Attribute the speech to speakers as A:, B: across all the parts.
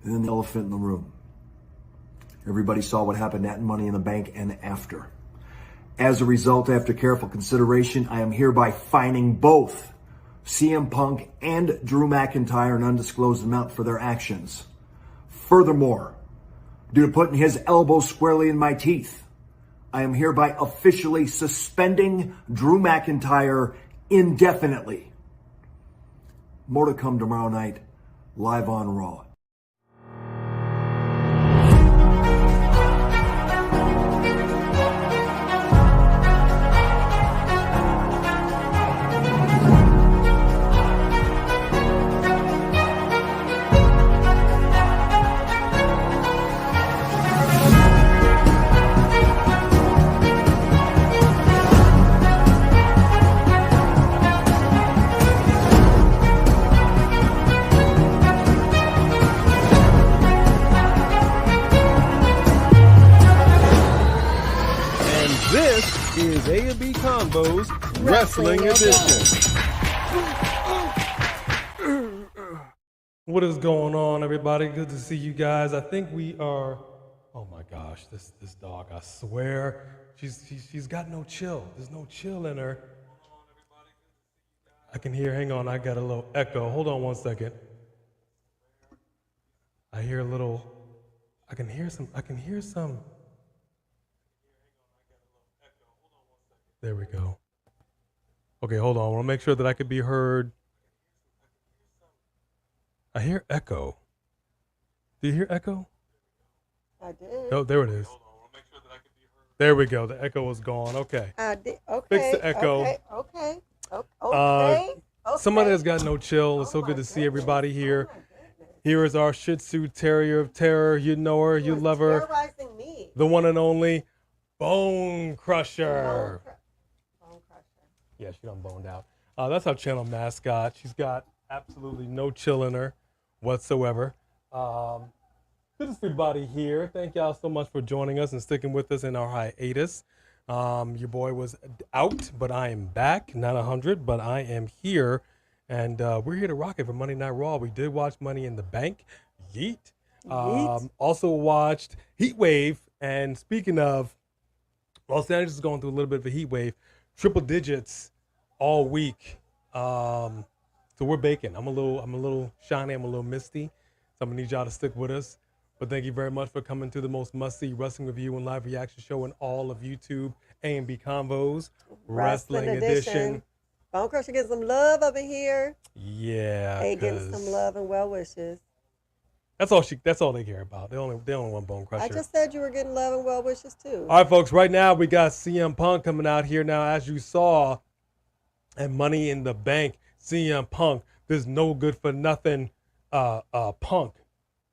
A: And then the elephant in the room. Everybody saw what happened at Money in the Bank and after. As a result, after careful consideration, I am hereby fining both CM Punk and Drew McIntyre an undisclosed amount for their actions. Furthermore, due to putting his elbow squarely in my teeth, I am hereby officially suspending Drew McIntyre indefinitely. More to come tomorrow night, live on Raw.
B: Is A&B Combos Wrestling Edition. What is going on, everybody? Good to see you guys. I think we are. Oh my gosh, this dog! I swear, she's got no chill. There's no chill in her. I can hear. Hang on, I got a little echo. Hold on one second. I hear a little. I can hear some. There we go. Okay, hold on. I want to make sure that I could be heard. I hear echo. Do you hear echo?
C: I did.
B: Oh, there it is. There we go. The echo was gone. Okay.
C: I did. Okay.
B: Fix the echo.
C: Okay.
B: Somebody that's got no chill. It's so good to see everybody here. Here is our Shih Tzu Terrier of Terror. You know her. You love her.
C: Terrorizing me.
B: The one and only Bone Crusher. Yeah, she done boned out. That's our channel mascot. She's got absolutely no chill in her whatsoever. Good to see everybody here. Thank y'all so much for joining us and sticking with us in our hiatus. Your boy was out, but I am back. Not 100, but I am here. And we're here to rock it for Monday Night Raw. We did watch Money in the Bank. Yeet. Also watched Heatwave. And speaking of, Los Angeles is going through a little bit of a heat wave. Triple digits all week. So we're baking. I'm a little shiny. I'm a little misty. So I'm gonna need y'all to stick with us. But thank you very much for coming to the most must-see wrestling review and live reaction show in all of YouTube. A&B Convos Wrestling Edition.
C: Bone Crusher getting some love over here.
B: Yeah.
C: Hey, getting some love and well wishes.
B: That's all they care about. They only want Bone Crusher.
C: I just said you were getting love and well wishes too.
B: All right, folks. Right now we got CM Punk coming out here. Now, as you saw, and Money in the Bank, CM Punk. There's no good for nothing. Punk.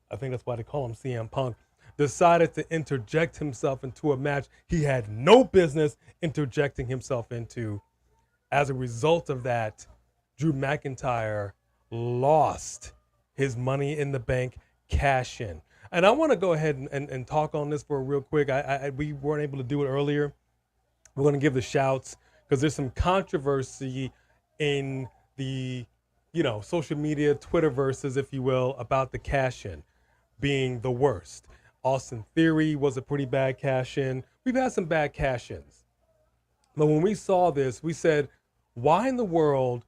B: I think that's why they call him CM Punk. Decided to interject himself into a match he had no business interjecting himself into. As a result of that, Drew McIntyre lost his Money in the Bank cash in. And I want to go ahead and talk on this for real quick. We weren't able to do it earlier. We're going to give the shouts because there's some controversy in the, social media, Twitterverses, if you will, about the cash in being the worst. Austin Theory was a pretty bad cash in. We've had some bad cash ins. But when we saw this, we said, why in the world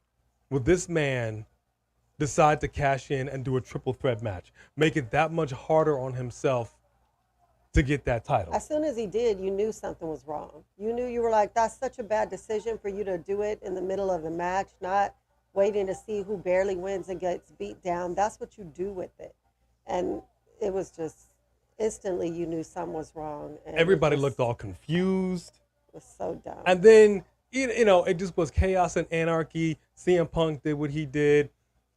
B: would this man decide to cash in and do a triple threat match, make it that much harder on himself to get that title?
C: As soon as he did, you knew something was wrong. You were like, that's such a bad decision for you to do it in the middle of the match, not waiting to see who barely wins and gets beat down. That's what you do with it. And it was just instantly you knew something was wrong. And
B: everybody looked all confused.
C: It was so dumb.
B: And then, it just was chaos and anarchy. CM Punk did what he did.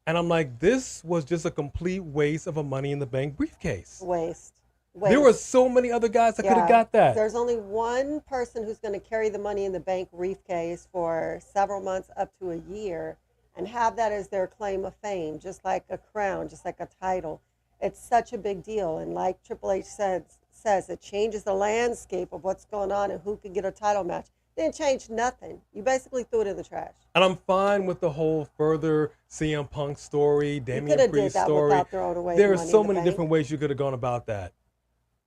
B: And I'm like, this was just a complete waste of a Money in the Bank briefcase.
C: Waste.
B: There were so many other guys that could have got that.
C: There's only one person who's going to carry the Money in the Bank briefcase for several months up to a year and have that as their claim of fame, just like a crown, just like a title. It's such a big deal. And like Triple H says, it changes the landscape of what's going on and who could get a title match. Didn't change nothing. You basically threw it in the trash.
B: And I'm fine with the whole further CM Punk story,
C: You could
B: Damian
C: have did
B: Priest
C: that
B: story.
C: without throwing away
B: There
C: the
B: are
C: Money
B: so
C: in the
B: many
C: Bank.
B: different ways you could have gone about that.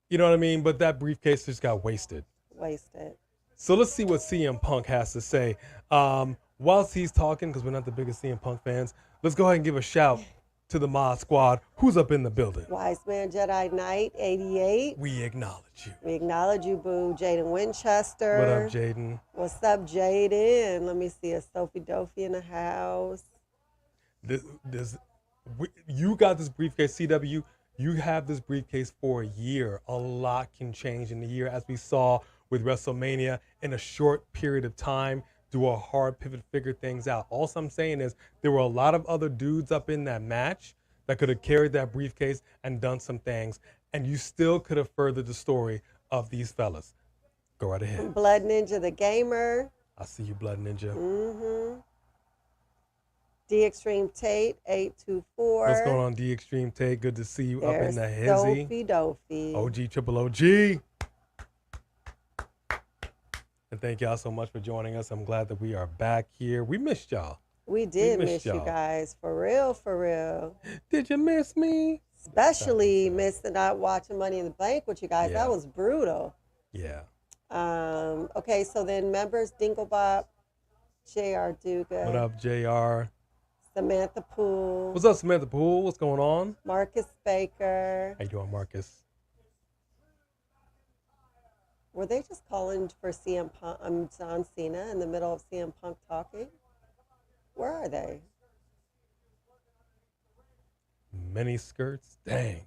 B: You know what I mean? But that briefcase just got wasted.
C: Wasted.
B: So let's see what CM Punk has to say. Whilst he's talking, because we're not the biggest CM Punk fans, let's go ahead and give a shout to the Mod Squad. Who's up in the building?
C: Wise Man Jedi Knight 88.
B: We acknowledge you.
C: We acknowledge you, boo. Jaden Winchester.
B: What up, Jaden?
C: What's up, Jaden? Let me see a Sophie Dophie in the house.
B: You got this briefcase, CW. You have this briefcase for a year. A lot can change in a year, as we saw with WrestleMania in a short period of time. Do a hard pivot, figure things out. All I'm saying is there were a lot of other dudes up in that match that could have carried that briefcase and done some things, and you still could have furthered the story of these fellas. Go right ahead.
C: Blood Ninja the Gamer.
B: I see you, Blood Ninja.
C: Mm-hmm. D Extreme Tate 824.
B: What's going on, D Extreme Tate? Good to see you up in the hizzy.
C: Sophie Dophie.
B: OG Triple OG. And thank y'all so much for joining us. I'm glad that we are back here. We missed y'all.
C: We did miss you
B: y'all.
C: guys. For real, for real.
B: Did you miss me?
C: Especially missing not watching Money in the Bank with you guys.
B: Yeah.
C: That was brutal.
B: Yeah.
C: Okay, so then members Dinglebop, JR Duga.
B: What up, JR?
C: Samantha Poole.
B: What's up, Samantha Poole? What's going on?
C: Marcus Baker.
B: How you doing, Marcus?
C: Were they just calling for CM Punk, John Cena in the middle of CM Punk talking? Where are they?
B: Mini skirts? Dang.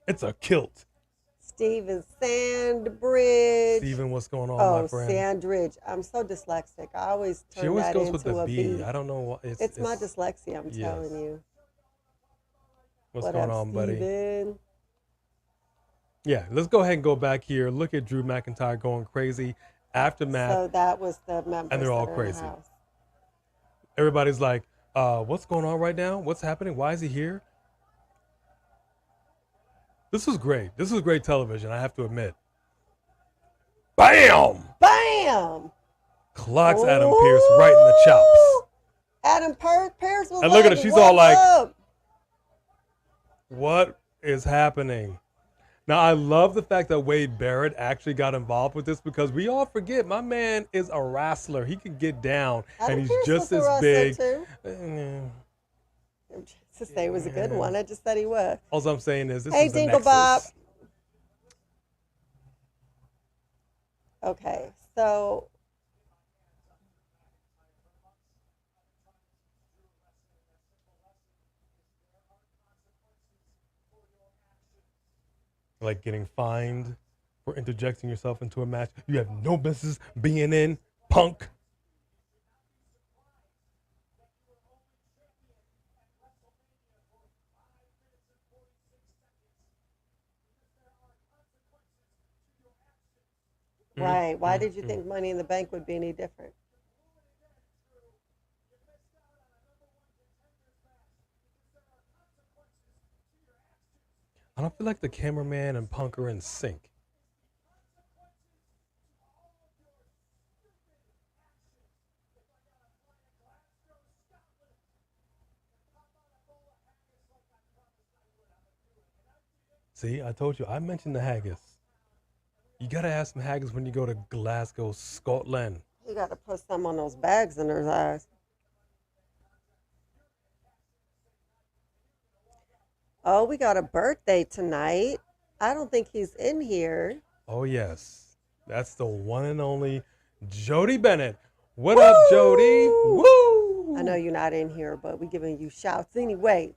B: It's a kilt.
C: Steven Sandbridge.
B: Steven, what's going on,
C: Oh,
B: my friend?
C: Sandridge. I'm so dyslexic. I always
B: She
C: turn
B: always
C: that
B: goes
C: into
B: with the
C: a
B: B.
C: B.
B: I don't know what
C: It's my dyslexia, I'm telling you.
B: What's
C: What
B: going
C: up,
B: on, buddy?
C: Steven?
B: Yeah, let's go ahead and go back here. Look at Drew McIntyre going crazy. Aftermath.
C: So that was the members.
B: And they're all
C: that are in the
B: crazy.
C: house.
B: Everybody's like, what's going on right now? What's happening? Why is he here? This was great. This was great television, I have to admit. Bam!
C: Bam!
B: Clocks Adam Pearce right in the chops.
C: Adam Pearce was
B: And look at her.
C: like,
B: She's all
C: "What's
B: like,
C: up?"
B: what is happening? Now, I love the fact that Wade Barrett actually got involved with this, because we all forget my man is a wrestler. He can get down,
C: Adam
B: and he's
C: Pearce
B: just
C: was a
B: as big.
C: wrestler, too. Just to say it was a good one. I just said he was.
B: All I'm saying is this
C: Hey,
B: is the
C: Dinglebop.
B: nexus.
C: Okay, so
B: Like getting fined for interjecting yourself into a match you have no business being in, punk.
C: right. Why did you think Money in the Bank would be any different?
B: I don't feel like the cameraman and Punk are in sync. See, I told you, I mentioned the haggis. You gotta have some haggis when you go to Glasgow, Scotland.
C: You got to put some on those bags in their eyes. Oh, we got a birthday tonight. I don't think he's in here.
B: Oh yes, that's the one and only Jody Bennett. What up, Jody? Woo!
C: I know you're not in here, but we're giving you shouts anyway.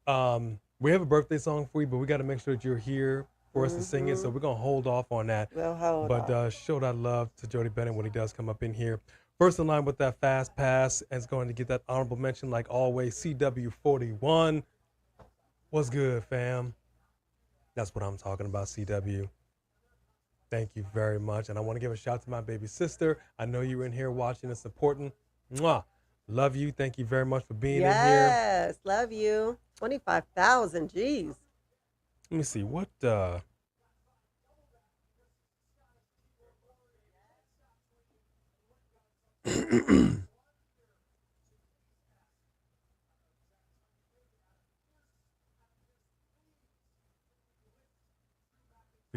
B: We have a birthday song for you, but we got to make sure that you're here for us to sing it. So we're gonna hold off on that.
C: We'll hold
B: But
C: off.
B: show that love to Jody Bennett when he does come up in here. First in line with that fast pass is going to get that honorable mention, like always, CW41. What's good, fam? That's what I'm talking about, CW. Thank you very much. And I want to give a shout out to my baby sister. I know you're in here watching and supporting. Mwah. Love you. Thank you very much for being in here.
C: Yes, love you. 25,000, geez.
B: Let me see. What, You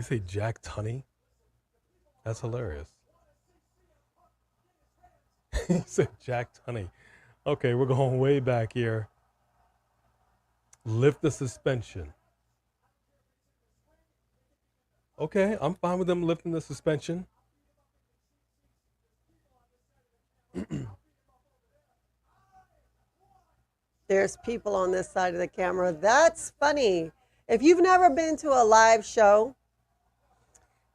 B: say Jack Tunney? That's hilarious. He said Jack Tunney. Okay, we're going way back here. Lift the suspension. Okay, I'm fine with them lifting the suspension.
C: There's people on this side of the camera. That's funny. If you've never been to a live show,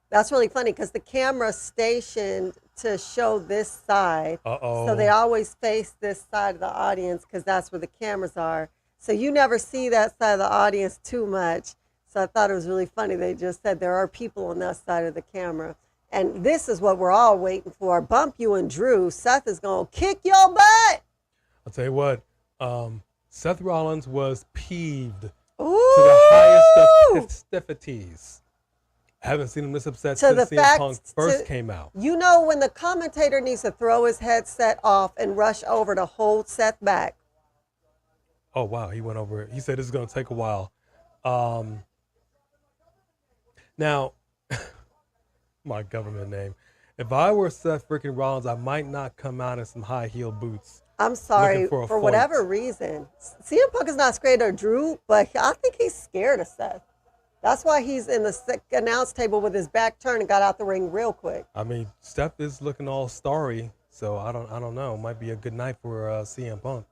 C: that's really funny because the camera's stationed to show this side.
B: Uh-oh.
C: So they always face this side of the audience because that's where the cameras are. So you never see that side of the audience too much. So I thought it was really funny. They just said there are people on that side of the camera. And this is what we're all waiting for. Bump you and Drew. Seth is going to kick your butt.
B: I'll tell you what. Seth Rollins was peeved to
C: Ooh.
B: the highest of festivities. I haven't seen him this upset since CM Punk first came out.
C: You know when the commentator needs to throw his headset off and rush over to hold Seth back.
B: Oh, wow. He went over it. He said this is going to take a while. Now, my government name. If I were Seth freaking Rollins, I might not come out in some high heel boots.
C: I'm sorry, for whatever reason. CM Punk is not scared of Drew, but I think he's scared of Seth. That's why he's in the announce table with his back turned and got out the ring real quick.
B: I mean, Seth is looking all starry, so I don't know. Might be a good night for CM Punk.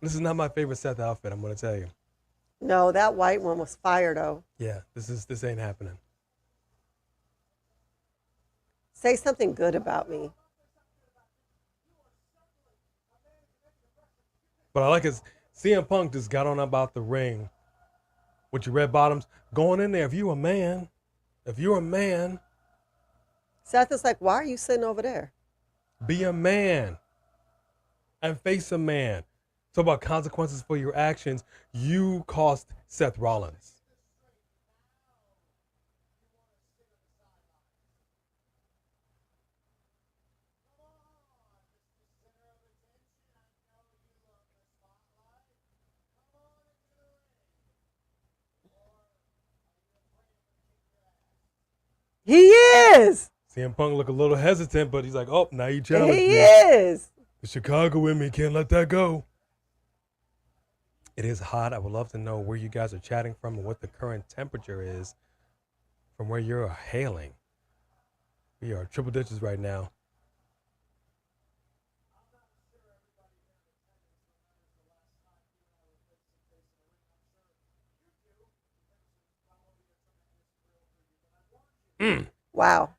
B: This is not my favorite Seth outfit, I'm going to tell you.
C: No, that white one was fire, though.
B: Yeah, this ain't happening.
C: Say something good about me.
B: But I like his CM Punk just got on about the ring with your red bottoms. Going in there, if you're a man.
C: Seth is like, why are you sitting over there?
B: Be a man and face a man. Talk about consequences for your actions. You cost Seth Rollins.
C: He is.
B: CM Punk look a little hesitant, but he's like, oh, now you challenge me.
C: He is.
B: The Chicago in me can't let that go. It is hot. I would love to know where you guys are chatting from and what the current temperature is from where you're hailing. We are triple digits right now.
C: Wow.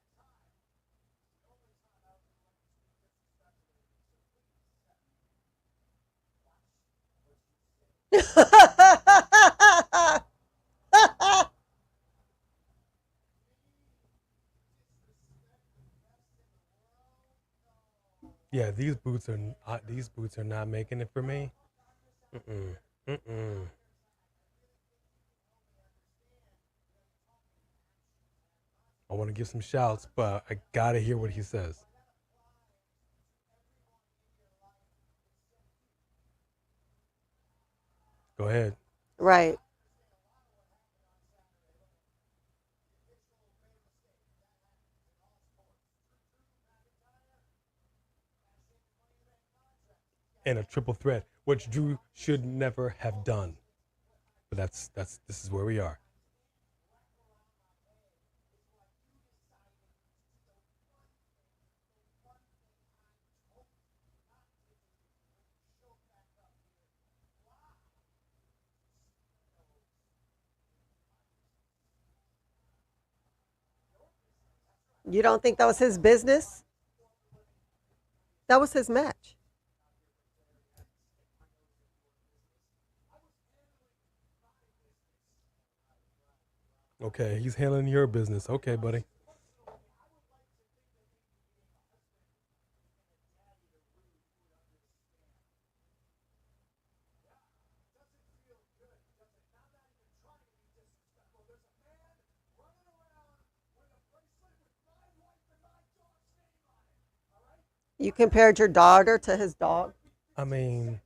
B: Yeah, these boots are not making it for me. I want to give some shouts, but I gotta hear what he says. Go ahead.
C: Right.
B: And a triple threat, which Drew should never have done. But this is where we are.
C: You don't think that was his business? That was his match.
B: Okay, he's handling your business. Okay, buddy.
C: You compared your daughter to his dog.
B: I mean,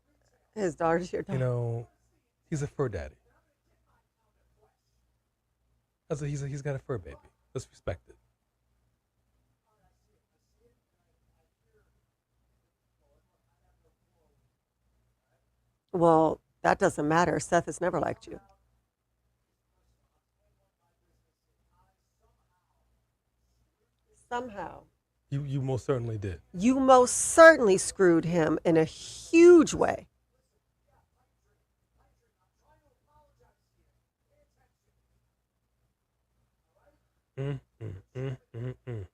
C: His daughter's your dog.
B: you know, he's a fur daddy. He's got a fur baby. Let's respect it.
C: Well, that doesn't matter. Seth has never liked you. Somehow.
B: You most certainly did.
C: You most certainly screwed him in a huge way.
B: Mm, mm, mm, mm, mm.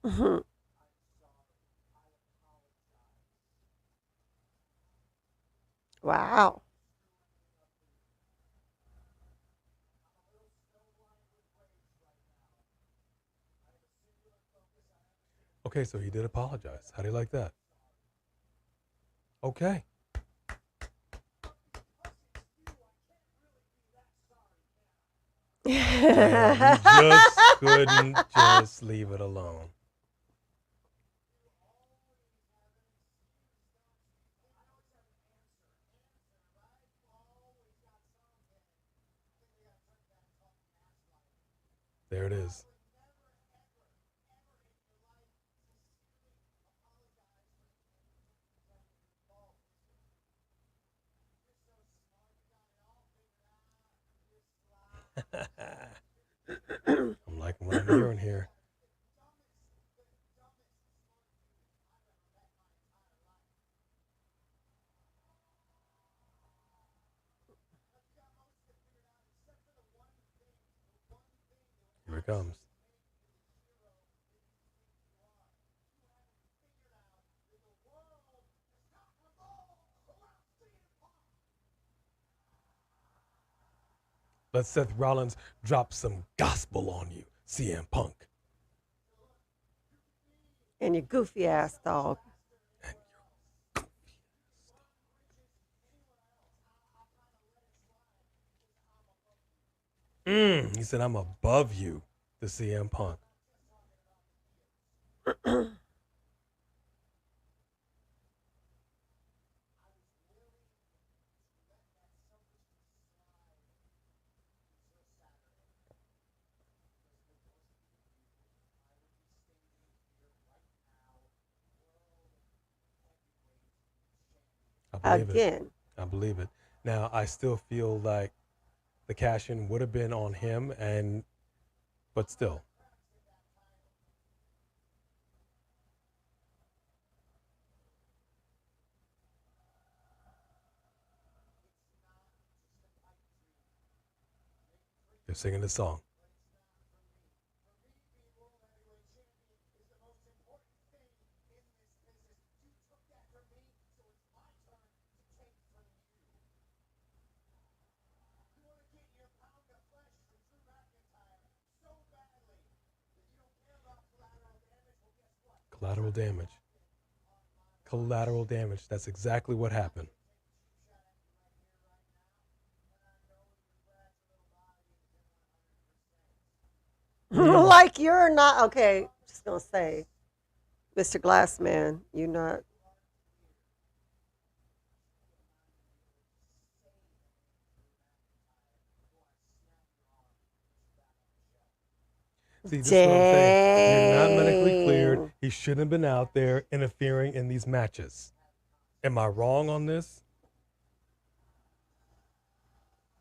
C: Mhm. Wow.
B: Okay, so he did apologize. How do you like that? Okay. Damn, you just couldn't just leave it alone. There it is. I'm liking what I'm hearing here. Here it comes. Let Seth Rollins drop some gospel on you, CM Punk.
C: And your goofy ass dog.
B: He said, I'm above you, the CM Punk. I believe
C: Again.
B: it. I believe it. Now, I still feel like the cash-in would have been on him, but still. They're singing the song. Collateral damage. Collateral damage. That's exactly what happened.
C: Like you're not okay. Just gonna say, Mr. Glassman, you're not.
B: See, this is what I'm saying. You're not medically cleared.
C: Dang.
B: He shouldn't have been out there interfering in these matches. Am I wrong on this?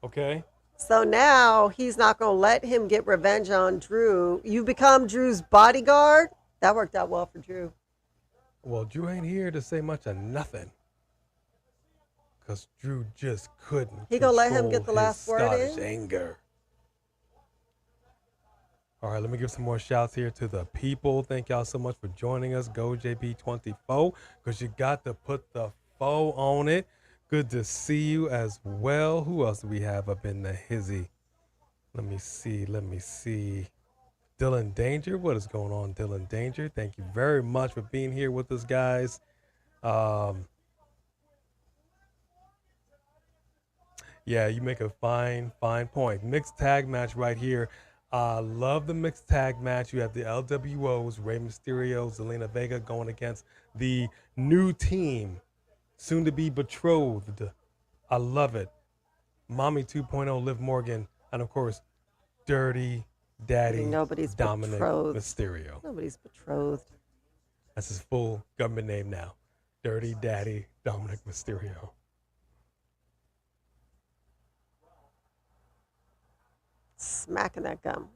B: Okay.
C: So now he's not gonna let him get revenge on Drew. You become Drew's bodyguard. That worked out well for Drew.
B: Well, Drew ain't here to say much of nothing. Because Drew just couldn't.
C: He gonna let him get the
B: control his
C: last word
B: Scottish
C: in?
B: anger. All right, let me give some more shouts here to the people. Thank y'all so much for joining us. Go JB24, because you got to put the foe on it. Good to see you as well. Who else do we have up in the hizzy? Let me see. Dylan Danger. What is going on, Dylan Danger? Thank you very much for being here with us, guys. Yeah, you make a fine point. Mixed tag match right here. Love the mixed tag match. You have the LWOs, Rey Mysterio, Zelina Vega going against the new team, soon to be betrothed. I love it. Mami 2.0, Liv Morgan, and of course, Dirty Daddy
C: Nobody's
B: Dominic
C: betrothed.
B: Mysterio.
C: Nobody's betrothed.
B: That's his full government name now. Dirty Daddy Dominic Mysterio.
C: Smacking that gum.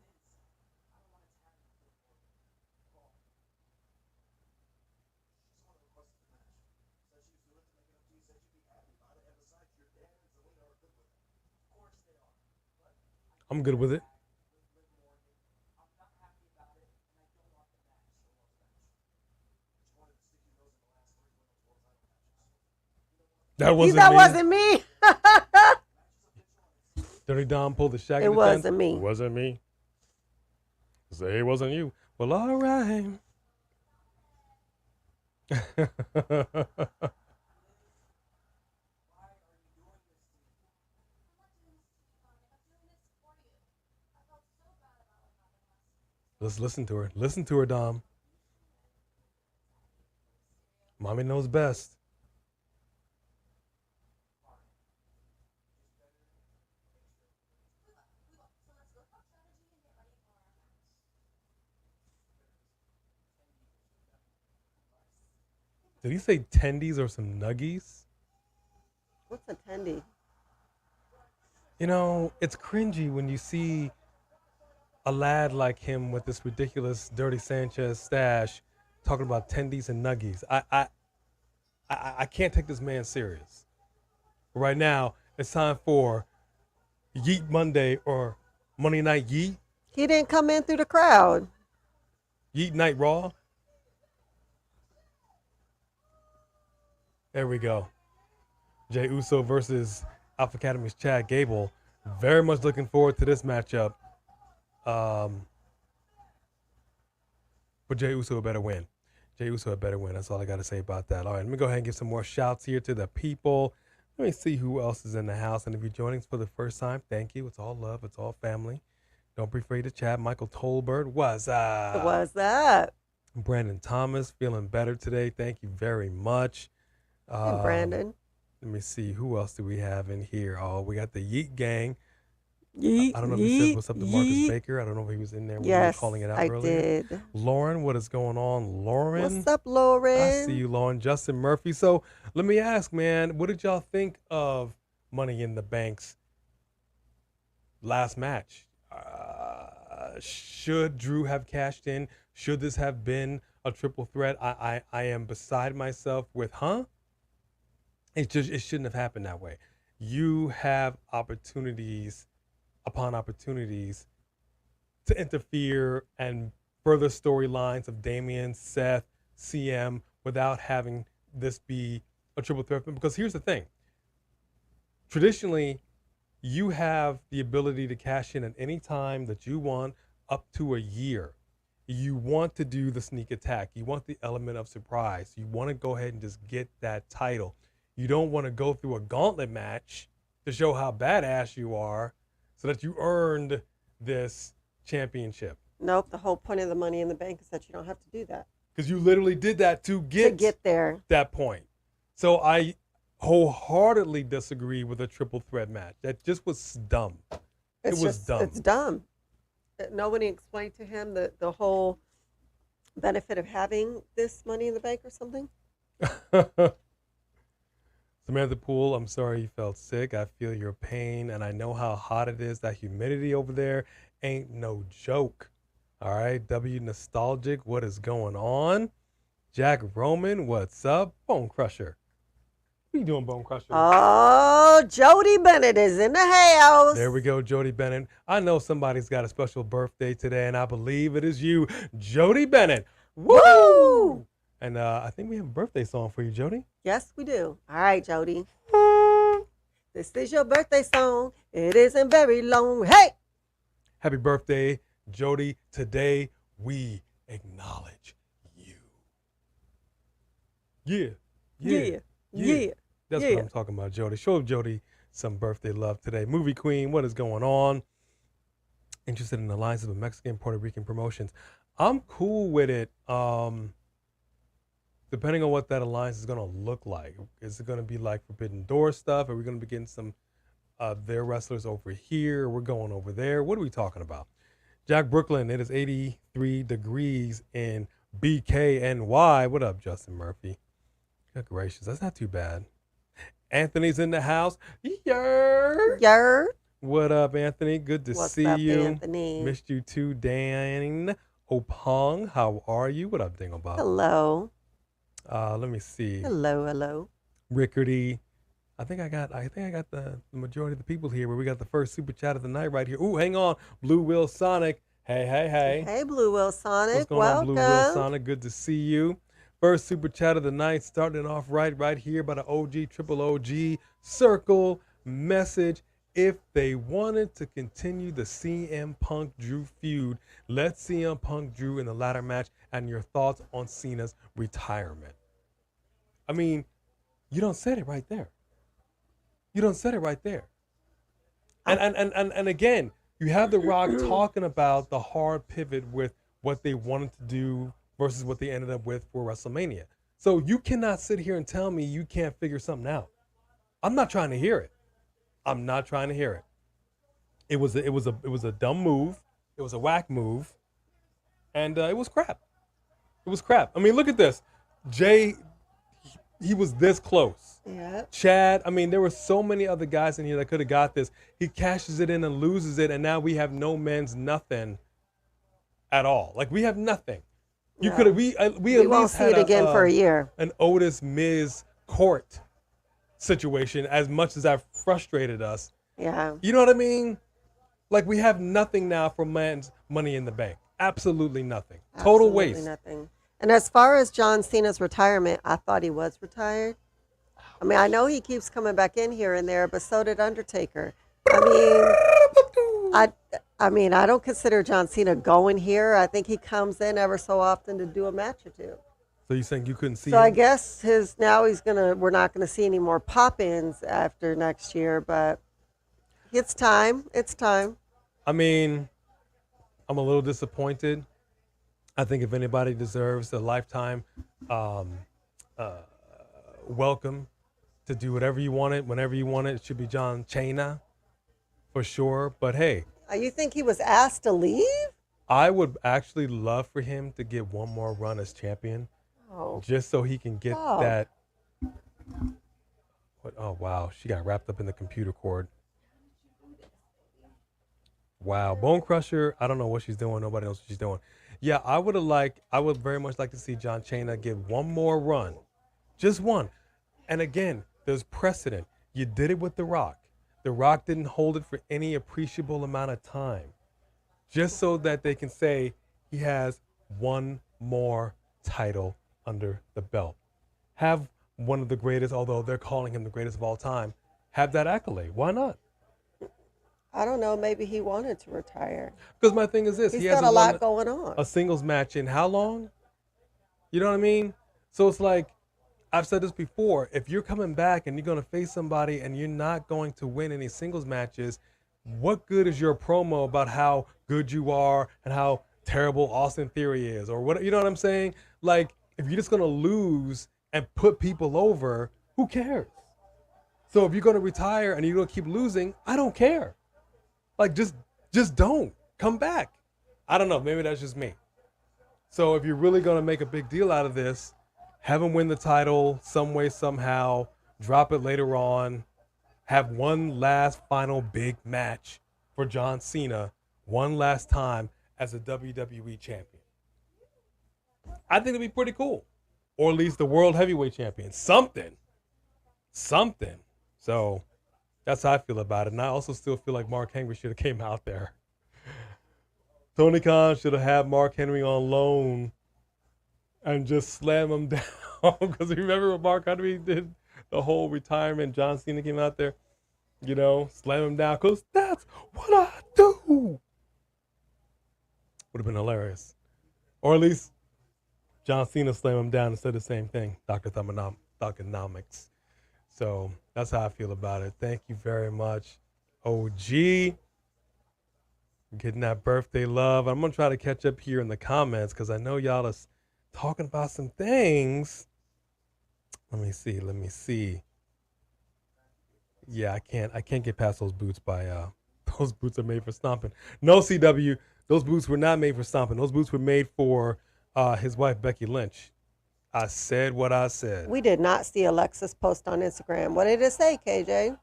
B: I'm good with it. That wasn't me. Dirty Dom pulled the shaggy.
C: It wasn't me.
B: It wasn't me. Say it wasn't you. Well, all right. Let's listen to her. Listen to her, Dom. Mommy knows best. Did he say tendies or some nuggies?
C: What's a tendy?
B: You know, it's cringy when you see a lad like him with this ridiculous Dirty Sanchez stash talking about tendies and nuggies. I can't take this man serious. Right now, it's time for Yeet Monday or Monday Night Yeet.
C: He didn't come in through the crowd.
B: Yeet Night Raw. There we go. Jey Uso versus Alpha Academy's Chad Gable. Very much looking forward to this matchup. But Jey Uso had better win. Jey Uso had better win. That's all I got to say about that. All right, let me go ahead and give some more shouts here to the people. Let me see who else is in the house. And if you're joining us for the first time, thank you. It's all love. It's all family. Don't be afraid to chat. Michael Tolbert, what's up?
C: What's up?
B: Brandon Thomas, feeling better today. Thank you very much.
C: Hey, Brandon.
B: Let me see. Who else do we have in here? Oh, we got the Yeet Gang.
C: Yeet,
B: I don't know if he said what's up to Marcus Baker. I don't know if he was in there when we were calling it out earlier.
C: Did.
B: Lauren, what is going on? Lauren.
C: What's up, Lauren?
B: I see you, Lauren. Justin Murphy. So let me ask, man, what did y'all think of Money in the Bank's last match? Should Drew have cashed in? Should this have been a triple threat? I am beside myself with, It shouldn't have happened that way. You have opportunities upon opportunities to interfere and further storylines of Damian, Seth, CM without having this be a triple threat. Because here's the thing. Traditionally, you have the ability to cash in at any time that you want up to a year. You want to do the sneak attack. You want the element of surprise. You want to go ahead and just get that title. You don't want to go through a gauntlet match to show how badass you are so that you earned this championship.
C: Nope. The whole point of the Money in the Bank is that you don't have to do that.
B: Because you literally did that to get
C: there.
B: That point. So I wholeheartedly disagree with a triple threat match. That just was dumb. It was dumb.
C: It's dumb. Nobody explained to him the whole benefit of having this Money in the Bank or something.
B: Samantha Poole, I'm sorry you felt sick. I feel your pain, and I know how hot it is. That humidity over there ain't no joke. All right, W Nostalgic, what is going on? Jack Roman, what's up? Bone Crusher. What are you doing, Bone Crusher?
C: Oh, Jody Bennett is in the house.
B: There we go, Jody Bennett. I know somebody's got a special birthday today, and I believe it is you, Jody Bennett. Woo! And I think we have a birthday song for you, Jody.
C: Yes, we do. All right, Jody. This is your birthday song. It isn't very long. Hey!
B: Happy birthday, Jody. Today, we acknowledge you. Yeah.
C: Yeah.
B: That's what I'm talking about, Jody. Show Jody some birthday love today. Movie Queen, what is going on? Interested in alliances with Mexican, Puerto Rican promotions. I'm cool with it. Depending on what that alliance is going to look like. Is it going to be like Forbidden Door stuff? Are we going to be getting some their wrestlers over here? We're going over there. What are we talking about? Jack Brooklyn, it is 83 degrees in BKNY. What up, Justin Murphy? Good gracious, that's not too bad. Anthony's in the house.
C: Yer.
B: What up, Anthony? Good to
C: What's
B: see
C: up,
B: you.
C: Anthony?
B: Missed you too, Dan Opong. How are you? What up, Dinglebot?
C: Hello.
B: Let me see.
C: Hello.
B: Rickardy. I think I got the majority of the people here. Where we got the first super chat of the night right here. Ooh, hang on, Blue Will Sonic. Hey.
C: Hey, Blue Will Sonic.
B: What's going on, Blue Will Sonic? Good to see you. First super chat of the night, starting off right here by the OG, triple OG circle message. If they wanted to continue the CM Punk Drew feud, let CM Punk Drew in the ladder match, and your thoughts on Cena's retirement. I mean, you don't said it right there. And again, you have The Rock talking about the hard pivot with what they wanted to do versus what they ended up with for WrestleMania. So you cannot sit here and tell me you can't figure something out. I'm not trying to hear it. It was a dumb move. It was a whack move, and it was crap. I mean, look at this. Jay, he was this close.
C: Yeah.
B: Chad, I mean, there were so many other guys in here that could have got this. He cashes it in and loses it, and now we have no men's nothing at all. Like, we have nothing. You could have we at
C: won't
B: least
C: see
B: had
C: it again for a year.
B: An Otis Miz Court situation, as much as that frustrated us.
C: Yeah.
B: You know what I mean? Like, we have nothing now for men's Money in the Bank. Absolutely nothing. Total waste.
C: Nothing. And as far as John Cena's retirement, I thought he was retired. I mean, I know he keeps coming back in here and there, but so did Undertaker. I mean, I don't consider John Cena going here. I think he comes in ever so often to do a match or two.
B: So you think you couldn't see
C: So
B: him?
C: I guess we're not gonna see any more pop-ins after next year, but it's time.
B: I mean, I'm a little disappointed. I think if anybody deserves a lifetime welcome to do whatever you want it, whenever you want it, it should be John Cena for sure. But hey,
C: you think he was asked to leave?
B: I would actually love for him to get one more run as champion, just so he can get that. Oh wow, she got wrapped up in the computer cord. Wow, Bone Crusher. I don't know what she's doing. Nobody knows what she's doing. Yeah, I would very much like to see John Cena get one more run, just one. And again, there's precedent. You did it with The Rock. The Rock didn't hold it for any appreciable amount of time, just so that they can say he has one more title under the belt. Have one of the greatest, although they're calling him the greatest of all time, have that accolade. Why not?
C: I don't know. Maybe he wanted to retire.
B: Because my thing is this.
C: He's
B: he
C: got a lot going on.
B: A singles match in how long? You know what I mean? So it's like, I've said this before. If you're coming back and you're going to face somebody and you're not going to win any singles matches, what good is your promo about how good you are and how terrible Austin Theory is? Or what? You know what I'm saying? Like, if you're just going to lose and put people over, who cares? So if you're going to retire and you're going to keep losing, I don't care. Like, just don't come back. I don't know. Maybe that's just me. So if you're really going to make a big deal out of this, have him win the title some way, somehow, drop it later on, have one last final big match for John Cena one last time as a WWE champion. I think it'd be pretty cool. Or at least the World Heavyweight Champion. Something. So that's how I feel about it. And I also still feel like Mark Henry should have came out there. Tony Khan should have had Mark Henry on loan and just slam him down. Because remember what Mark Henry did? The whole retirement. John Cena came out there, slam him down. Because that's what I do. Would have been hilarious. Or at least John Cena slam him down and said the same thing. Dr. Thumb and Numb. thugonomics. So that's how I feel about it. Thank you very much, OG. Getting that birthday love. I'm going to try to catch up here in the comments because I know y'all are talking about some things. Let me see. Yeah, I can't get past those boots those boots are made for stomping. No, CW, those boots were not made for stomping. Those boots were made for his wife, Becky Lynch. I said what I said.
C: We did not see Alexis post on Instagram. What did it say, KJ?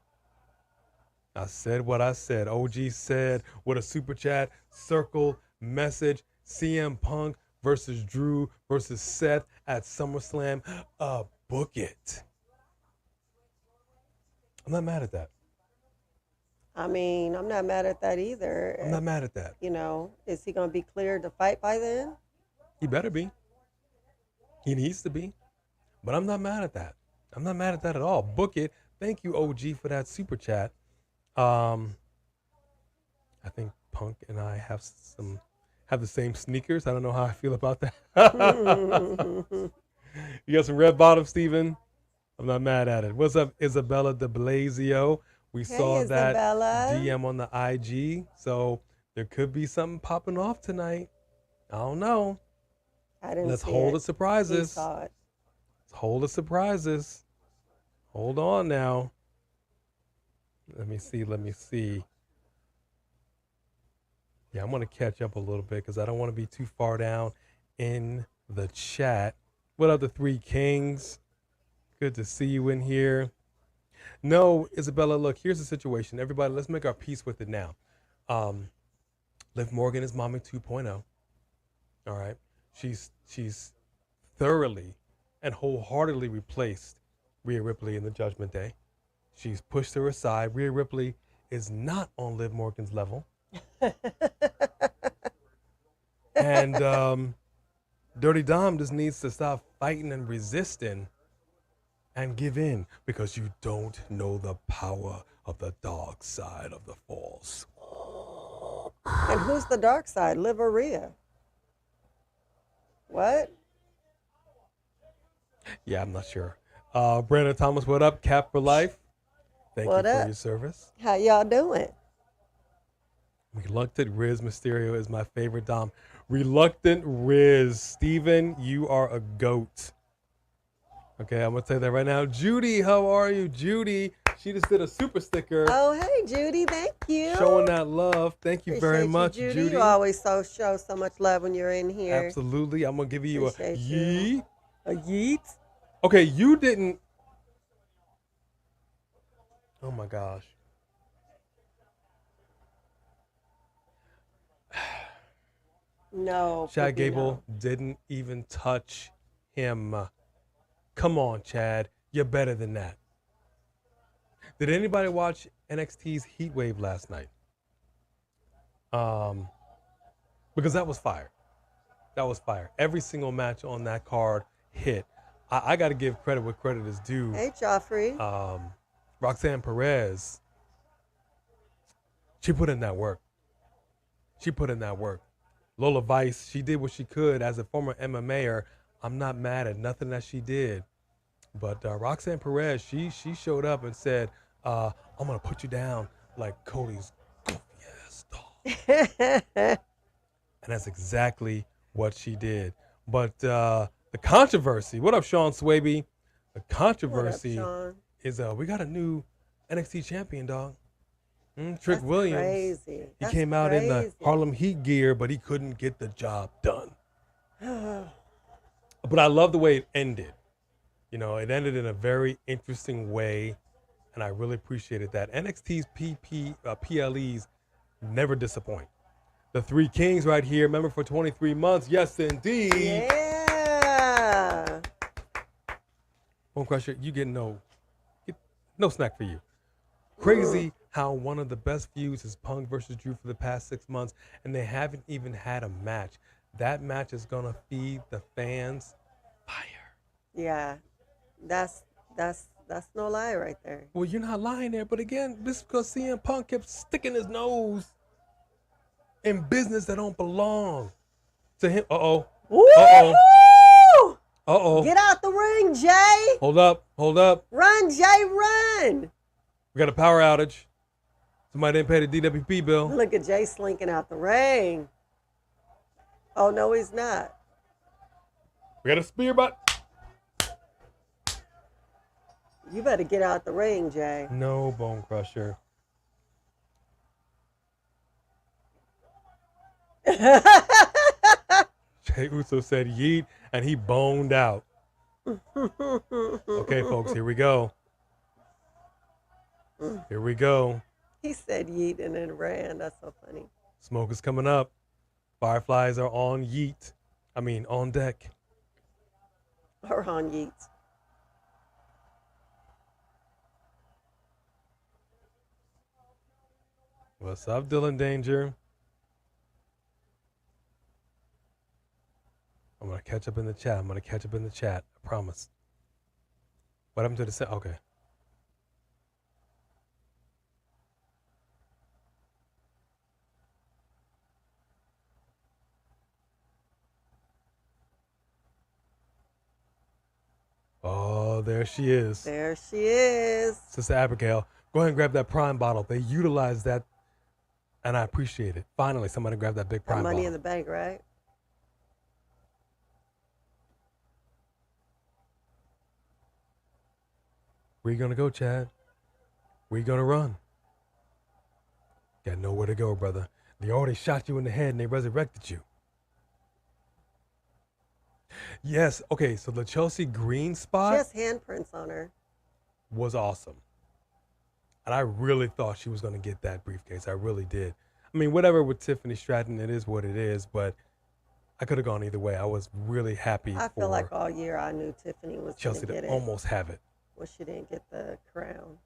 B: I said what I said. OG said with a super chat, circle message, CM Punk versus Drew versus Seth at SummerSlam. Book it. I'm not mad at that.
C: I mean, I'm not mad at that either.
B: I'm not mad at that.
C: You know, is he going to be cleared to fight by then?
B: He better be. He needs to be. But I'm not mad at that. I'm not mad at that at all. Book it. Thank you, OG, for that super chat. I think Punk and I have the same sneakers. I don't know how I feel about that. You got some red bottoms, Steven? I'm not mad at it. What's up, Isabella de Blasio? We saw
C: Isabella.
B: That DM on the IG. So there could be something popping off tonight. I don't know.
C: I didn't
B: Let's
C: see
B: hold
C: it.
B: the surprises.
C: He saw it.
B: Let's hold the surprises. Hold on now. Let me see. Yeah, I'm going to catch up a little bit because I don't want to be too far down in the chat. What up, the Three Kings? Good to see you in here. No, Isabella, look, here's the situation. Everybody, let's make our peace with it now. Liv Morgan is Mami 2.0. All right. She's thoroughly and wholeheartedly replaced Rhea Ripley in the Judgment Day. She's pushed her aside. Rhea Ripley is not on Liv Morgan's level. And Dirty Dom just needs to stop fighting and resisting and give in because you don't know the power of the dark side of the Force.
C: And who's the dark side, Liv or Rhea? What?
B: Yeah, I'm not sure. Brandon Thomas, what up? Cap for life. Thank
C: What
B: you for
C: up?
B: your service.
C: How y'all doing?
B: Reluctant Riz Mysterio is my favorite Dom. Reluctant Riz. Steven, you are a goat. Okay, I'm going to say that right now. Judy, how are you? Judy, she just did a super sticker.
C: Oh, hey, Judy. Thank you.
B: Showing that love. Thank you very
C: Appreciate
B: much,
C: you,
B: Judy.
C: You always show so much love when you're in here.
B: Absolutely. I'm going to give you
C: Appreciate
B: a
C: you.
B: yeet.
C: A yeet?
B: Okay, you didn't. Oh, my gosh.
C: No.
B: Chad
C: Pippi,
B: Gable didn't even touch him. Come on, Chad. You're better than that. Did anybody watch NXT's Heatwave last night? Because that was fire. That was fire. Every single match on that card hit. I got to give credit where credit is due.
C: Hey, Joffrey.
B: Roxanne Perez, she put in that work. Lola Vice, she did what she could as a former MMAer. I'm not mad at nothing that she did. But Roxanne Perez, she showed up and said, I'm going to put you down like Cody's goofy ass dog. And that's exactly what she did. But the controversy, what up, Sean Swaby? The controversy is we got a new NXT champion, dog. Trick
C: That's
B: Williams.
C: Crazy.
B: He came out in the Harlem Heat gear, but he couldn't get the job done. But I love the way it ended. You know, it ended in a very interesting way, and I really appreciated that. NXT's PLEs never disappoint. The Three Kings right here, remember, for 23 months. Yes, indeed.
C: Yeah.
B: Bone Crusher, you get no snack for you. Crazy how one of the best feuds is Punk versus Drew for the past 6 months, and they haven't even had a match. That match is going to feed the fans fire.
C: Yeah. That's no lie right there.
B: Well, you're not lying there, but again, this is because CM Punk kept sticking his nose in business that don't belong to him. Uh-oh.
C: Woo-hoo!
B: Uh-oh.
C: Get out the ring, Jay.
B: Hold up.
C: Run, Jay, run.
B: We got a power outage. Somebody didn't pay the DWP bill.
C: Look at Jay slinking out the ring. Oh, no, he's not.
B: We got a spear bot.
C: You better get out the ring, Jay.
B: No, Bone Crusher. Jey Uso said yeet, and he boned out. Okay, folks, here we go. Here we go.
C: He said yeet and then ran. That's so funny.
B: Smoke is coming up. Fireflies are on yeet. On deck.
C: Or on yeet.
B: What's up, Dylan Danger? I'm going to catch up in the chat. I promise. What happened to the set? Okay. Oh, there she is.
C: There she is.
B: Sister Abigail, go ahead and grab that Prime bottle. They utilized that, and I appreciate it. Finally, somebody grabbed that big Prime
C: Money
B: bottle.
C: in the bank, right?
B: Where you gonna go, Chad? Where you gonna run? Got nowhere to go, brother. They already shot you in the head and they resurrected you. Yes, okay, so the Chelsea Green spot
C: She has handprints on her.
B: was awesome. And I really thought she was gonna get that briefcase. I really did. Whatever with Tiffany Stratton, it is what it is, but I could have gone either way. I was really happy
C: I
B: for
C: feel like all year I knew Tiffany was
B: Chelsea
C: going to get
B: to
C: it.
B: almost have it.
C: Well, she didn't get the crown.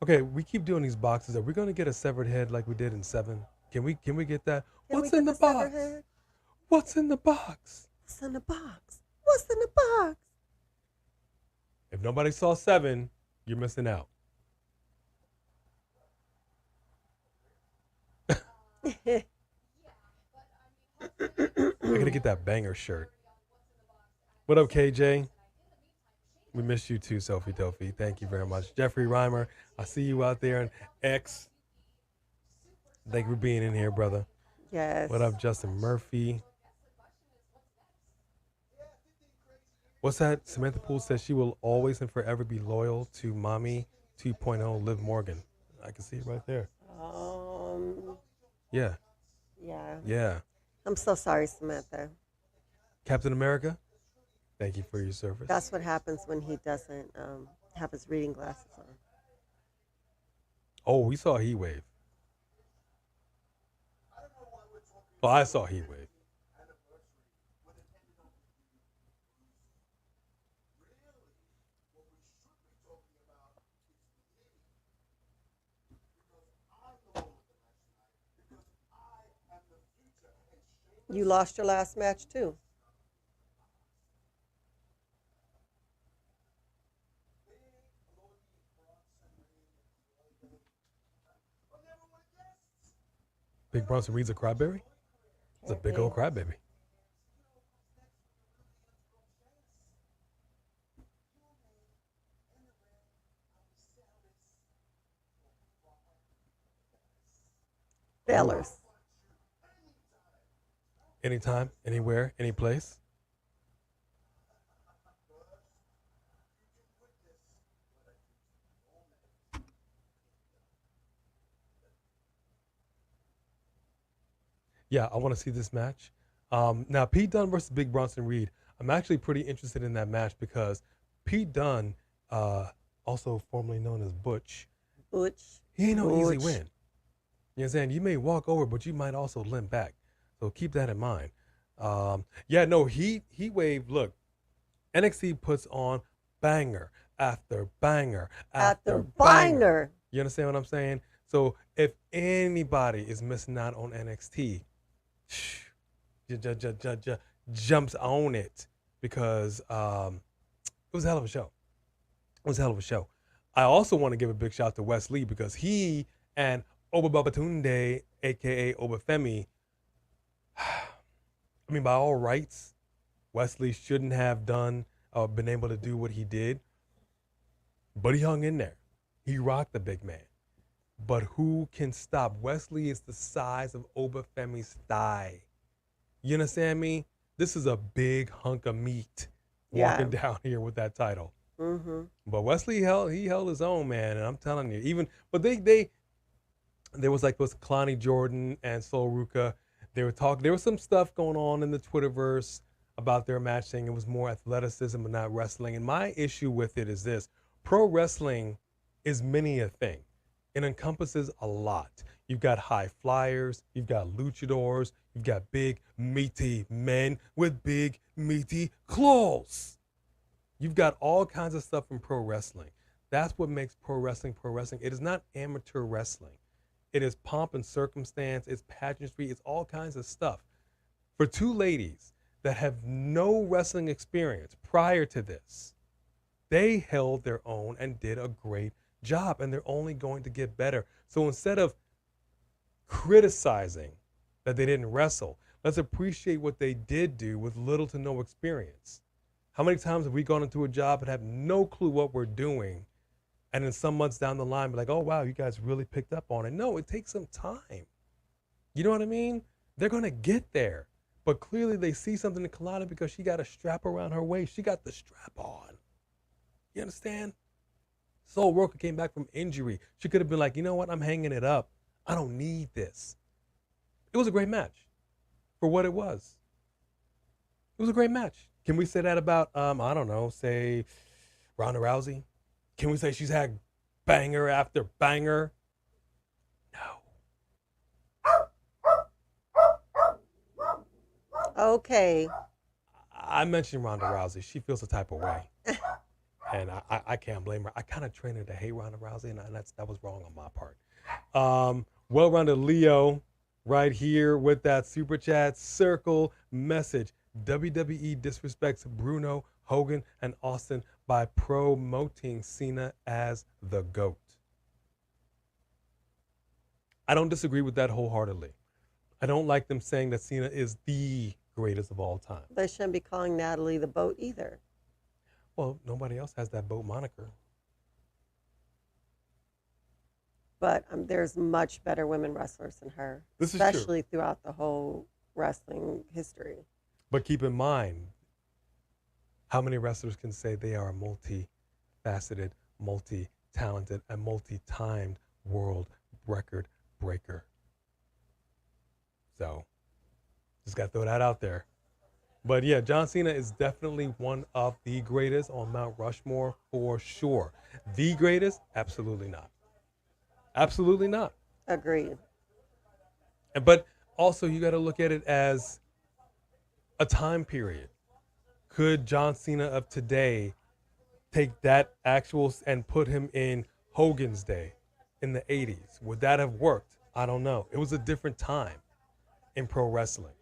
B: Okay, we keep doing these boxes. Are we going to get a severed head like we did in 7? Can we get that? What's in the box? What's in the box?
C: What's in the box? What's in the box?
B: If nobody saw 7, you're missing out. I gotta get that banger shirt. What up, KJ? We missed you too, Sophie Dophie. Thank you very much. Jeffrey Reimer, I see you out there in X. Thank you for being in here, brother.
C: Yes.
B: What up, Justin Murphy? What's that? Samantha Poole says she will always and forever be loyal to Mami 2.0 Liv Morgan. I can see it right there. Yeah.
C: Yeah.
B: Yeah.
C: I'm so sorry, Samantha.
B: Captain America, thank you for your service.
C: That's what happens when he doesn't have his reading glasses on.
B: Oh, we saw Heatwave. Well, I saw Heatwave.
C: You lost your last match too.
B: Big Bronson reads a crybaby? It's a big old crybaby.
C: Fellers.
B: Anytime, anywhere, any place. Yeah, I want to see this match. Now, Pete Dunne versus Big Bronson Reed. I'm actually pretty interested in that match because Pete Dunne, also formerly known as Butch, he ain't no easy win. You know what I'm saying? You may walk over, but you might also limp back. So keep that in mind. Heatwave, look, NXT puts on banger after banger after banger. You understand what I'm saying? So if anybody is missing out on NXT, jumps on it because it was a hell of a show. It was a hell of a show. I also want to give a big shout out to Wes Lee because he and Oba Babatunde aka Obafemi, I mean, by all rights, Wesley shouldn't have been able to do what he did, but he hung in there. He rocked the big man. But who can stop? Wesley is the size of Obafemi's thigh. You understand me? This is a big hunk of meat walking down here with that title.
C: Mm-hmm.
B: But Wesley held his own, man, and I'm telling you, there was Kalani Jordan and Sol Ruka. They were talking. There was some stuff going on in the Twitterverse about their match, saying it was more athleticism and not wrestling. And my issue with it is this: pro wrestling is many a thing. It encompasses a lot. You've got high flyers, you've got luchadors, you've got big, meaty men with big, meaty claws. You've got all kinds of stuff in pro wrestling. That's what makes pro wrestling pro wrestling. It is not amateur wrestling. It is pomp and circumstance, it's pageantry, it's all kinds of stuff. For two ladies that have no wrestling experience prior to this, they held their own and did a great job, and they're only going to get better. So instead of criticizing that they didn't wrestle, let's appreciate what they did do with little to no experience. How many times have we gone into a job and have no clue what we're doing, and then some months down the line be like, oh wow, you guys really picked up on it? No, it takes some time. You know what I mean? They're going to get there, but clearly they see something in Kalani because she got a strap around her waist. She got the strap on. You understand? Sol Ruka came back from injury. She could have been like, you know what? I'm hanging it up. I don't need this. It was a great match for what it was. It was a great match. Can we say that about, I don't know, say Ronda Rousey? Can we say she's had banger after banger? No.
C: Okay.
B: I mentioned Ronda Rousey. She feels a type of way. And I can't blame her. I kind of trained her to hate Ronda Rousey, and that was wrong on my part. Well-rounded Leo right here with that Super Chat circle message. WWE disrespects Bruno, Hogan, and Austin by promoting Cena as the GOAT. I don't disagree with that wholeheartedly. I don't like them saying that Cena is the greatest of all time.
C: They shouldn't be calling Natalie the boat either.
B: Well, nobody else has that boat moniker.
C: But there's much better women wrestlers than her,
B: This is true.
C: especially throughout the whole wrestling history.
B: But keep in mind, how many wrestlers can say they are a multi-faceted, multi-talented, and multi-timed world record breaker? So, just got to throw that out there. But yeah, John Cena is definitely one of the greatest on Mount Rushmore for sure. The greatest? Absolutely not. Absolutely not.
C: Agreed.
B: But also, you got to look at it as a time period. Could John Cena of today take that actual and put him in Hogan's day in the 80s? Would that have worked? I don't know. It was a different time in pro wrestling.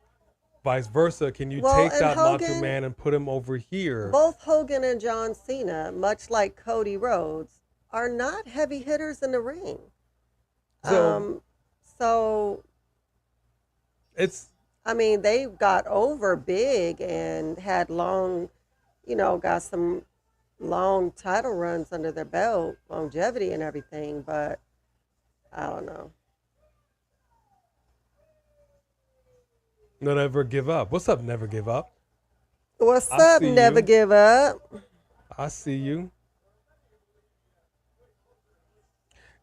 B: Vice versa, can you take that Macho Man and put him over here?
C: Both Hogan and John Cena, much like Cody Rhodes, are not heavy hitters in the ring. So
B: it's,
C: I mean, they got over big and had long, got some long title runs under their belt, longevity and everything, but I don't know.
B: Not ever give up. What's up, Never Give Up?
C: What's up, Never Give Up?
B: I see you.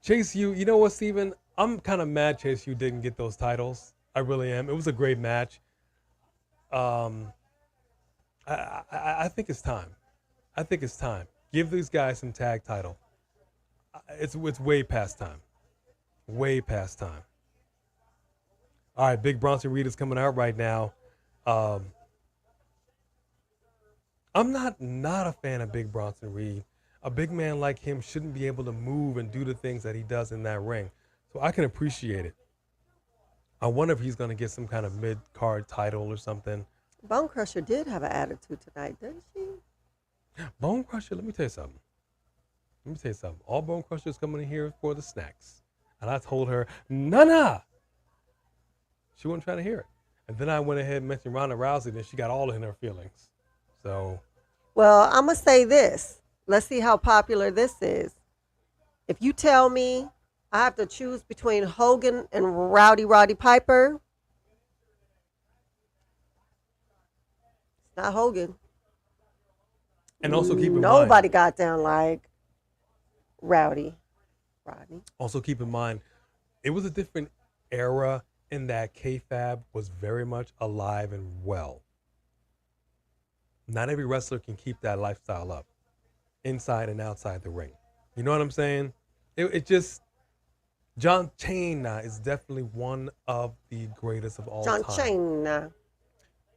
B: Chase U, you know what, Steven? I'm kind of mad Chase U didn't get those titles. I really am. It was a great match. I think it's time. I think it's time. Give these guys some tag title. It's way past time. Way past time. All right, Big Bronson Reed is coming out right now. I'm not a fan of Big Bronson Reed. A big man like him shouldn't be able to move and do the things that he does in that ring. So I can appreciate it. I wonder if he's going to get some kind of mid-card title or something.
C: Bone Crusher did have an attitude tonight, didn't she?
B: Bone Crusher, let me tell you something. All Bone Crusher is coming in here for the snacks. And I told her, nah. She wasn't trying to hear it. And then I went ahead and mentioned Ronda Rousey, and she got all in her feelings. So,
C: Well, I'm going to say this. Let's see how popular this is. If you tell me I have to choose between Hogan and Roddy Piper, it's not Hogan.
B: and also keep in
C: Nobody
B: mind,
C: got down like Rodney.
B: also keep in mind, it was a different era in that kayfabe was very much alive and well. Not every wrestler can keep that lifestyle up, inside and outside the ring. You know what I'm saying? It just, John Cena is definitely one of the greatest of all
C: John
B: time.
C: Cena.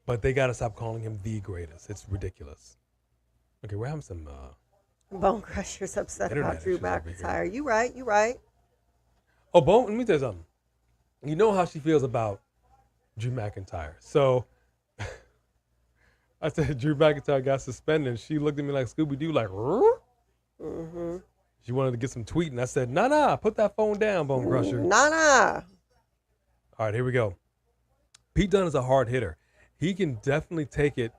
B: But they gotta stop calling him the greatest. It's ridiculous. Okay, we're having some.
C: Bone Crusher's upset
B: Internet
C: about Drew
B: issues over here.
C: McIntyre. You right, you right.
B: Oh, Bone, let me tell you something. You know how she feels about Drew McIntyre. So I said Drew McIntyre got suspended. She looked at me like Scooby-Doo, like,
C: Mm-hmm.
B: she wanted to get some tweeting. I said, nah, put that phone down, Bone Crusher.
C: Nah.
B: All right, here we go. Pete Dunne is a hard hitter. He can definitely take it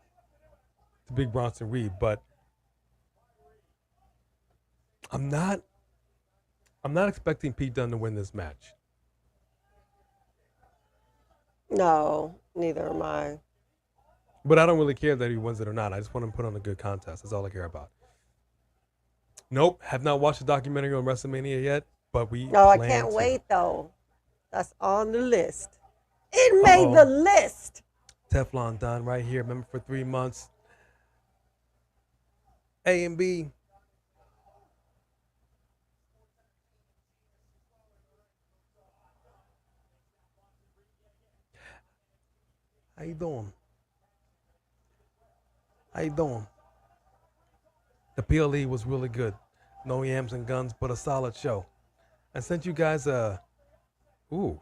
B: to Big Bronson Reed, but I'm not expecting Pete Dunne to win this match.
C: No, neither am I.
B: But I don't really care that he wins it or not. I just want him to put on a good contest. That's all I care about. Nope, have not watched the documentary on WrestleMania yet, but we
C: No, I
B: plan
C: can't
B: to.
C: wait though. That's on the list. It made the list.
B: Teflon Don right here. Remember for 3 months. A and B. How you doing? How you doing? The PLE was really good. No yams and guns, but a solid show. I sent you guys a... Ooh.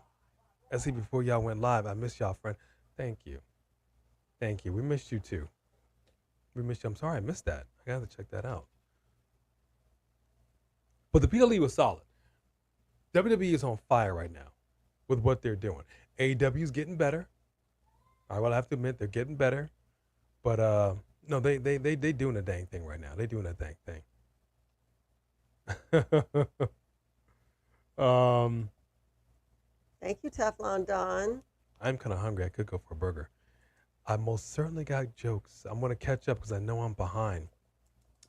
B: I see before y'all went live. I missed y'all, friend. Thank you. Thank you. We missed you, too. We missed you. I'm sorry I missed that. I got to check that out. But the PLE was solid. WWE is on fire right now with what they're doing. AEW is getting better. I will have to admit they're getting better. But no, they doing a dang thing right now. They doing a dang thing.
C: Thank you, Teflon Don.
B: I'm kind of hungry. I could go for a burger. I most certainly got jokes. I'm going to catch up because I know I'm behind.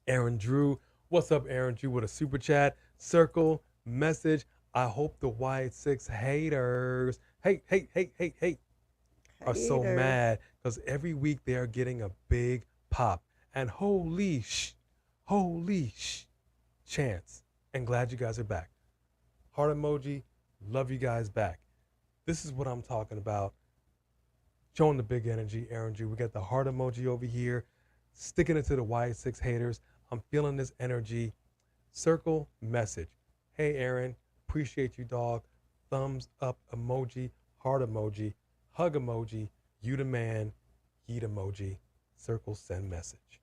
B: Aaron Drew. What's up, Aaron Drew, with a super chat. Circle, message. I hope the Y6 haters, hate, are so mad because every week they are getting a big pop. And holy chance. And glad you guys are back. Heart emoji. Love you guys back. This is what I'm talking about. Showing the big energy, Aaron G. We got the heart emoji over here. Sticking it to the Y6 haters. I'm feeling this energy. Circle message. Hey, Aaron. Appreciate you, dog. Thumbs up emoji. Heart emoji. Hug emoji. You the man. Yeet emoji. Circle send message.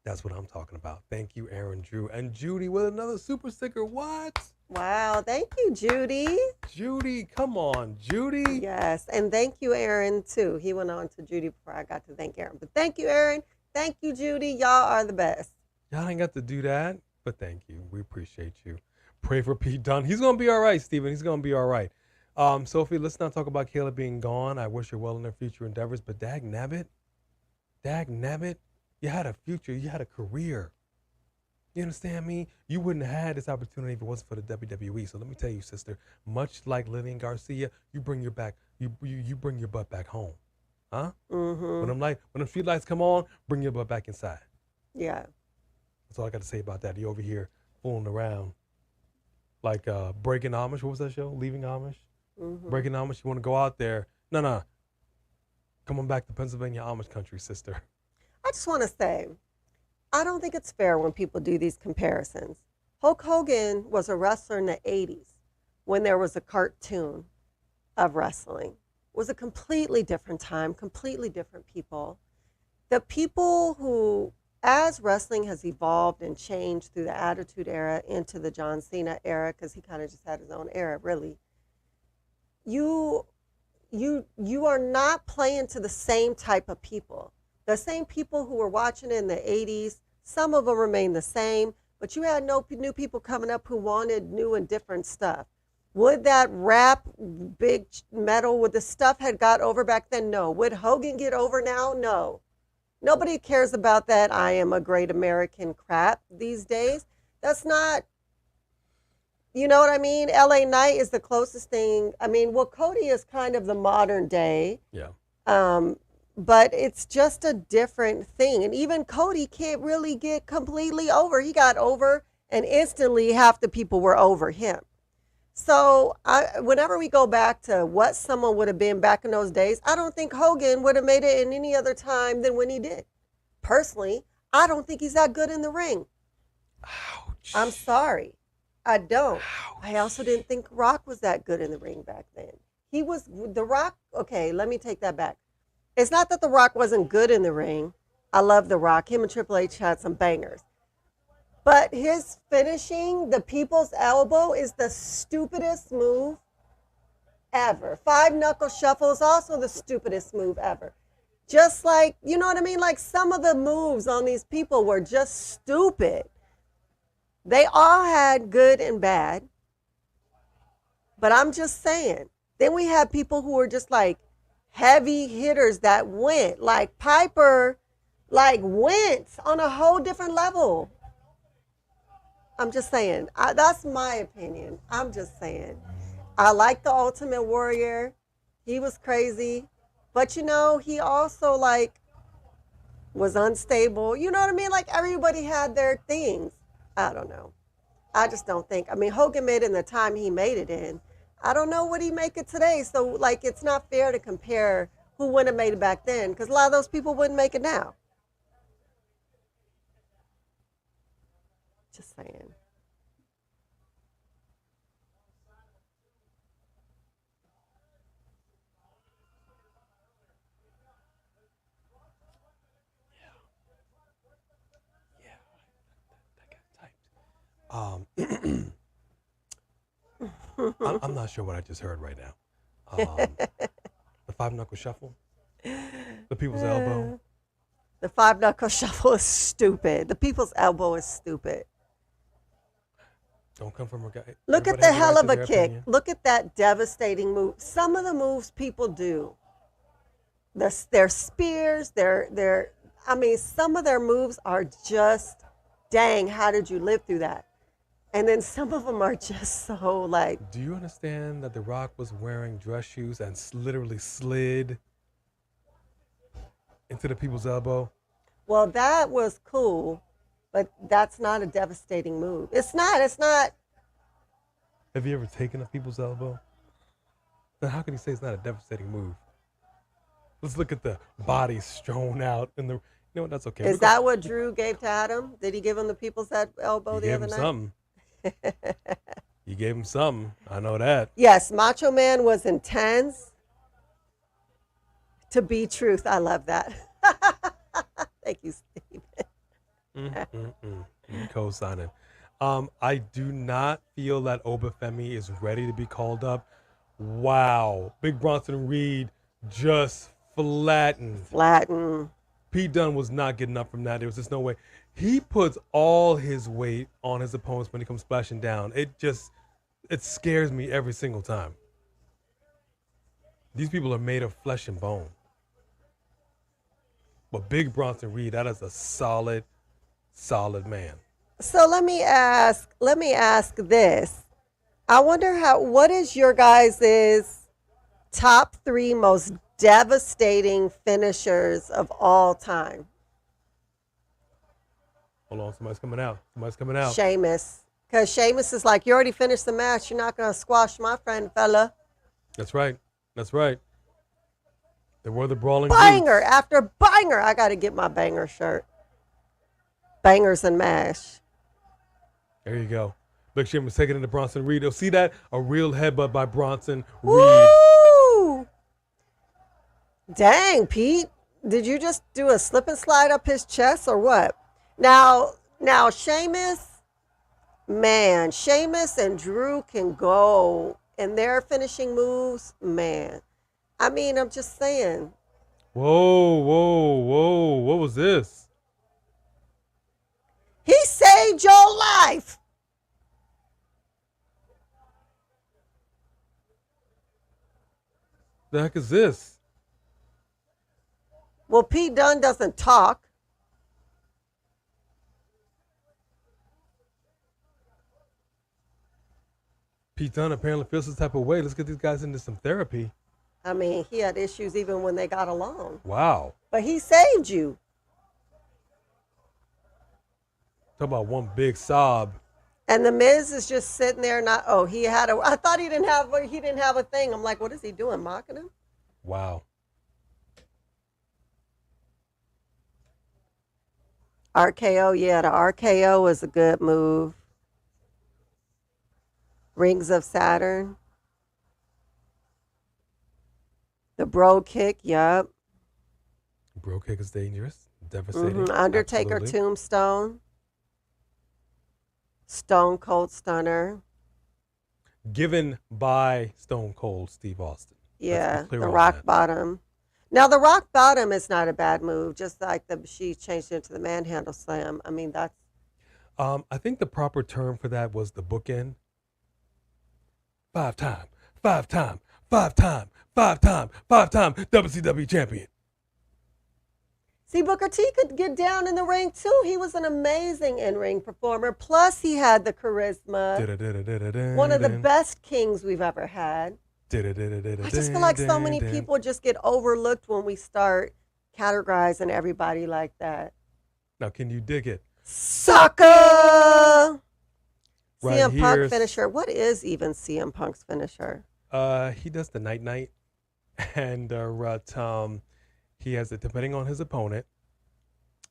B: That's what I'm talking about. Thank you, Aaron Drew. And Judy with another super sticker. What?
C: Wow, thank you, Judy.
B: Judy, come on, Judy.
C: Yes, and thank you, Aaron, too. He went on to Judy before I got to thank Aaron. But thank you, Aaron. Thank you, Judy. Y'all are the best.
B: Y'all ain't got to do that, but thank you. We appreciate you. Pray for Pete Dunne. He's going to be all right, Steven. He's going to be all right. Sophie, let's not talk about Kayla being gone. I wish her well in her future endeavors, but dag nabbit, you had a future. You had a career. You understand me? You wouldn't have had this opportunity if it wasn't for the WWE. So let me tell you, sister, much like Lillian Garcia, you bring your butt back home. Huh?
C: Mm-hmm.
B: When them street lights come on, bring your butt back inside.
C: Yeah.
B: That's all I got to say about that. You over here fooling around. Like Breaking Amish. What was that show? Leaving Amish?
C: Mm-hmm.
B: Breaking Amish. You want to go out there. No. Come on back to Pennsylvania Amish country, sister.
C: I just want to say, I don't think it's fair when people do these comparisons. Hulk Hogan was a wrestler in the 80s when there was a cartoon of wrestling. It was a completely different time, completely different people. The people who, as wrestling has evolved and changed through the Attitude Era into the John Cena era, because he kind of just had his own era, really, you you are not playing to the same type of people. The same people who were watching in the 80s, some of them remain the same, but you had no new people coming up who wanted new and different stuff. Would that rap big metal with the stuff had got over back then? No. Would Hogan get over now? No. Nobody cares about that I am a great American crap these days. That's not, you know what I mean? LA Knight is the closest thing. I mean, well, Cody is kind of the modern day.
B: Yeah.
C: But it's just a different thing. And even Cody can't really get completely over. He got over and instantly half the people were over him. So whenever we go back to what someone would have been back in those days, I don't think Hogan would have made it in any other time than when he did. Personally, I don't think he's that good in the ring.
B: Ouch.
C: I'm sorry. I don't.
B: Ouch.
C: I also didn't think Rock was that good in the ring back then. He was, The Rock, okay, let me take that back. It's not that The Rock wasn't good in the ring. I love The Rock. Him and Triple H had some bangers. But his finishing, the people's elbow, is the stupidest move ever. 5-knuckle shuffle is also the stupidest move ever. Just like, you know what I mean? Like some of the moves on these people were just stupid. They all had good and bad. But I'm just saying. Then we have people who were just like heavy hitters that went. Like Piper, like went on a whole different level. I'm just saying. That's my opinion. I'm just saying. I like the Ultimate Warrior. He was crazy. But, you know, he also, like, was unstable. You know what I mean? Like, everybody had their things. I don't know. I just don't think. I mean, Hogan made it in the time he made it in. I don't know what he make it today. So, like, it's not fair to compare who wouldn't have made it back then. Because a lot of those people wouldn't make it now. Just saying.
B: I'm not sure what I just heard right now. The 5-knuckle shuffle, the people's elbow.
C: The 5-knuckle shuffle is stupid. The people's elbow is stupid.
B: Don't come from a guy.
C: Look at the hell of a kick. Look at that devastating move. Some of the moves people do. Their spears, I mean, some of their moves are just, dang, how did you live through that? And then some of them are just so like.
B: Do you understand that The Rock was wearing dress shoes and literally slid into the people's elbow?
C: Well, that was cool, but that's not a devastating move. It's not.
B: Have you ever taken a people's elbow? Then how can you say it's not a devastating move? Let's look at the body strewn out in the. You know what? That's okay.
C: Is that what Drew gave to Adam? Did he give him the people's elbow the other night?
B: Something. You gave him something. I know that.
C: Yes, Macho Man was intense. To be truth, I love that. Thank you, Steve.
B: Co-signing. I do not feel that Obafemi is ready to be called up. Wow. Big Bronson Reed just flattened. Pete Dunne was not getting up from that. There was just no way. He puts all his weight on his opponents when he comes splashing down. It scares me every single time. These people are made of flesh and bone. But Big Bronson Reed, that is a solid man.
C: So let me ask this. I wonder what is your guys' top 3 most devastating finishers of all time?
B: Hold on, somebody's coming out.
C: Sheamus. Because Sheamus is like, you already finished the match. You're not going to squash my friend, fella.
B: That's right. There were the brawling
C: banger
B: dudes.
C: After banger. I got to get my banger shirt. Bangers and mash.
B: There you go. Big Sheamus taking it to Bronson Reed. You'll see that? A real headbutt by Bronson Reed.
C: Woo! Dang, Pete. Did you just do a slip and slide up his chest or what? Now Sheamus, man, Sheamus and Drew can go in their finishing moves, man. I mean, I'm just saying.
B: Whoa, whoa, whoa. What was this?
C: He saved your life.
B: The heck is this?
C: Well, Pete Dunne doesn't talk.
B: Pete Dunne apparently feels this type of way. Let's get these guys into some therapy.
C: I mean, he had issues even when they got along.
B: Wow.
C: But he saved you.
B: Talk about one big sob.
C: And the Miz is just sitting there not, oh, he had a, I thought he didn't have a thing. I'm like, what is he doing, mocking him?
B: Wow.
C: RKO, yeah, the RKO is a good move. Rings of Saturn. The bro kick, yup.
B: Bro kick is dangerous, devastating.
C: Undertaker
B: Absolutely.
C: Tombstone. Stone Cold Stunner.
B: Given by Stone Cold Steve Austin.
C: Yeah,
B: Let's be clear
C: the
B: on
C: rock
B: that.
C: bottom. Now the rock bottom is not a bad move, just like she changed it into the manhandle slam. I mean, that's
B: I think the proper term for that was the bookend. Five-time WCW champion.
C: See, Booker T could get down in the ring too. He was an amazing in-ring performer. Plus, he had the charisma. One of the best kings we've ever had. I just feel like so many people just get overlooked when we start categorizing everybody like that.
B: Now, can you dig it?
C: Sucker!
B: Right
C: CM Punk
B: here's-
C: finisher. What is even CM Punk's finisher?
B: He does the night, and he has it depending on his opponent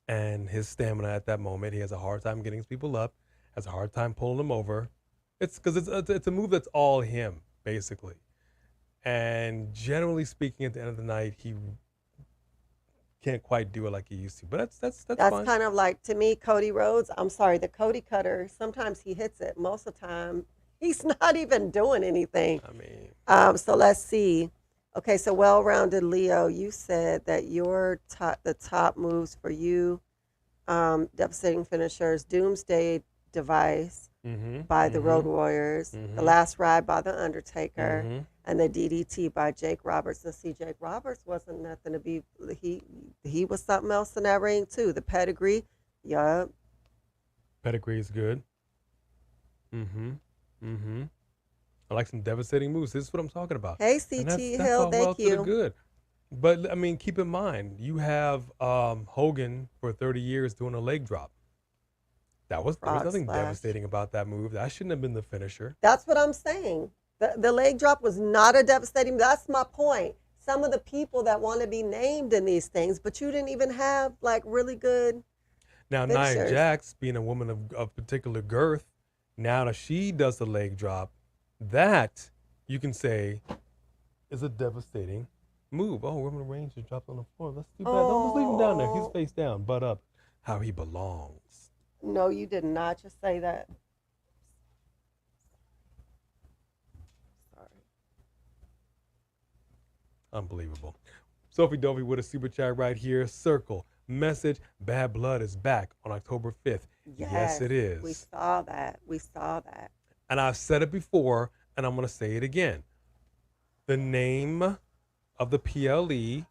B: and his stamina at that moment. He has a hard time getting people up, has a hard time pulling them over. It's because it's a move that's all him basically. And generally speaking, at the end of the night, he can't quite do it like he used to. But that's fine.
C: Kind of like, to me, Cody Rhodes. I'm sorry, the Cody Cutter. Sometimes he hits it. Most of the time, he's not even doing anything.
B: I mean,
C: so let's see. Okay, so well-rounded Leo, you said that the top moves for you, devastating finishers, Doomsday Device by the Road Warriors, the Last Ride by the Undertaker, and the DDT by Jake Roberts. And see, Jake Roberts wasn't nothing to be. He was something else in that ring too. The pedigree, yeah.
B: pedigree is good. I like some devastating moves. This is what I'm talking about.
C: Hey,
B: And
C: CT
B: that's
C: Hill,
B: all well
C: thank
B: to the
C: you.
B: good. But I mean, keep in mind, you have Hogan for 30 years doing a leg drop. There was
C: Frog
B: nothing
C: splash.
B: devastating about that move. That shouldn't have been the finisher.
C: That's what I'm saying. The leg drop was not a devastating. That's my point. Some of the people that want to be named in these things, but you didn't even have like really good.
B: Now, Nia
C: Finishers.
B: Jax, being a woman of particular girth, now that she does the leg drop, that you can say is a devastating move. Oh, Roman Reigns just dropped on the floor. Let's do that. No, let's leave him down there. He's face down, butt up. How he belongs.
C: No, you did not just say that. Sorry.
B: Unbelievable. Sophie Dovey with a super chat right here. Circle. Message. Bad Blood is back on October 5th. Yes, it is.
C: We saw that. We saw that.
B: And I've said it before, and I'm going to say it again. The name of the PLE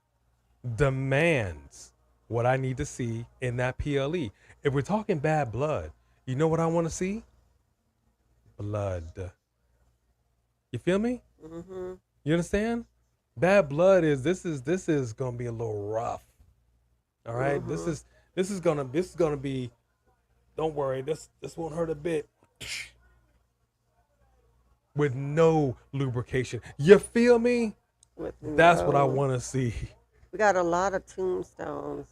B: demands what I need to see in that PLE. If we're talking Bad Blood, you know what I want to see? Blood. You feel me?
C: Mm-hmm.
B: You understand? Bad Blood this is gonna be a little rough. All right? This is gonna be. Don't worry, this won't hurt a bit. With no lubrication. You feel me? That's what I want to see.
C: We got a lot of tombstones.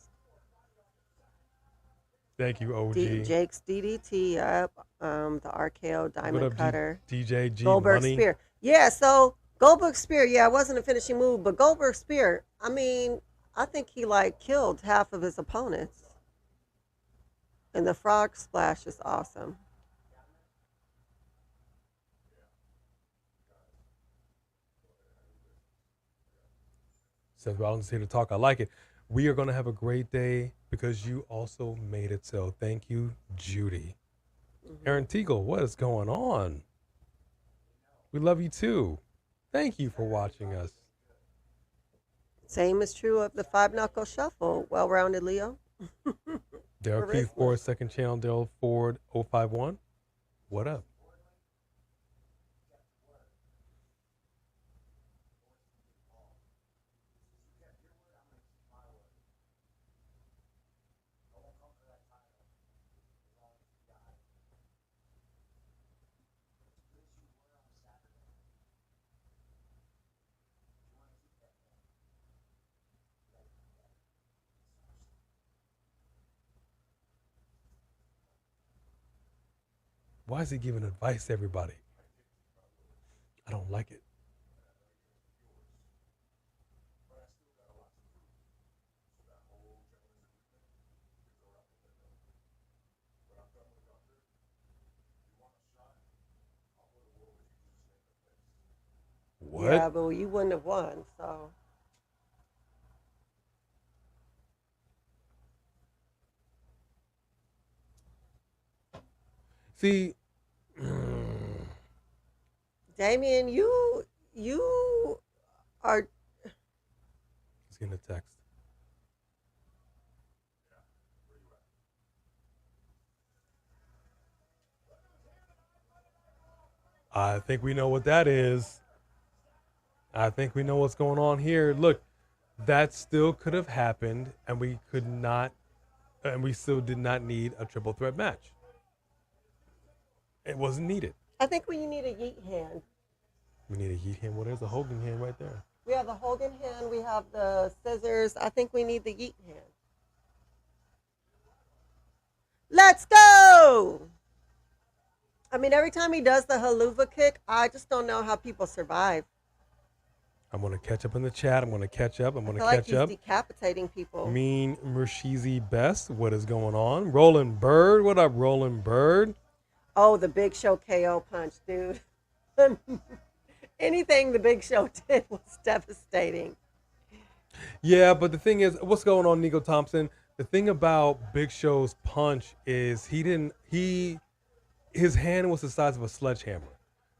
B: Thank you, OG.
C: Jake's DDT up. The RKO
B: What
C: Diamond
B: up,
C: Cutter.
B: DJ G
C: Goldberg
B: Money?
C: Spear. Yeah, so Goldberg Spear, yeah, it wasn't a finishing move, but Goldberg Spear, I mean, I think he like killed half of his opponents. And the frog splash is awesome.
B: Seth Rollins is here to talk. I like it. We are going to have a great day because you also made it so. Thank you, Judy. Aaron Teagle, what is going on? We love you too. Thank you for watching us.
C: Same is true of the Five Knuckle Shuffle. Well-rounded Leo.
B: Daryl Keith Ford, second channel, Daryl Ford 051. What up? Why is he giving advice to everybody? I don't like it. What?
C: Yeah, but you wouldn't have won, so.
B: See,
C: Damien, you are.
B: he's getting a text. I think we know what that is. I think we know what's going on here. Look, that still could have happened, and we could not, and we still did not need a triple threat match. It wasn't needed.
C: I think we need a yeet hand.
B: We need a heat hand. Well, there's a Hogan hand right there.
C: We have the Hogan hand. We have the scissors. I think we need the yeet hand. Let's go! I mean, every time he does the haluva kick, I just don't know how people survive.
B: I'm going to catch up in the chat. I'm going to catch up. I'm going to
C: I feel
B: catch
C: like
B: up.
C: he's decapitating people.
B: Mean Mershisi Best. What is going on? Roland Bird. What up, Roland Bird?
C: Oh, the Big Show KO punch, dude. Anything the Big Show did was devastating.
B: Yeah, but the thing is, what's going on, Nico Thompson? The thing about Big Show's punch is his hand was the size of a sledgehammer.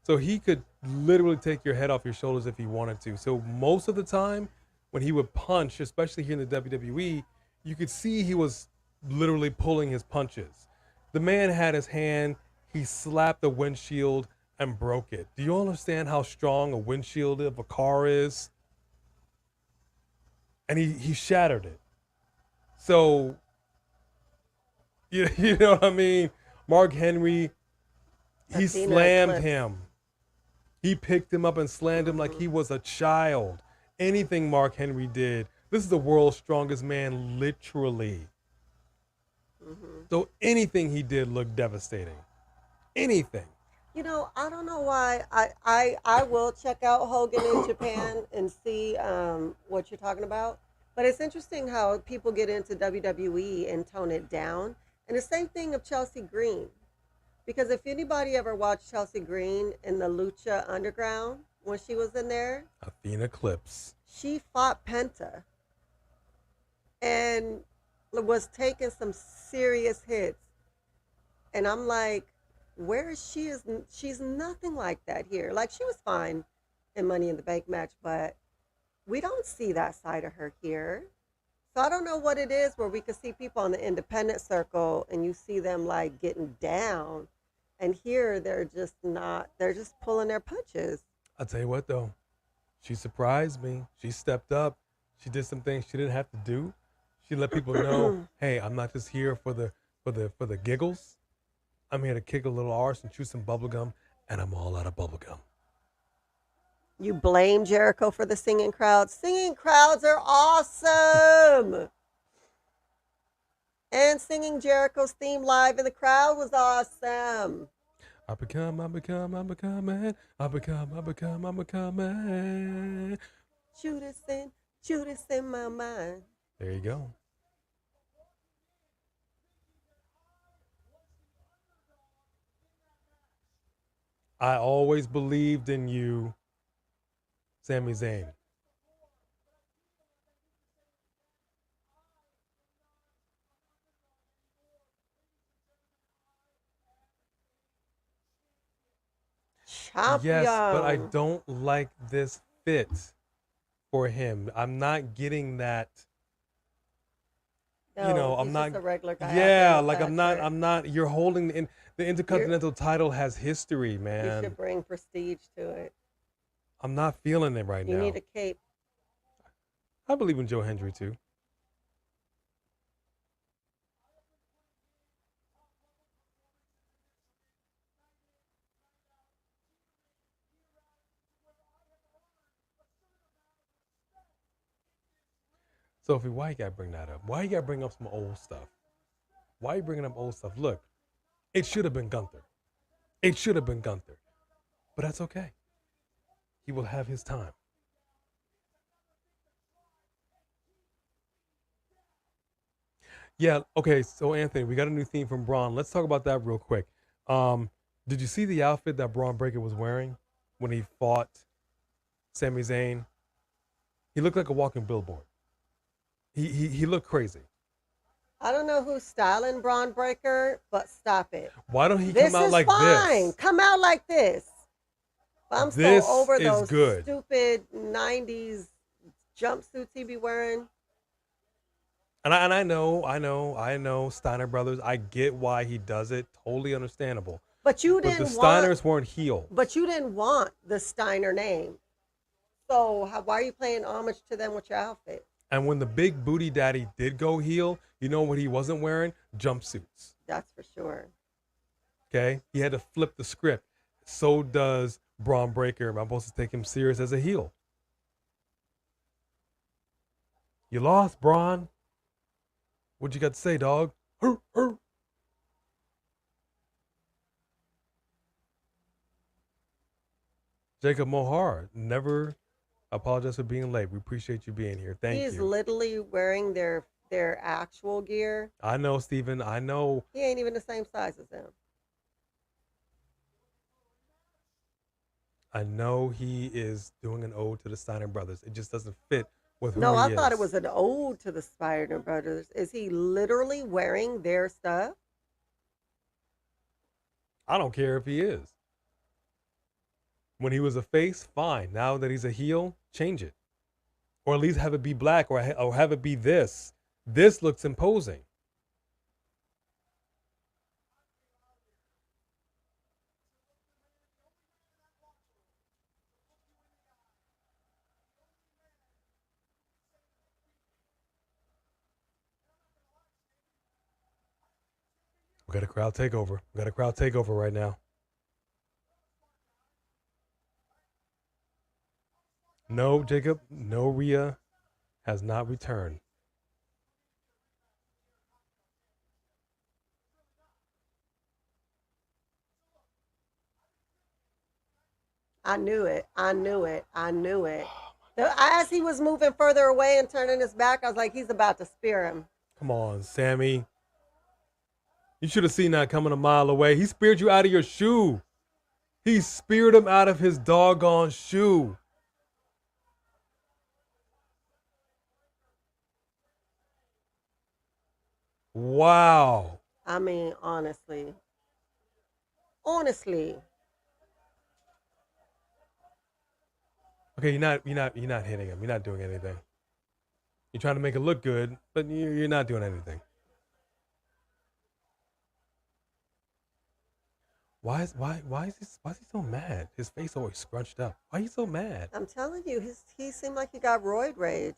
B: So he could literally take your head off your shoulders if he wanted to. So most of the time when he would punch, especially here in the WWE, you could see he was literally pulling his punches. The man had his hand, he slapped the windshield and broke it. Do you understand how strong a windshield of a car is? And he shattered it. So, you know what I mean? Mark Henry, he slammed him. He picked him up and slammed him like he was a child. Anything Mark Henry did, this is the world's strongest man, literally. So anything he did looked devastating. Anything.
C: You know, I don't know why. I will check out Hogan in Japan and see what you're talking about. But it's interesting how people get into WWE and tone it down. And the same thing of Chelsea Green. Because if anybody ever watched Chelsea Green in the Lucha Underground when she was in there,
B: Athena Clips.
C: She fought Penta and was taking some serious hits. And I'm like, where is she? She's nothing like that here. Like, she was fine in Money in the Bank match, but we don't see that side of her here. So I don't know what it is where we could see people on the independent circle and you see them like getting down. And here they're just not, they're just pulling their punches.
B: I'll tell you what though, she surprised me. She stepped up. She did some things she didn't have to do. She let people know, hey, I'm not just here for the giggles. I'm here to kick a little arse and chew some bubble gum, and I'm all out of bubble gum.
C: You blame Jericho for the singing crowds. Singing crowds are awesome. And singing Jericho's theme live in the crowd was awesome.
B: I become man. I'm become man.
C: Judas in my mind.
B: There you go. I always believed in you, Sami Zayn.
C: champion.
B: Yes, but I don't like this fit for him. I'm not getting that.
C: No,
B: You know, I'm
C: he's
B: not.
C: just a regular guy.
B: Yeah,
C: out there
B: like
C: with
B: I'm
C: that
B: not.
C: shirt.
B: I'm not. You're holding the Intercontinental title has history,
C: You
B: man.
C: should bring prestige to it.
B: I'm not feeling it right
C: You
B: now.
C: need a cape.
B: I believe in Joe Hendry too. Sophie, why you gotta bring that up? Why you gotta bring up some old stuff? Why are you bringing up old stuff? Look, it should have been Gunther. It should have been Gunther. But that's okay. He will have his time. Yeah, okay, so Anthony, we got a new theme from Braun. Let's talk about that real quick. Did you see the outfit that Braun Breaker was wearing when he fought Sami Zayn? He looked like a walking billboard. He looked crazy.
C: I don't know who's styling Braun Breaker, but stop it.
B: Why don't he
C: This
B: come out
C: is
B: like
C: fine.
B: this?
C: Come out like this. I'm
B: This
C: so over
B: is
C: those
B: good.
C: stupid 90s jumpsuits he be wearing.
B: And I know Steiner Brothers. I get why he does it. Totally understandable.
C: But you
B: But
C: didn't
B: the
C: want.
B: Steiners weren't heel.
C: But you didn't want the Steiner name. So why are you paying homage to them with your outfit?
B: And when the big booty daddy did go heel, you know what he wasn't wearing? Jumpsuits.
C: That's for sure.
B: Okay? He had to flip the script. So does Braun Breaker. I'm supposed to take him serious as a heel. You lost, Braun. What you got to say, dog? Hur, hur. Jacob Mohar, never apologize for being late. We appreciate you being here. Thank
C: He's
B: you.
C: literally wearing their actual gear.
B: I know, Steven. I know.
C: He ain't even the same size as them.
B: I know he is doing an ode to the Steiner brothers. It just doesn't fit with who
C: No,
B: he
C: I
B: is.
C: thought it was an ode to the Steiner brothers. Is he literally wearing their stuff?
B: I don't care if he is. When he was a face, fine. Now that he's a heel, change it. Or at least have it be black or have it be this. This looks imposing. We got a crowd takeover. We got a crowd takeover right now. No, Jacob, no, Rhea has not returned.
C: I knew it. I knew it. I knew it. As he was moving further away and turning his back, I was like, he's about to spear him.
B: Come on, Sammy. You should have seen that coming a mile away. He speared you out of your shoe. He speared him out of his doggone shoe. Wow.
C: I mean, honestly. Honestly.
B: Okay, you're not hitting him. You're not doing anything. You're trying to make it look good, but you're not doing anything. Why is he so mad? His face always scrunched up. Why are you so mad?
C: I'm telling you, he seemed like he got roid rage.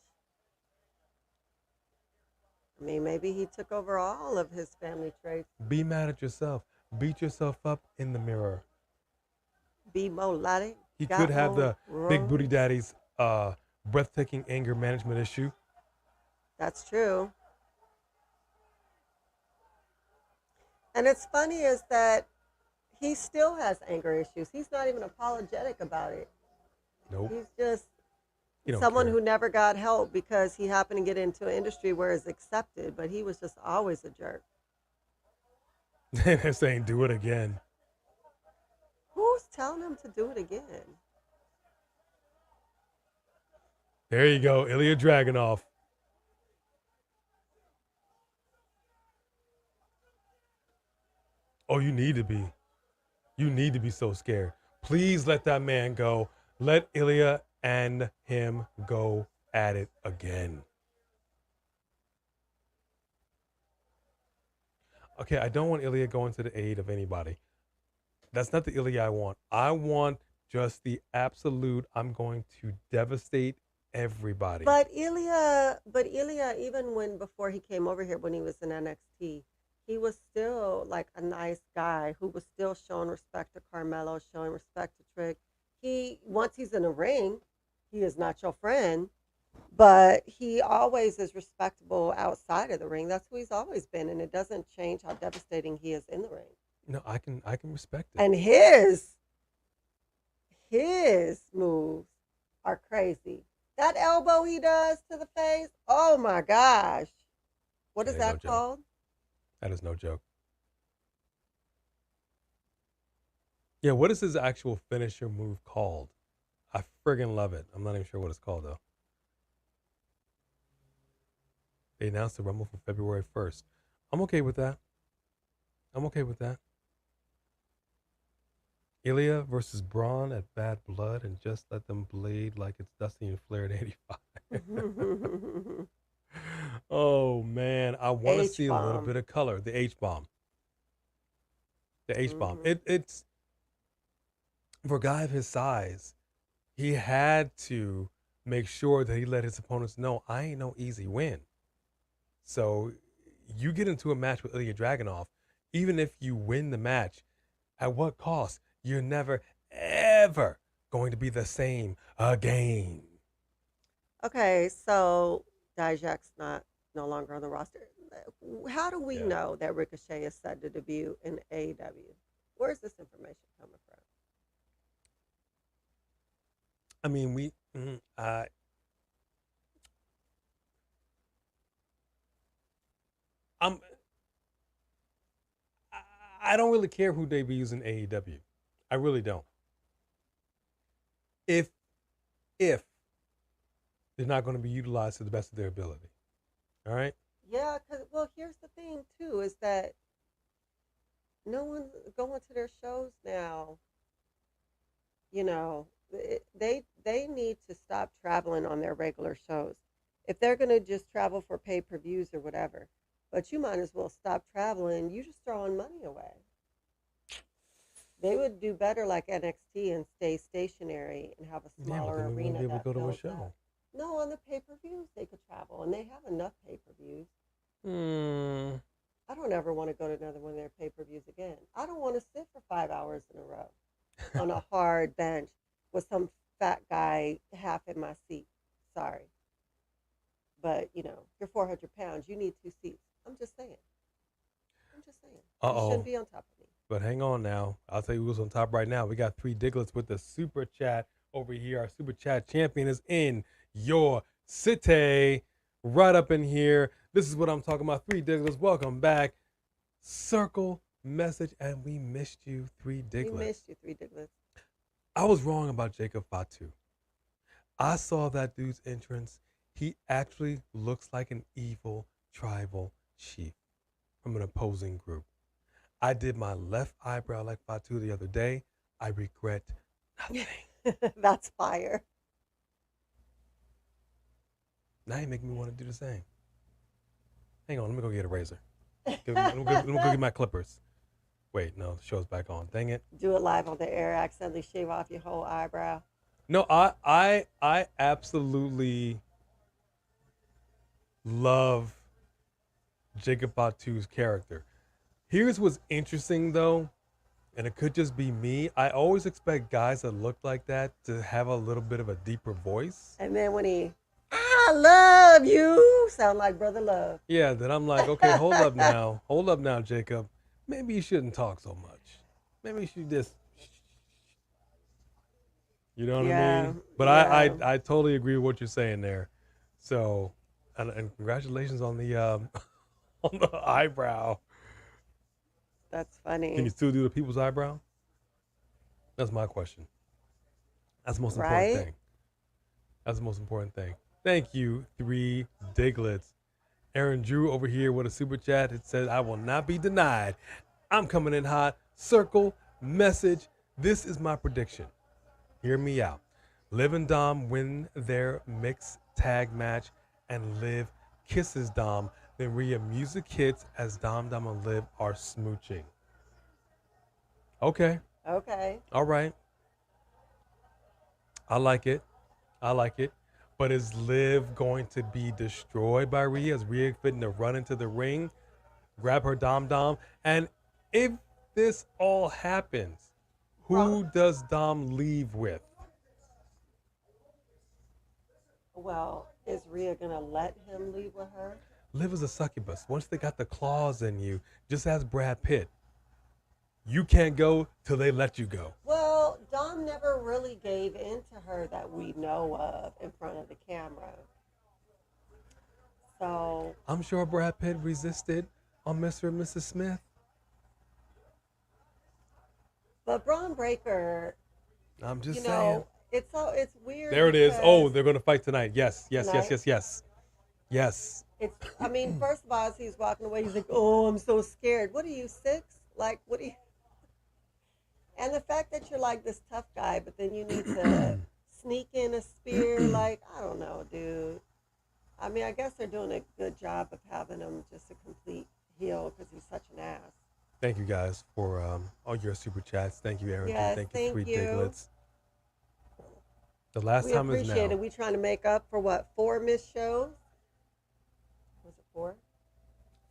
C: I mean, maybe he took over all of his family traits.
B: Be mad at yourself. Beat yourself up in the mirror.
C: Be melodic.
B: He could have the big booty daddy's breathtaking anger management issue.
C: That's true. And it's funny is that he still has anger issues. He's not even apologetic about it.
B: Nope.
C: He's just
B: He don't
C: someone
B: care.
C: who never got help because he happened to get into an industry where it's accepted, but he was just always a jerk.
B: They're saying do it again.
C: Who's telling him to do it again?
B: There you go, Ilya Dragunov. Oh, you need to be. You need to be so scared. Please let that man go. Let Ilya and him go at it again. Okay, I don't want Ilya going to the aid of anybody. That's not the Ilya I want. I want just the absolute, I'm going to devastate everybody.
C: But Ilya, even when before he came over here, when he was in NXT, he was still like a nice guy who was still showing respect to Carmelo, showing respect to Trick. Once he's in a ring, he is not your friend, but he always is respectable outside of the ring. That's who he's always been, and it doesn't change how devastating he is in the ring.
B: No, I can respect it.
C: And his moves are crazy. That elbow he does to the face, oh my gosh. What is that called?
B: That is no joke. Yeah, what is his actual finisher move called? I friggin' love it. I'm not even sure what it's called, though. They announced the Rumble for February 1st. I'm okay with that. Ilya versus Braun at Bad Blood, and just let them blade like it's Dusty and Flair in 85. Oh, man. I want to see a little bit of color. The H-bomb. It's for a guy of his size, he had to make sure that he let his opponents know, I ain't no easy win. So you get into a match with Ilya Dragunov, even if you win the match, at what cost? You're never, ever going to be the same again.
C: Okay, so Dijak's no longer on the roster. How do we know that Ricochet is set to debut in AEW? Where's this information coming from?
B: I mean, I don't really care who debuts in AEW. I really don't. If they're not going to be utilized to the best of their ability. All right?
C: Yeah, well, here's the thing, too, is that no one's going to their shows now. You know, they need to stop traveling on their regular shows. If they're going to just travel for pay-per-views or whatever, but you might as well stop traveling. You're just throwing money away. They would do better like NXT and stay stationary and have a smaller arena.
B: Be able to go to a show.
C: No, on the pay-per-views they could travel, and they have enough pay-per-views. I don't ever want to go to another one of their pay-per-views again. I don't want to sit for 5 hours in a row on a hard bench with some fat guy half in my seat. Sorry. But, you know, you're 400 pounds. You need 2 seats. I'm just saying. You shouldn't be on top of me.
B: But hang on now. I'll tell you who's on top right now. We got 3 Diglets with the super chat over here. Our super chat champion is in your city. Right up in here. This is what I'm talking about. 3 Diglets. Welcome back. Circle message. And we missed you, 3 Diglets.
C: We missed you, 3 Diglets.
B: I was wrong about Jacob Fatu. I saw that dude's entrance. He actually looks like an evil tribal chief from an opposing group. I did my left eyebrow like Fatu the other day. I regret nothing.
C: That's fire.
B: Now you make me want to do the same. Hang on, let me go get a razor. Let me go get my clippers. Wait, no, the show's back on. Dang it.
C: Do it live on the air, accidentally shave off your whole eyebrow.
B: No, I absolutely love Jacob Fatu's character. Here's what's interesting, though, and it could just be me. I always expect guys that look like that to have a little bit of a deeper voice.
C: And then when I love you, sound like Brother Love.
B: Yeah, then I'm like, okay, hold up now, Jacob. Maybe you shouldn't talk so much. Maybe you should just, you know what I mean? But yeah. I totally agree with what you're saying there. So, and congratulations on the on the eyebrow.
C: That's funny.
B: Can you still do the people's eyebrow? That's my question. That's the most important thing. That's the most important thing. Thank you, 3 Diglets. Aaron Drew over here with a super chat. It says, I will not be denied. I'm coming in hot. Circle message This is my prediction. Hear me out. Liv and Dom win their mixed tag match, and Liv kisses Dom. Then Rhea music hits as Dom and Liv are smooching. Okay.
C: Okay.
B: All right. I like it. But is Liv going to be destroyed by Rhea? Is Rhea fitting to run into the ring, grab her Dom? And if this all happens, who does Dom leave with?
C: Well, is Rhea going to let him leave with her?
B: Liv is a succubus. Once they got the claws in you, just ask Brad Pitt. You can't go till they let you go.
C: Well, Dom never really gave in to her that we know of in front of the camera. So
B: I'm sure Brad Pitt resisted on Mr. and Mrs. Smith.
C: But Braun Breaker,
B: I'm just
C: you
B: saying.
C: know, it's weird.
B: There it is.
C: because
B: Oh, they're going to fight tonight. Yes.
C: It's, I mean, first of all, as he's walking away, he's like, oh, I'm so scared. What are you, 6? Like, what are you? And the fact that you're like this tough guy, but then you need to sneak in a spear, like, I don't know, dude. I mean, I guess they're doing a good job of having him just a complete heel because he's such an ass.
B: Thank you guys for all your super chats. Thank you, Aaron.
C: Yes,
B: thank
C: thank
B: you, Sweet
C: you.
B: Diglets. The last
C: We
B: time is
C: appreciate
B: now.
C: it. We trying to make up for what, 4 missed shows? Was it 4?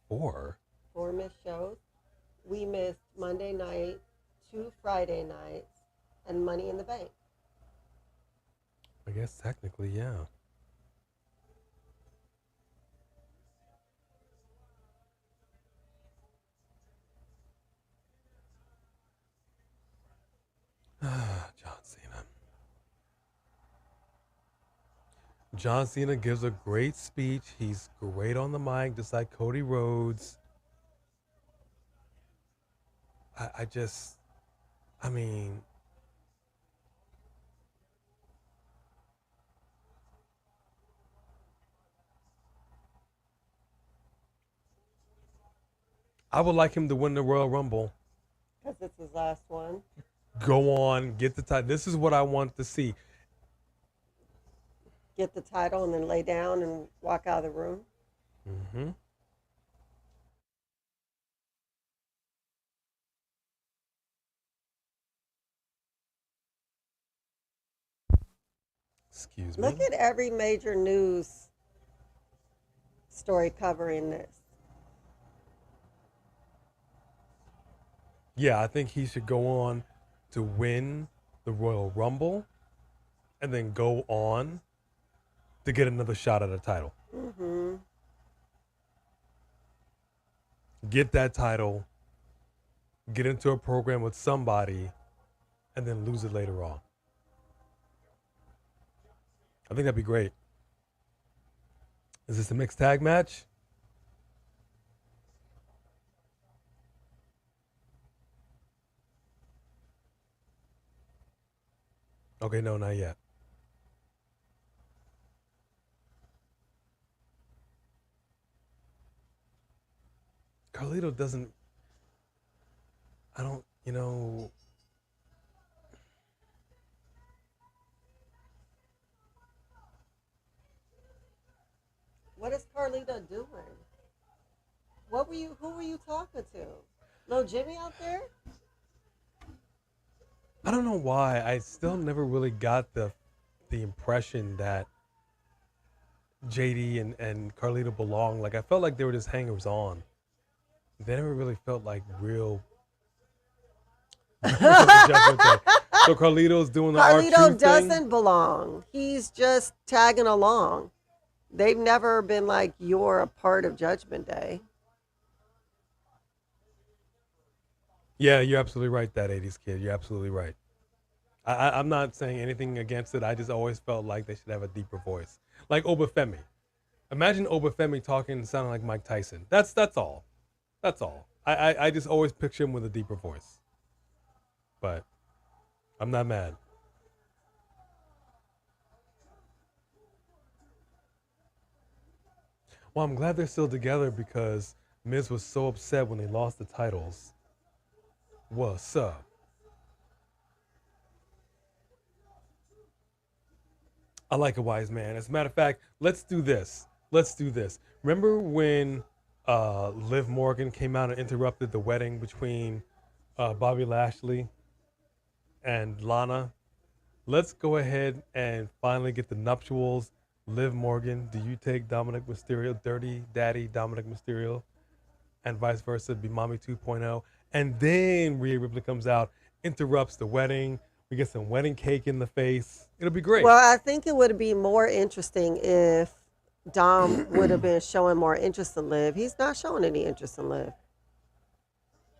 B: 4?
C: 4 missed shows. We missed Monday night, 2 Friday nights, and Money in the Bank.
B: I guess technically, yeah. John Cena. John Cena gives a great speech. He's great on the mic, just like Cody Rhodes. I mean, I would like him to win the Royal Rumble.
C: Because it's his last one.
B: Go on, get the title. This is what I want to see.
C: Get the title and then lay down and walk out of the room.
B: Mm-hmm. Excuse me.
C: Look at every major news story covering this.
B: Yeah, I think he should go on to win the Royal Rumble and then go on to get another shot at a title.
C: Mm-hmm.
B: Get that title, get into a program with somebody, and then lose it later on. I think that'd be great. Is this a mixed tag match? Okay, no, not yet. Carlito doesn't, I don't, you know.
C: What is Carlito doing? Who were you talking to? No Jimmy out there?
B: I don't know why. I still never really got the impression that JD and Carlito belong. Like, I felt like they were just hangers on. They never really felt like real. So Carlito's doing the R2
C: Carlito
B: thing.
C: doesn't belong. He's just tagging along. They've never been like, you're a part of Judgment Day.
B: Yeah, you're absolutely right, that 80s kid. You're absolutely right. I'm not saying anything against it. I just always felt like they should have a deeper voice. Like Obafemi. Imagine Obafemi talking and sounding like Mike Tyson. That's all. That's all. I just always picture him with a deeper voice. But I'm not mad. Well, I'm glad they're still together because Miz was so upset when they lost the titles. What's up? I like a wise man. As a matter of fact, let's do this. Let's do this. Remember when Liv Morgan came out and interrupted the wedding between Bobby Lashley and Lana? Let's go ahead and finally get the nuptials. Liv Morgan, do you take Dominic Mysterio, Dirty Daddy Dominic Mysterio, and vice versa, be Mommy 2.0? And then Rhea Ripley comes out, interrupts the wedding. We get some wedding cake in the face. It'll be great.
C: Well, I think it would be more interesting if Dom would have been showing more interest in Liv. He's not showing any interest in Liv.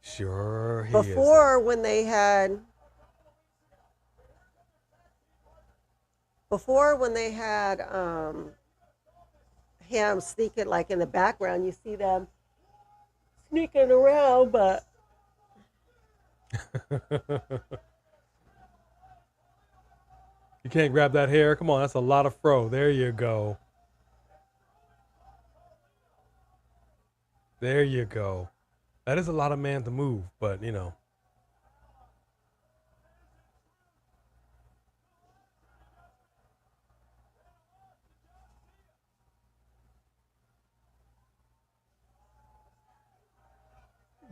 B: Sure, he
C: Before, when they had him sneaking like in the background, you see them sneaking around, but
B: You can't grab that hair. Come on, that's a lot of fro. There you go. There you go. That is a lot of man to move, but you know.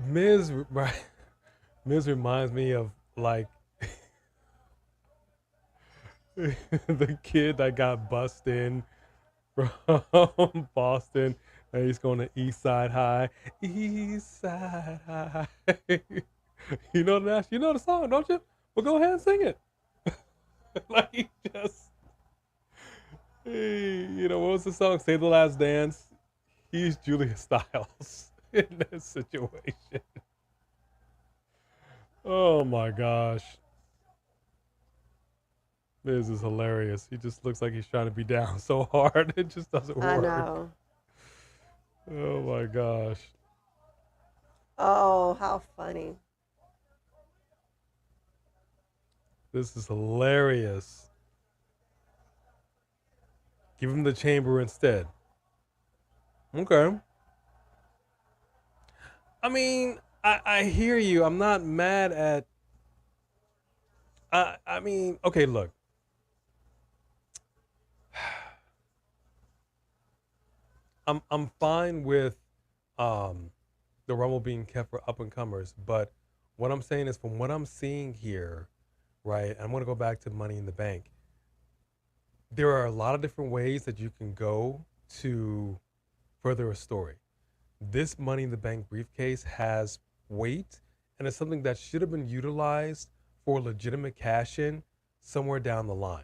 B: Miz reminds me of like the kid that got bussed in from Boston, and he's going to East Side High. East Side High. You know the song, don't you? Well, go ahead and sing it. Like what was the song? Save the Last Dance. He's Julia Stiles in this situation. Oh my gosh. This is hilarious. He just looks like he's trying to be down so hard. It just doesn't work.
C: I know.
B: Oh my gosh.
C: Oh, how funny.
B: This is hilarious. Give him the chamber instead. Okay. I mean, I hear you. I'm not mad at... I mean, okay, look. I'm fine with the Rumble being kept for up-and-comers, but what I'm saying is, from what I'm seeing here, right, I'm going to go back to Money in the Bank. There are a lot of different ways that you can go to further a story. This Money in the Bank briefcase has weight, and it's something that should have been utilized for legitimate cash-in somewhere down the line.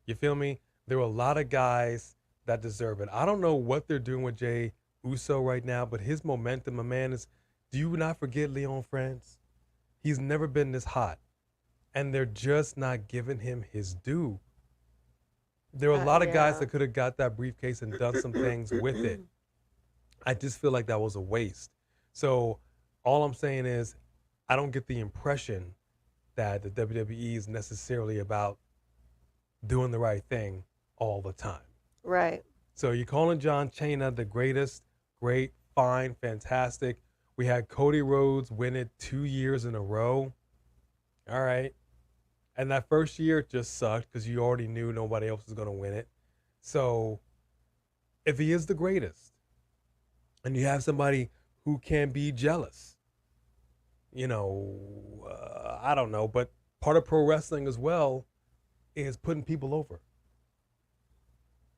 B: You feel me? There are a lot of guys that deserve it. I don't know what they're doing with Jey Uso right now, but his momentum, my man, is... Do you not forget Leon France? He's never been this hot, and they're just not giving him his due. There are a lot of guys that could have got that briefcase and done some things with it. I just feel like that was a waste. So all I'm saying is, I don't get the impression that the WWE is necessarily about doing the right thing all the time.
C: Right.
B: So you're calling John Cena the greatest, great, fine, fantastic. We had Cody Rhodes win it 2 years in a row. All right. And that first year just sucked because you already knew nobody else was going to win it. So if he is the greatest, and you have somebody who can be jealous, I don't know, but part of pro wrestling as well is putting people over.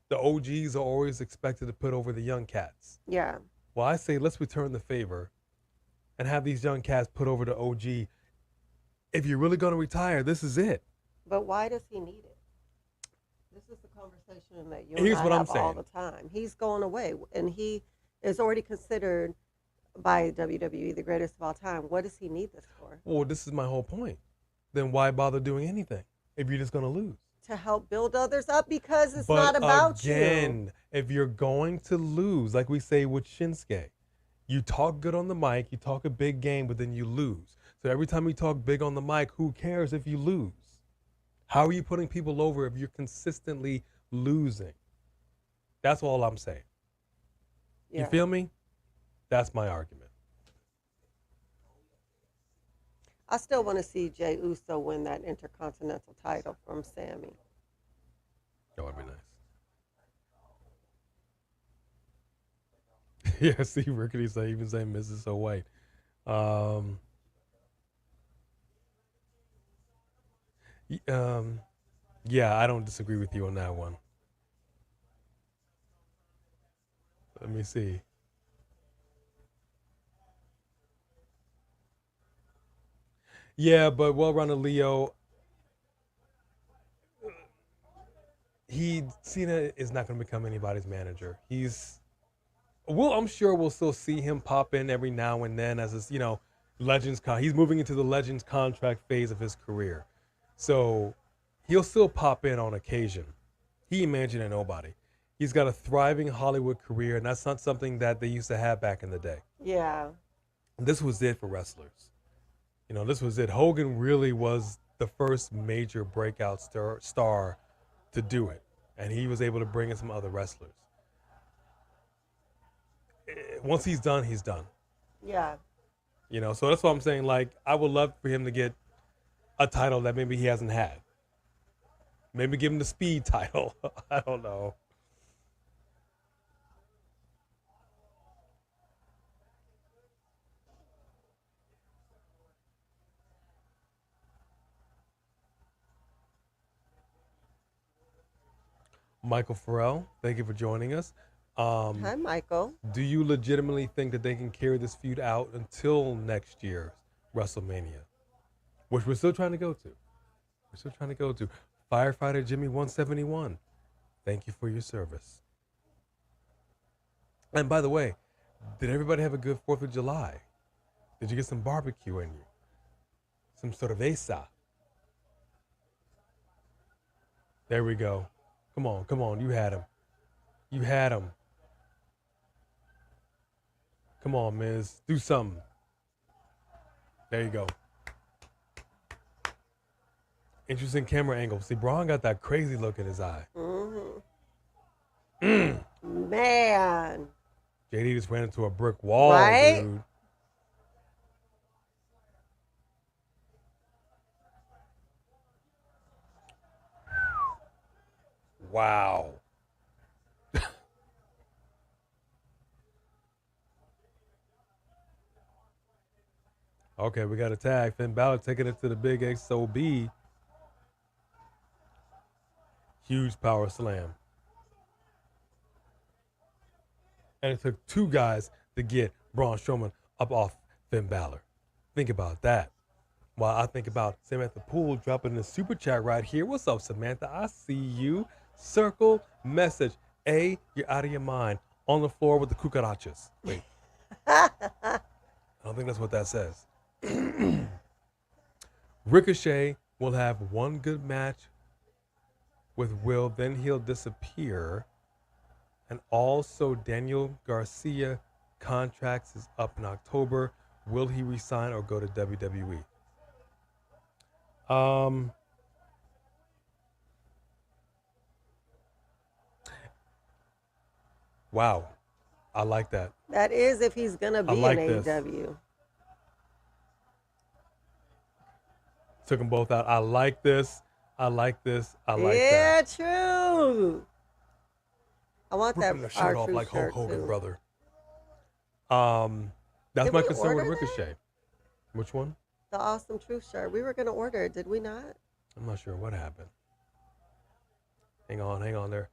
B: The OGs are always expected to put over the young cats.
C: Yeah.
B: Well, I say let's return the favor and have these young cats put over the OG. If you're really going to retire, this is it.
C: But why does he need it? This is the conversation that you
B: Here's
C: and I
B: what I'm
C: have all
B: saying.
C: the time. He's going away, and he is already considered by WWE the greatest of all time. What does he need this for?
B: Well, this is my whole point. Then why bother doing anything if you're just going to lose?
C: To help build others up, because it's not about you.
B: But again, if you're going to lose, like we say with Shinsuke, you talk good on the mic, you talk a big game, but then you lose. So every time you talk big on the mic, who cares if you lose? How are you putting people over if you're consistently losing? That's all I'm saying.
C: Yeah.
B: You feel me? That's my argument.
C: I still want to see Jey Uso win that Intercontinental title from Sammy.
B: That would be nice. Yeah, see, Rickety say even saying Mrs. So White. Yeah, I don't disagree with you on that one. Let me see. Yeah, but well-rounded Leo, Cena is not going to become anybody's manager. I'm sure we'll still see him pop in every now and then as his, he's moving into the Legends contract phase of his career. So he'll still pop in on occasion. He ain't managing nobody. He's got a thriving Hollywood career, and that's not something that they used to have back in the day.
C: Yeah.
B: This was it for wrestlers. This was it. Hogan really was the first major breakout star to do it, and he was able to bring in some other wrestlers. Once he's done, he's done.
C: Yeah.
B: So that's what I'm saying. Like, I would love for him to get a title that maybe he hasn't had. Maybe give him the speed title. I don't know. Michael Farrell, thank you for joining us.
C: Hi, Michael.
B: Do you legitimately think that they can carry this feud out until next year's WrestleMania? Which we're still trying to go to. Firefighter Jimmy 171, thank you for your service. And by the way, did everybody have a good 4th of July? Did you get some barbecue in you? Some cerveza? There we go. Come on, you had him. Come on, Miz, do something. There you go. Interesting camera angle. See, Braun got that crazy look in his eye.
C: Man.
B: JD just ran into a brick wall,
C: right?
B: Dude. Wow. Okay, we got a tag. Finn Balor taking it to the big XOB. Huge power slam. And it took 2 guys to get Braun Strowman up off Finn Balor. Think about that. While I think about Samantha Poole dropping the super chat right here. What's up, Samantha? I see you. Circle message. A, you're out of your mind. On the floor with the cucarachas. Wait. I don't think that's what that says. Ricochet will have one good match with Will, then he'll disappear. And also Daniel Garcia contracts is up in October. Will he resign or go to WWE? Wow. I like that.
C: That is if he's going to be
B: like
C: in
B: this.
C: AEW.
B: Took them both out. I like this. I like that.
C: Yeah, true. I want that
B: Ripping the shirt off like Hulk Hogan,
C: too.
B: brother. That's
C: Did
B: my
C: we
B: concern with
C: order
B: Ricochet.
C: that?
B: Which one?
C: The Awesome Truth shirt. We were going to order it, did we not?
B: I'm not sure what happened. Hang on there.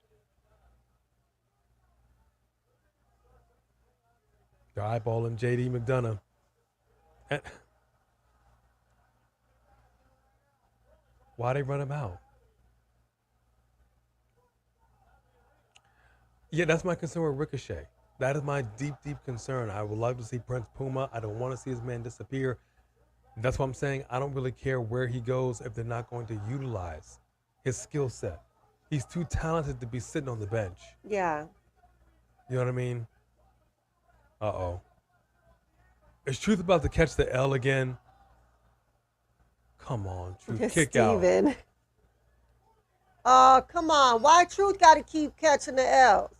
B: They're eyeballing JD McDonough. Why they run him out? Yeah, that's my concern with Ricochet. That is my deep, deep concern. I would love to see Prince Puma. I don't want to see his man disappear. That's what I'm saying. I don't really care where he goes if they're not going to utilize his skill set. He's too talented to be sitting on the bench.
C: Yeah.
B: You know what I mean? Uh-oh. Is Truth about to catch the L again? Come on, Truth. Kick out.
C: Steven. Oh, come on. Why Truth got to keep catching the L's?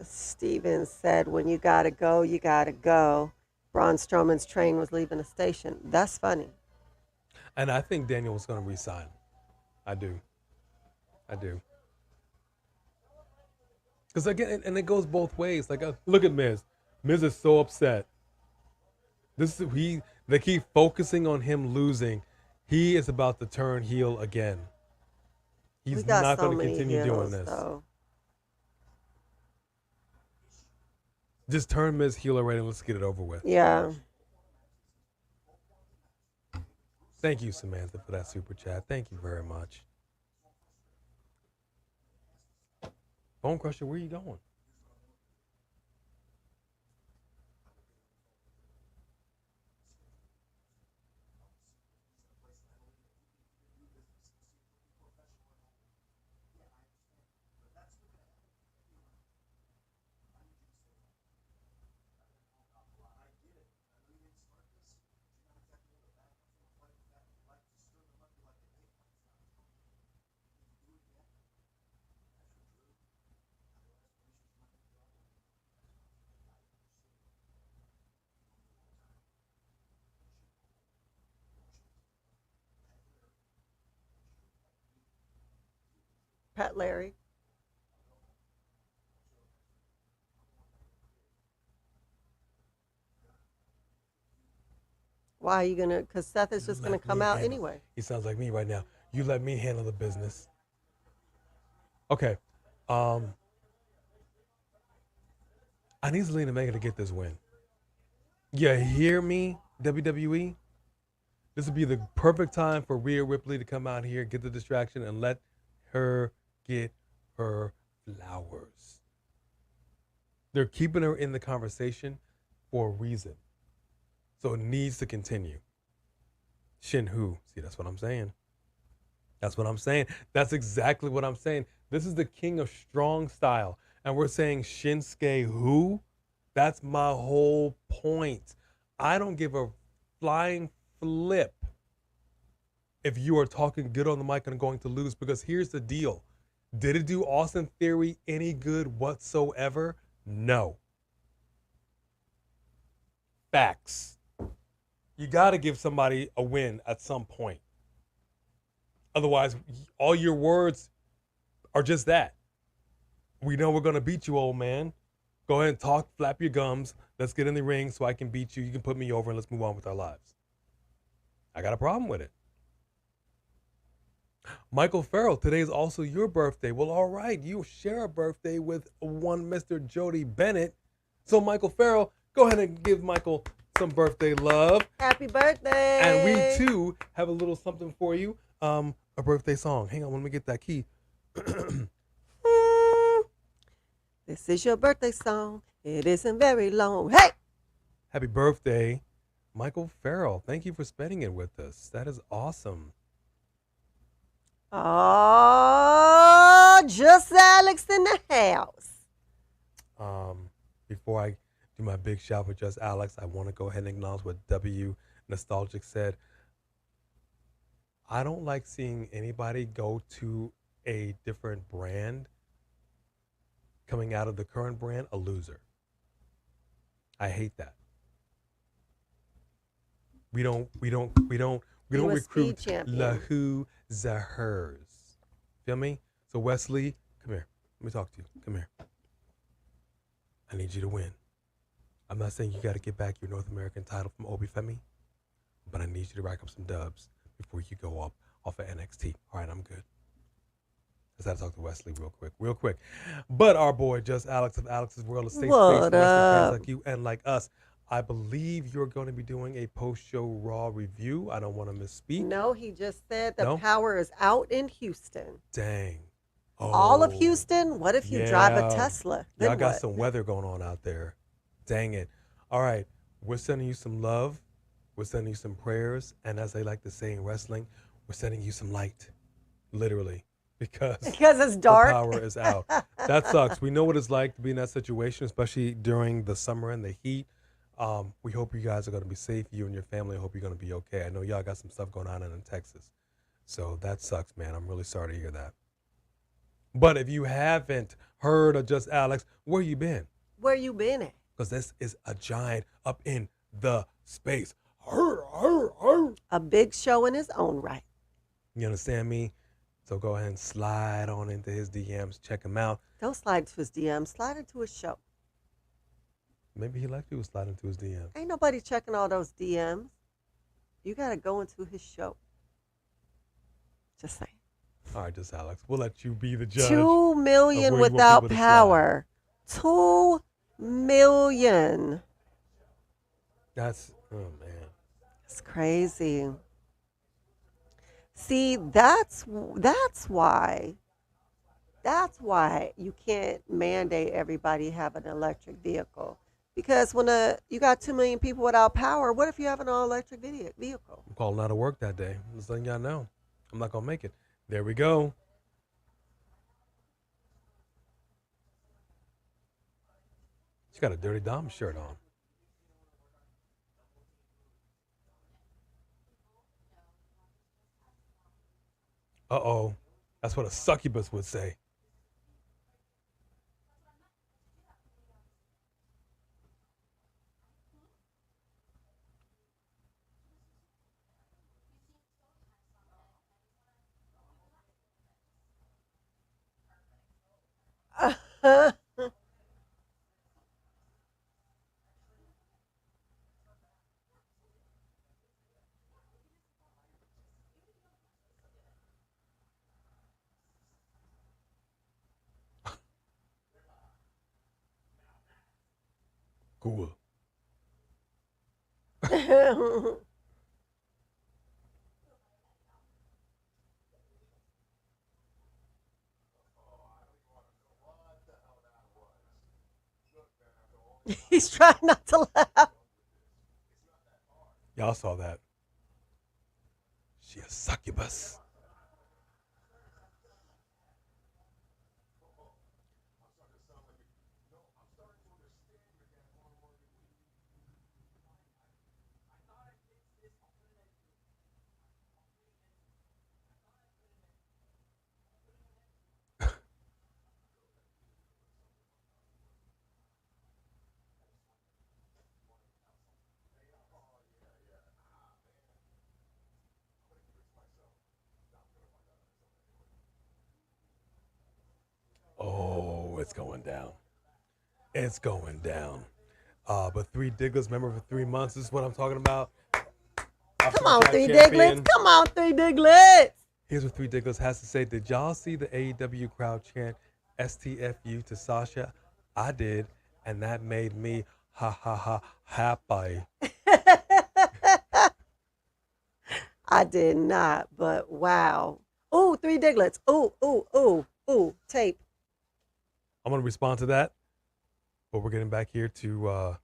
C: Steven said, when you got to go, you got to go. Braun Strowman's train was leaving the station. That's funny.
B: And I think Daniel was going to resign. I do. Because again, and it goes both ways. Like, look at Miz. Miz is so upset. They keep focusing on him losing. He is about to turn heel again. He's not going to continue doing this. Just turn Miz heel already and let's get it over with.
C: Yeah.
B: Thank you, Samantha, for that super chat. Thank you very much. Bone Crusher, where are you going?
C: Pat Larry. Why are you going to, because Seth is just going to come out anyway.
B: He sounds like me right now. You let me handle the business. Okay. I need Zelina Vega to get this win. You hear me, WWE? This would be the perfect time for Rhea Ripley to come out here, get the distraction, and let her get her flowers. They're keeping her in the conversation for a reason. So it needs to continue. Shin Who. See, that's what I'm saying. That's what I'm saying. That's exactly what I'm saying. This is the king of strong style. And we're saying Shinsuke Who? That's my whole point. I don't give a flying flip if you are talking good on the mic and going to lose, because here's the deal. Did it do Austin Theory any good whatsoever? No. Facts. You got to give somebody a win at some point. Otherwise, all your words are just that. We know we're going to beat you, old man. Go ahead and talk, flap your gums. Let's get in the ring so I can beat you. You can put me over and let's move on with our lives. I got a problem with it. Michael Farrell, today is also your birthday. Well, all right, you share a birthday with one Mr. Jody Bennett. So, Michael Farrell, go ahead and give Michael some birthday love.
C: Happy birthday.
B: And we, too, have a little something for you, a birthday song. Hang on, let me get that key.
C: This is your birthday song. It isn't very long. Hey!
B: Happy birthday, Michael Farrell. Thank you for spending it with us. That is awesome.
C: Oh, just Alex in the house.
B: Before I do my big shout for Just Alex, I want to go ahead and acknowledge what W Nostalgic said. I don't like seeing anybody go to a different brand coming out of the current brand a loser. I hate that. We don't recruit the who, the hers. Feel me? So Wesley, come here. Let me talk to you. Come here. I need you to win. I'm not saying you got to get back your North American title from Obi Femi, but I need you to rack up some dubs before you go off of NXT. All right, I'm good. Let's have to talk to Wesley real quick. But our boy, Just Alex of Alex's World, a safe space for wrestling fans like you and like us. I believe you're going to be doing a post-show Raw review. I don't want to misspeak.
C: No, he just said the power is out in Houston.
B: Dang. Oh,
C: all of Houston? What if you drive a Tesla? Then
B: y'all got some weather going on out there. Dang it. All right. We're sending you some love. We're sending you some prayers. And as they like to say in wrestling, we're sending you some light. Literally. Because
C: it's dark.
B: The power is out. That sucks. We know what it's like to be in that situation, especially during the summer and the heat. We hope you guys are going to be safe. You and your family. I hope you're going to be okay. I know y'all got some stuff going on in Texas. So that sucks, man. I'm really sorry to hear that. But if you haven't heard of Just Alex, where you been?
C: Where you been at?
B: Because this is a giant up in the space.
C: A big show in his own right.
B: You understand me? So go ahead and slide on into his DMs. Check him out.
C: Don't slide into his DM. Slide into his show.
B: Maybe he liked you to slide into his DM.
C: Ain't nobody checking all those DMs. You got to go into his show. Just saying.
B: All right, just Alex. We'll let you be the judge.
C: 2 million without power. 2 million.
B: That's, oh man.
C: It's crazy. See, that's why you can't mandate everybody have an electric vehicle. Because when you got 2 million people without power, what if you have an all-electric vehicle?
B: I'm calling out of work that day. I'm just letting y'all know. I'm not going to make it. There we go. She's got a Dirty Dom shirt on. Uh-oh. That's what a succubus would say. Cool.
C: He's trying not to laugh.
B: Y'all saw that. She a succubus. Oh, it's going down. It's going down. But 3 Digglers, remember for 3 months, this is what I'm talking about.
C: Come on, 3 Digglets. Come on, 3 Digglets.
B: Here's what 3 Digglers has to say. Did y'all see the AEW crowd chant STFU to Sasha? I did, and that made me happy.
C: I did not, but wow. Ooh, 3 Digglets. Ooh, tape.
B: I'm going to respond to that, but we're getting back here to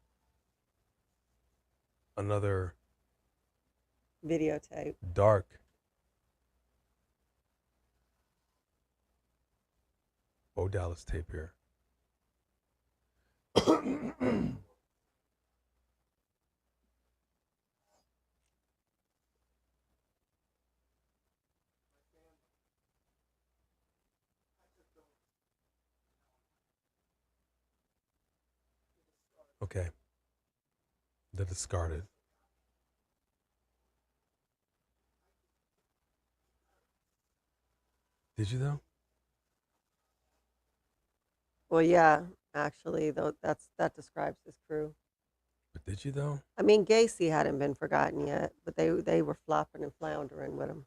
B: another
C: videotape.
B: Dark. Bo Dallas tape here. Okay. The discarded. Did you though?
C: Well, yeah, actually, though that describes his crew.
B: But did you though?
C: I mean, Gacy hadn't been forgotten yet, but they were flopping and floundering with him.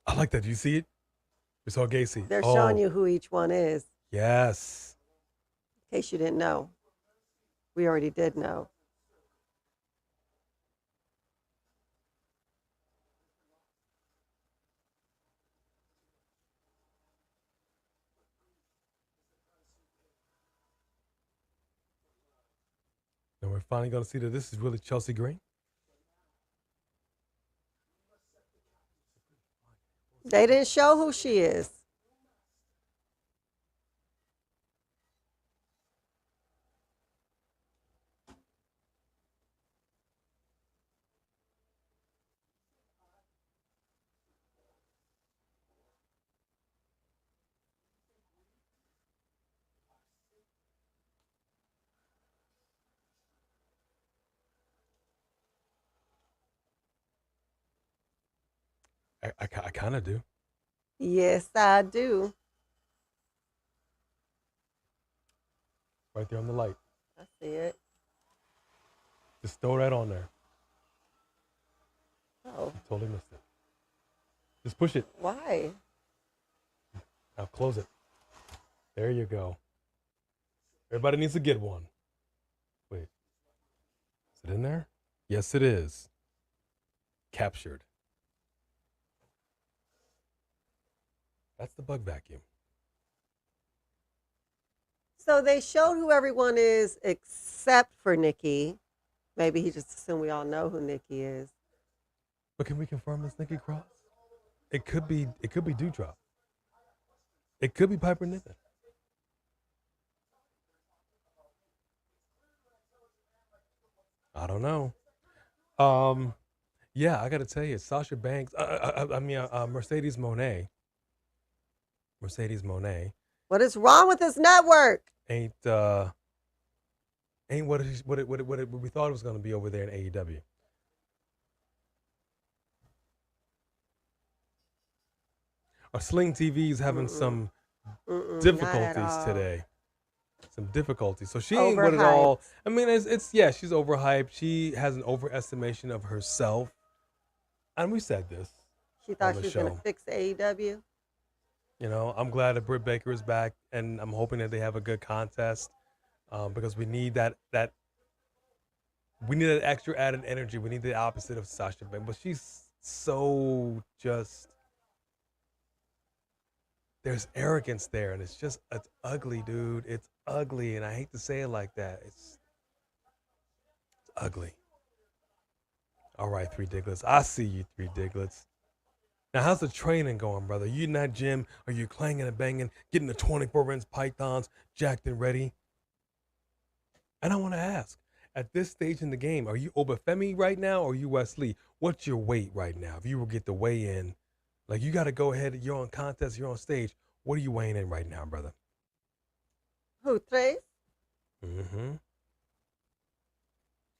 B: I like that. Do you see it? We saw Gacy.
C: They're showing you who each one is.
B: Yes.
C: In case you didn't know. We already did know.
B: And we're finally going to see that this is really Chelsea Green.
C: They didn't show who she is.
B: I kind of do.
C: Yes, I do.
B: Right there on the light.
C: I see it.
B: Just throw that on there.
C: Oh,
B: You totally missed it. Just push it.
C: why?
B: Now close it. There you go. Everybody needs to get one. Wait. Is it in there? Yes, it is. Captured. That's the bug vacuum.
C: So they showed who everyone is except for Nikki. Maybe he just assumed we all know who Nikki is.
B: But can we confirm this Nikki Cross? It could be Doudrop. It could be Piper Niven. I don't know. Yeah, I got to tell you, Sasha Banks. Mercedes Moné. Mercedes Moné
C: What is wrong with this network?
B: ain't what we thought it was going to be over there in AEW. Our Sling TV is having some difficulties today. Some difficulties. So she ain't what it all. I mean, it's she's overhyped. She has an overestimation of herself. And we said this.
C: She thought she was going to fix AEW.
B: You know, I'm glad that Britt Baker is back, and I'm hoping that they have a good contest because we need that extra added energy. We need the opposite of Sasha Banks. But she's so just. There's arrogance there, and it's ugly, dude. It's ugly, and I hate to say it like that. It's ugly. All right, Three Diglets. I see you, Three Diglets. Now, how's the training going, brother? You in that gym? Are you clanging and banging, getting the 24-inch pythons jacked and ready? And I want to ask, at this stage in the game, are you Obafemi right now or are you Wesley? What's your weight right now? If you were to get the weigh in, like you got to go ahead, you're on contest, you're on stage. What are you weighing in right now, brother?
C: Who, Trace?
B: Mm-hmm.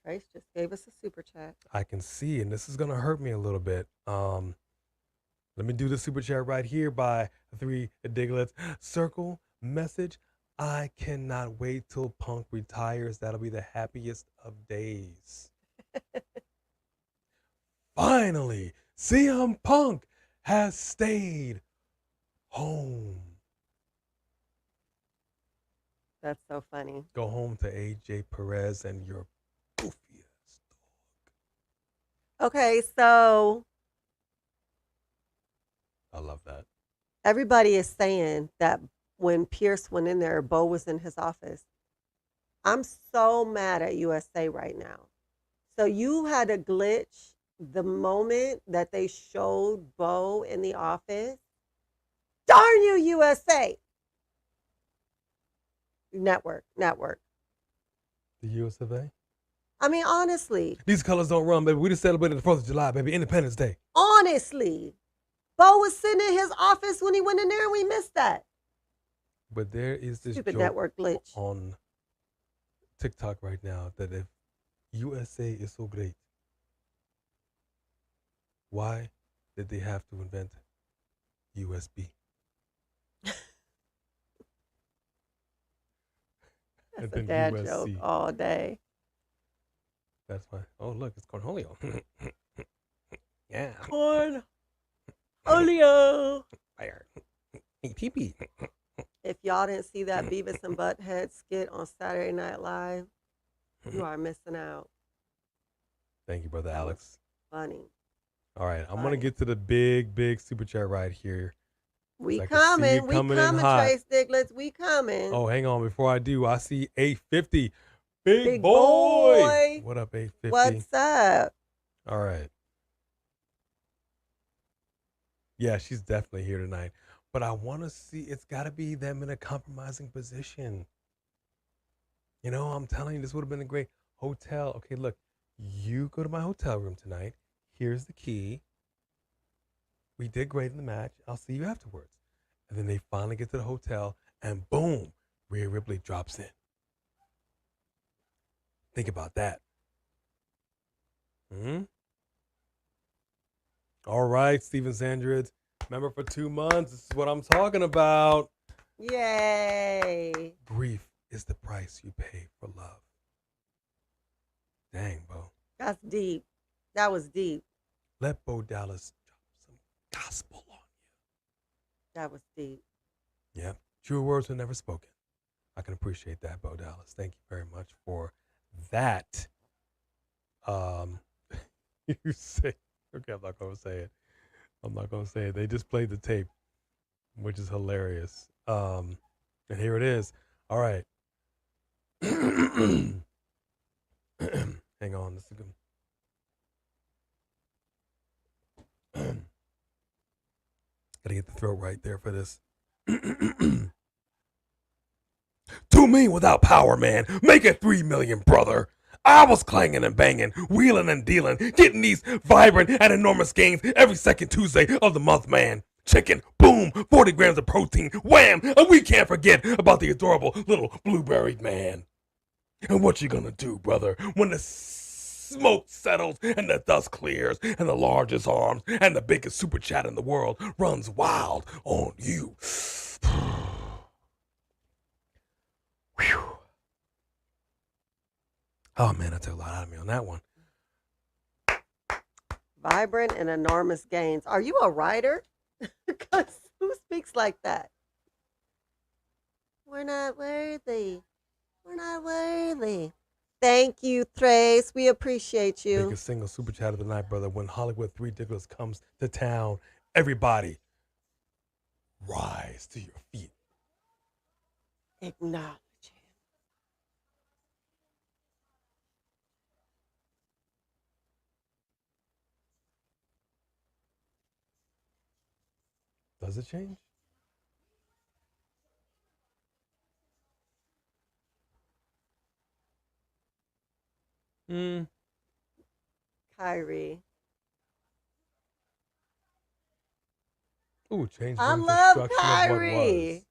C: Trace just gave us a super chat.
B: I can see, and this is going to hurt me a little bit. Let me do the super chat right here by Three Diglets. Circle message. I cannot wait till Punk retires. That'll be the happiest of days. Finally, CM Punk has stayed home.
C: That's so funny.
B: Go home to AJ Perez and your goofiest dog.
C: Okay, so
B: I love that.
C: everybody is saying that when Pearce went in there, Bo was in his office. I'm so mad at USA right now. So you had a glitch the moment that they showed Bo in the office. Darn you, USA! Network.
B: The US of A?
C: I mean, honestly.
B: These colors don't run, baby. We just celebrated the 4th of July, baby. Independence Day.
C: Honestly. Bo was sitting in his office when he went in there and we missed that.
B: But there is this
C: stupid
B: joke
C: network glitch
B: on TikTok right now that if USA is so great, why did they have to invent USB?
C: That's a dad joke all day.
B: That's why. Oh, look, it's Cornholio. Yeah.
C: Cornholio.
B: Fire. MITB.
C: If y'all didn't see that Beavis and Butthead skit on Saturday Night Live, you are missing out.
B: Thank you, brother Alex.
C: Funny.
B: All right, I'm going to get to the big super chat right here.
C: We coming, Trace Diglets. We coming.
B: Oh, hang on. Before I do, I see 850. Big boy. What up, 850?
C: What's up?
B: All right. Yeah, she's definitely here tonight. But I want to see, it's got to be them in a compromising position. You know, I'm telling you, this would have been a great hotel. Okay, look, you go to my hotel room tonight. Here's the key. We did great in the match. I'll see you afterwards. And then they finally get to the hotel, and boom, Rhea Ripley drops in. Think about that. All right, Steven Sandridge. Remember, for 2 months, this is what I'm talking about.
C: Yay.
B: Grief is the price you pay for love. Dang, Bo.
C: That's deep. That was deep.
B: Let Bo Dallas drop some gospel on you.
C: That was deep.
B: Yeah. True words were never spoken. I can appreciate that, Bo Dallas. Thank you very much for that. You say, okay, I'm not going to say it. I'm not going to say it. They just played the tape, which is hilarious. And here it is. All right. Hang on. This is good. Gotta get the throat right there for this. To me without power, man. Make it 3 million, brother. I was clanging and banging, wheeling and dealing, getting these vibrant and enormous gains every second Tuesday of the month, man. Chicken, boom, 40 grams of protein, wham, and we can't forget about the adorable little blueberry man. And what you gonna do, brother, when the smoke settles and the dust clears and the largest arms and the biggest super chat in the world runs wild on you? Whew. Oh, man, that took a lot out of me on that one.
C: Vibrant and enormous gains. Are you a writer? Because who speaks like that? We're not worthy. We're not worthy. Thank you, Trace. We appreciate you.
B: Biggest single super chat of the night, brother. When Hollywood 3 Diggles comes to town, everybody rise to your feet.
C: Acknowledge him.
B: Does it change?
C: Kyrie.
B: Ooh, change
C: I
B: brings
C: love
B: destruction of what
C: Kyrie.
B: was.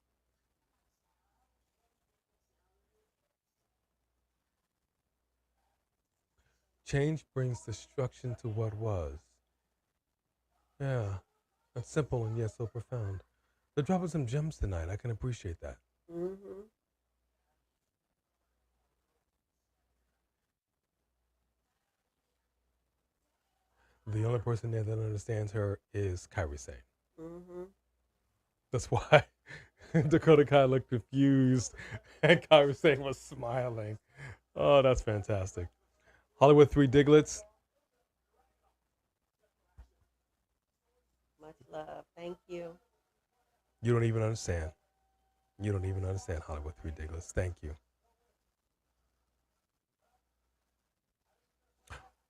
B: Change brings destruction to what was. Yeah, that's simple and yet so profound. They're dropping some gems tonight. I can appreciate that.
C: Mm-hmm.
B: The only person there that understands her is Kyrie Sane.
C: Mm-hmm.
B: That's why Dakota Kai looked confused and Kyrie Sane was smiling. Oh, that's fantastic. Hollywood 3 Diglets.
C: Much love. Thank you.
B: You don't even understand. You don't even understand Hollywood 3 Diglets. Thank you.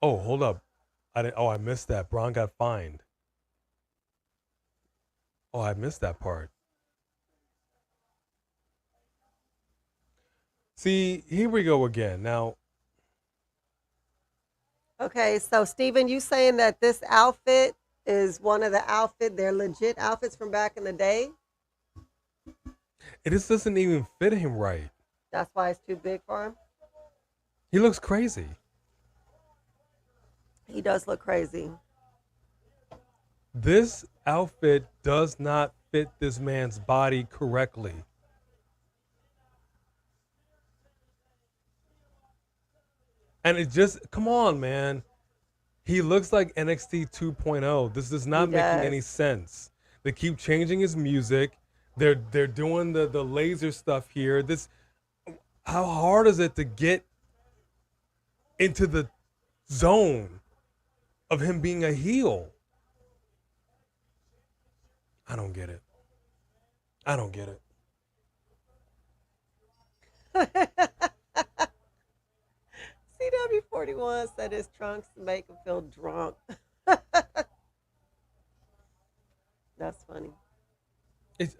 B: Oh, hold up. I missed that. Braun got fined. Oh, I missed that part. See, here we go again. Now,
C: Okay, so Steven, you saying that this outfit is one of the they're legit outfits from back in the day?
B: it just doesn't even fit him right.
C: That's why it's too big for him?
B: He looks crazy.
C: He does look crazy.
B: This outfit does not fit this man's body correctly. And it just, come on, man. He looks like NXT 2.0. This is not making any sense. They keep changing his music. They're doing the laser stuff here. How hard is it to get into the zone of him being a heel? I don't get it. I don't get it.
C: CW41 said his trunks make him feel drunk. That's funny.
B: It's,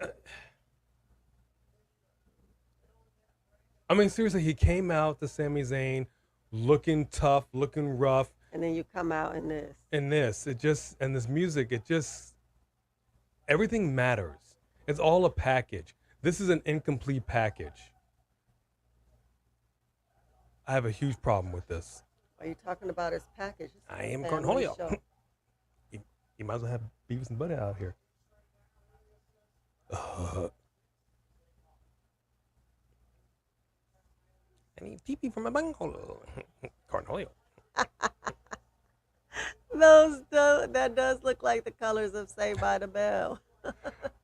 B: I mean, seriously, he came out to Sami Zayn looking tough, looking rough.
C: And then you come out in this.
B: And this music, everything matters. It's all a package. This is an incomplete package. I have a huge problem with this.
C: Are you talking about his package?
B: I am Cornholio. You might as well have Beavis and Butthead out here. I need TP from my bungalow. Cornholio.
C: That does look like the colors of Saved by the Bell.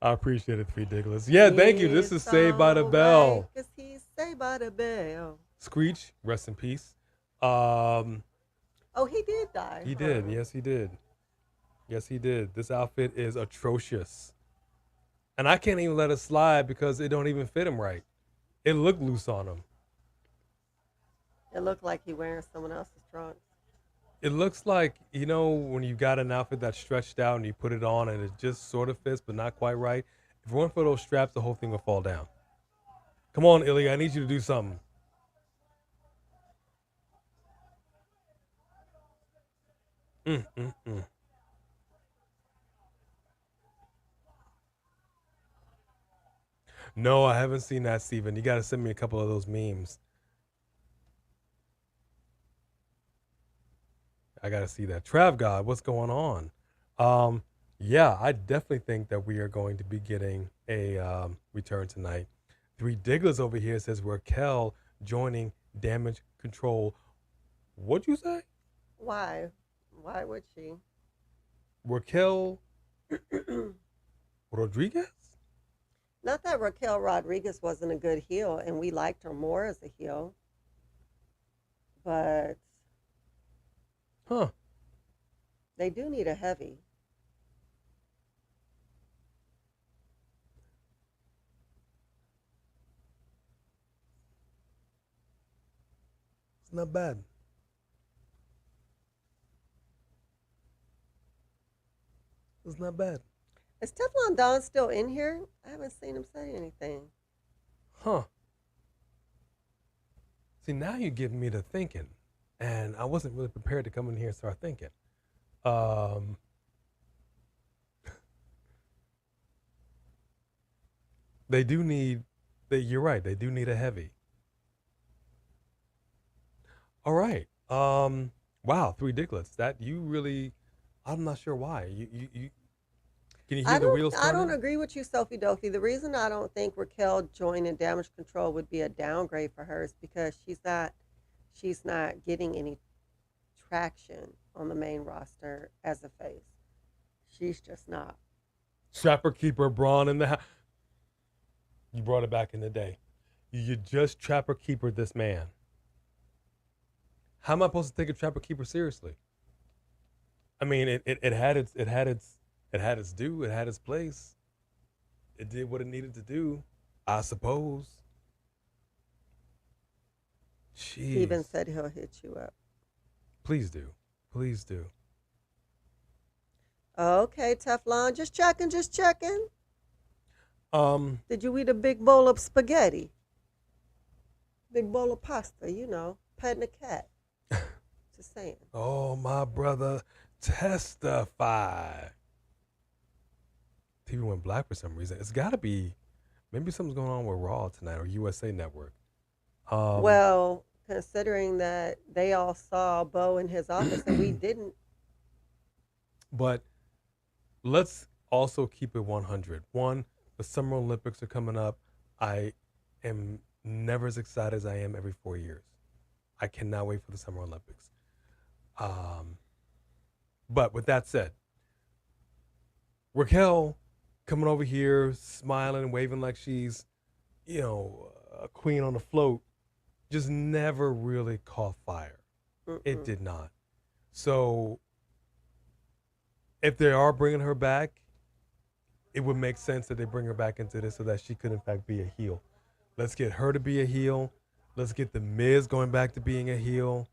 B: I appreciate it, Three Dickless. Yeah, thank you. This is Saved by the Bell.
C: Because he's Saved by the Bell.
B: Screech, rest in peace.
C: Oh, he did die.
B: He did. Yes, he did. Yes, he did. This outfit is atrocious. And I can't even let it slide because it don't even fit him right. It looked loose on him.
C: It looked like he wearing someone else's trunks.
B: It looks like, you know, when you got an outfit that's stretched out and you put it on and it just sort of fits but not quite right. If it weren't for those straps, the whole thing will fall down. Come on, Ilya, I need you to do something. No, I haven't seen that, Steven. You got to send me a couple of those memes. I got to see that. Trav God, what's going on? Yeah, I definitely think that we are going to be getting a return tonight. Three Digglers over here says Raquel joining Damage Control. What'd you say?
C: Why? Why would she?
B: Raquel Rodriguez?
C: Not that Raquel Rodriguez wasn't a good heel, and we liked her more as a heel. But they do need a heavy.
B: It's not bad. It's not bad.
C: Is Teflon Don still in here? I haven't seen him say anything.
B: See, now you're giving me the thinking. And I wasn't really prepared to come in here and start thinking. They do need, you're right, they do need a heavy. All right. Wow, Three Dicklets. That you really, I'm not sure why. You can you hear the wheels turning?
C: I don't agree with you, Sophie Dophie. The reason I don't think Raquel joining Damage Control would be a downgrade for her is because she's not getting any traction on the main roster as a face. She's just not.
B: Trapper Keeper Braun in the house. You brought it back in the day. You just Trapper Keeper this man. How am I supposed to take a Trapper Keeper seriously? I mean, it had its due. It had its place. It did what it needed to do, I suppose. Jeez.
C: Steven said he'll hit you up.
B: Please do. Please do.
C: Okay, Teflon. Just checking. Did you eat a big bowl of spaghetti? Big bowl of pasta, petting a cat. Just saying.
B: Oh, my brother, testify. TV went black for some reason. It's got to be, maybe something's going on with Raw tonight or USA Network.
C: Well, considering that they all saw Bo in his office and we didn't.
B: But let's also keep it 100. One, the Summer Olympics are coming up. I am never as excited as I am every 4 years. I cannot wait for the Summer Olympics. But with that said, Raquel coming over here, smiling and waving like she's, a queen on a float, just never really caught fire. It did not. So if they are bringing her back, it would make sense that they bring her back into this so that she could, in fact, be a heel. Let's get her to be a heel. Let's get The Miz going back to being a heel.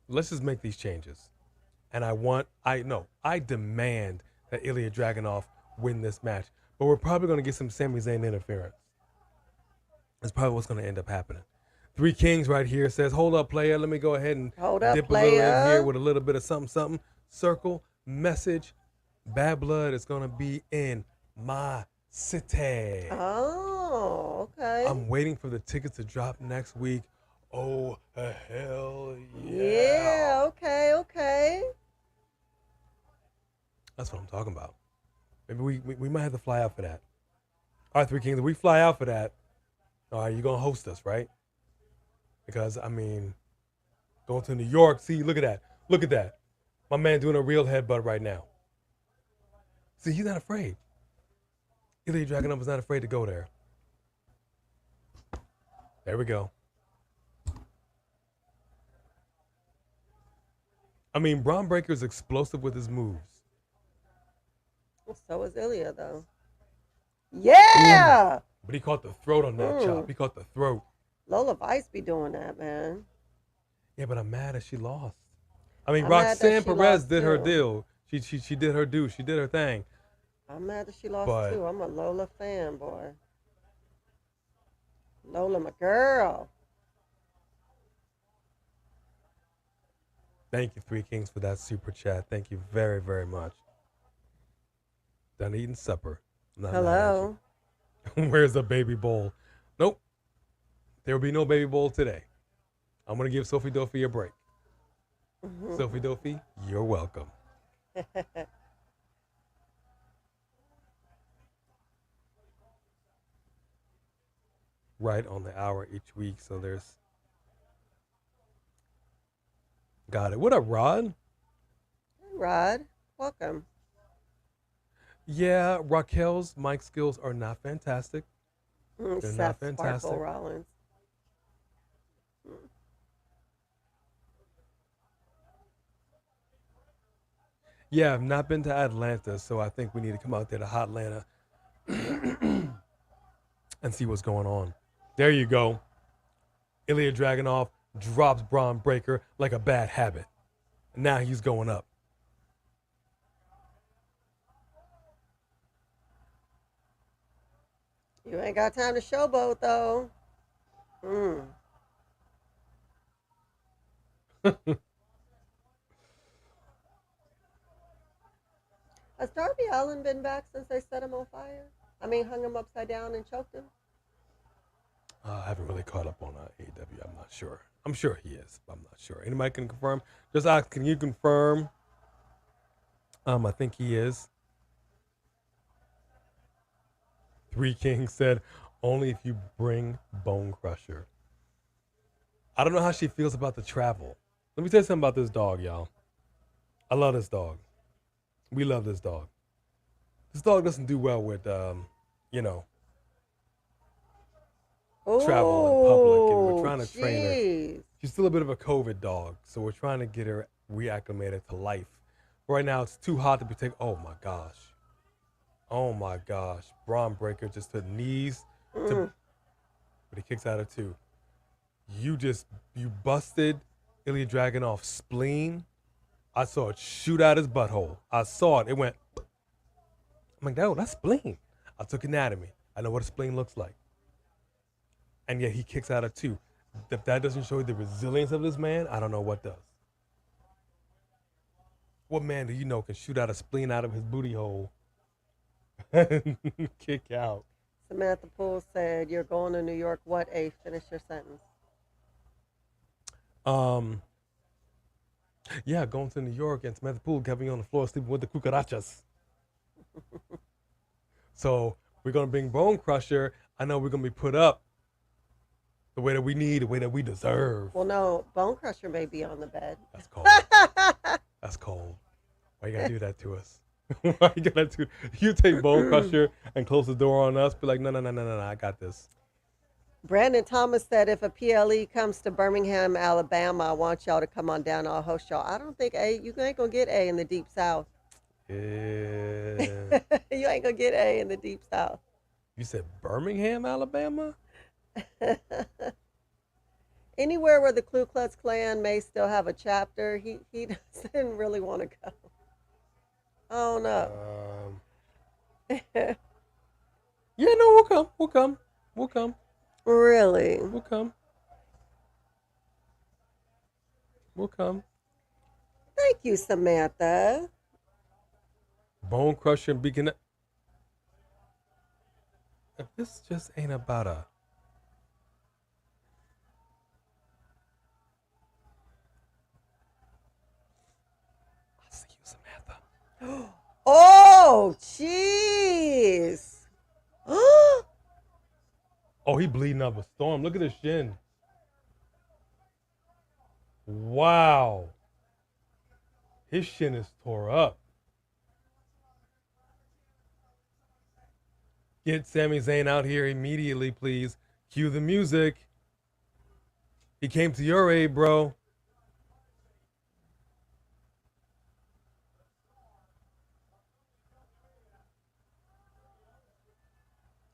B: Let's just make these changes. And I demand that Ilya Dragunov win this match. But we're probably going to get some Sami Zayn interference. That's probably what's going to end up happening. Three Kings right here says, hold up, player. Let me go ahead and dip a little in here with a little bit of something. Circle, message, Bad Blood is going to be in my city.
C: Oh, okay.
B: I'm waiting for the tickets to drop next week. Oh, hell yeah.
C: Yeah, okay.
B: That's what I'm talking about. Maybe we might have to fly out for that. All right, Three Kings, if we fly out for that, all right, you're going to host us, right? Because, I mean, going to New York, see, look at that. Look at that. My man doing a real headbutt right now. See, he's not afraid. Ilya Dragunov is not afraid to go there. There we go. I mean, Braun Breaker is explosive with his moves.
C: Well, so is Ilya, though. Yeah!
B: But he caught the throat on that chop. He caught the throat.
C: Lola Vice be doing that, man.
B: Yeah, but I'm mad that she lost. I mean,
C: I'm mad that
B: Roxanne
C: she
B: Perez
C: lost,
B: did her
C: too.
B: deal. She did her due. She did her thing.
C: I'm mad that she lost,
B: But-
C: too. I'm a Lola fan, boy. Lola, my girl.
B: Thank you, Three Kings, for that super chat. Thank you very, very much. Done eating supper. I'm not mad
C: Hello.
B: at you. Where's the baby bowl? Nope. There will be no baby bowl today. I'm going to give Sophie Dophie a break. Sophie Dophie, you're welcome. Right on the hour each week, so there's... Got it. What up, Rod?
C: Hey, Rod. Welcome.
B: Yeah, Raquel's mic skills are not fantastic. They're not
C: Seth
B: fantastic.
C: Sparkle Rollins.
B: Yeah, I've not been to Atlanta, so I think we need to come out there to Hot Atlanta and see what's going on. There you go. Ilya Dragunov drops Braun Breaker like a bad habit. Now he's going up.
C: You ain't got time to showboat, though. Has Darby Allin been back since they set him on fire? I mean, hung him upside down and choked him?
B: I haven't really caught up on AEW. I'm not sure. I'm sure he is, but I'm not sure. Anybody can confirm? Just ask, can you confirm? I think he is. Three Kings said, only if you bring Bone Crusher. I don't know how she feels about the travel. Let me tell you something about this dog, y'all. I love this dog. We love this dog. This dog doesn't do well with, you know, travel in public, and we're trying to train her. She's still a bit of a COVID dog, so we're trying to get her reacclimated to life. Right now, it's too hot to be taken. Oh my gosh. Oh my gosh. Braun Breaker just to knees, but he kicks out of two. You busted Ilya Dragunov's spleen. I saw it shoot out his butthole. I saw it. It went. I'm like, no, that's spleen. I took anatomy. I know what a spleen looks like. And yet he kicks out of two. If that doesn't show you the resilience of this man, I don't know what does. What man do you know can shoot out a spleen out of his booty hole and kick out?
C: Samantha Poole said, you're going to New York. What a finish your sentence.
B: Yeah, going to New York and Samantha Poole kept me on the floor sleeping with the cucarachas. So we're going to bring Bone Crusher. I know we're going to be put up the way that we need, the way that we deserve.
C: Well, no, Bone Crusher may be on the bed.
B: That's cold. That's cold. Why you got to do that to us? Why you got to? You take Bone Crusher and close the door on us, be like, no, I got this.
C: Brandon Thomas said, if a PLE comes to Birmingham, Alabama, I want y'all to come on down. I'll host y'all. I don't think you ain't going to get A in the Deep South.
B: Yeah.
C: You ain't going to get A in the Deep South.
B: You said Birmingham, Alabama?
C: Anywhere where the Ku Klux Klan may still have a chapter, he doesn't really want to go. Oh, no.
B: Yeah, no, we'll come.
C: Really?
B: We'll come.
C: Thank you, Samantha.
B: Bone Crusher and Beacon. If this just ain't about a... I see you, Samantha.
C: Oh, jeez.
B: Oh, he bleeding up a storm. Look at his shin. Wow. His shin is tore up. Get Sami Zayn out here immediately, please. Cue the music. He came to your aid, bro.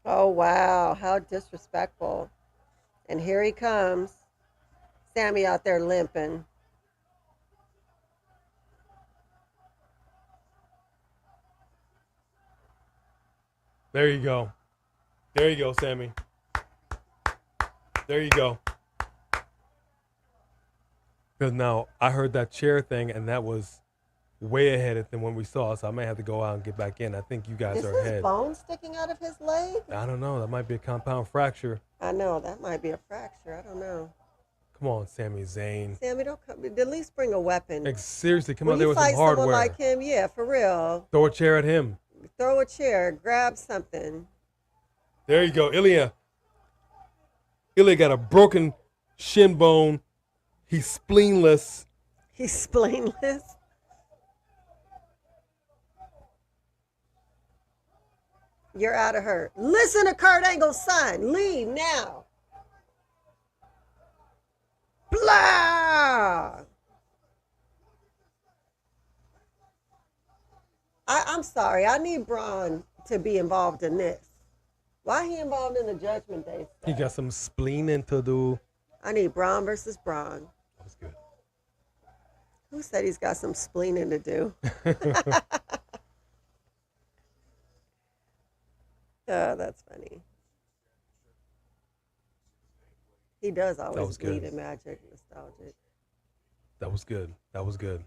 C: Oh, wow. How disrespectful. And here he comes. Sammy out there limping.
B: There you go. There you go, Sammy. There you go. Because now I heard that chair thing, and that was way ahead than when we saw, so I may have to go out and get back in. I think you guys
C: Is
B: are
C: his
B: ahead.
C: bone sticking out of his leg?
B: I don't know. That might be a compound fracture.
C: I know. That might be a fracture. I don't know.
B: Come on, Sami Zayn.
C: Sammy, don't come. At least bring a weapon.
B: Like, seriously, come
C: When
B: out there
C: you
B: with some
C: fight someone
B: hardware.
C: like him, yeah, for real.
B: Throw a chair at him.
C: Throw a chair. Grab something.
B: There you go. Ilya got a broken shin bone. He's spleenless.
C: He's spleenless. You're out of her. Listen to Kurt Angle's son. Leave now. Blah. I'm sorry. I need Braun to be involved in this. Why he involved in the Judgment Day stuff?
B: He got some spleening to do.
C: I need Braun versus Braun.
B: That was good.
C: Who said he's got some spleening to do? Oh, that's funny. He does always bleed in magic, nostalgic.
B: That was good. That was good.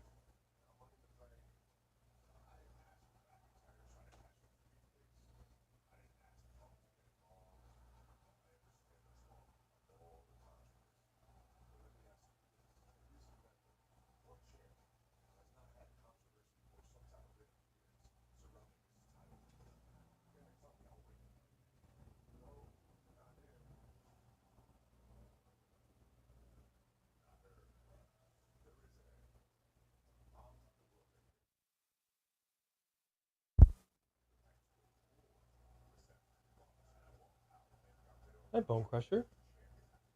B: Hi, Bone Crusher.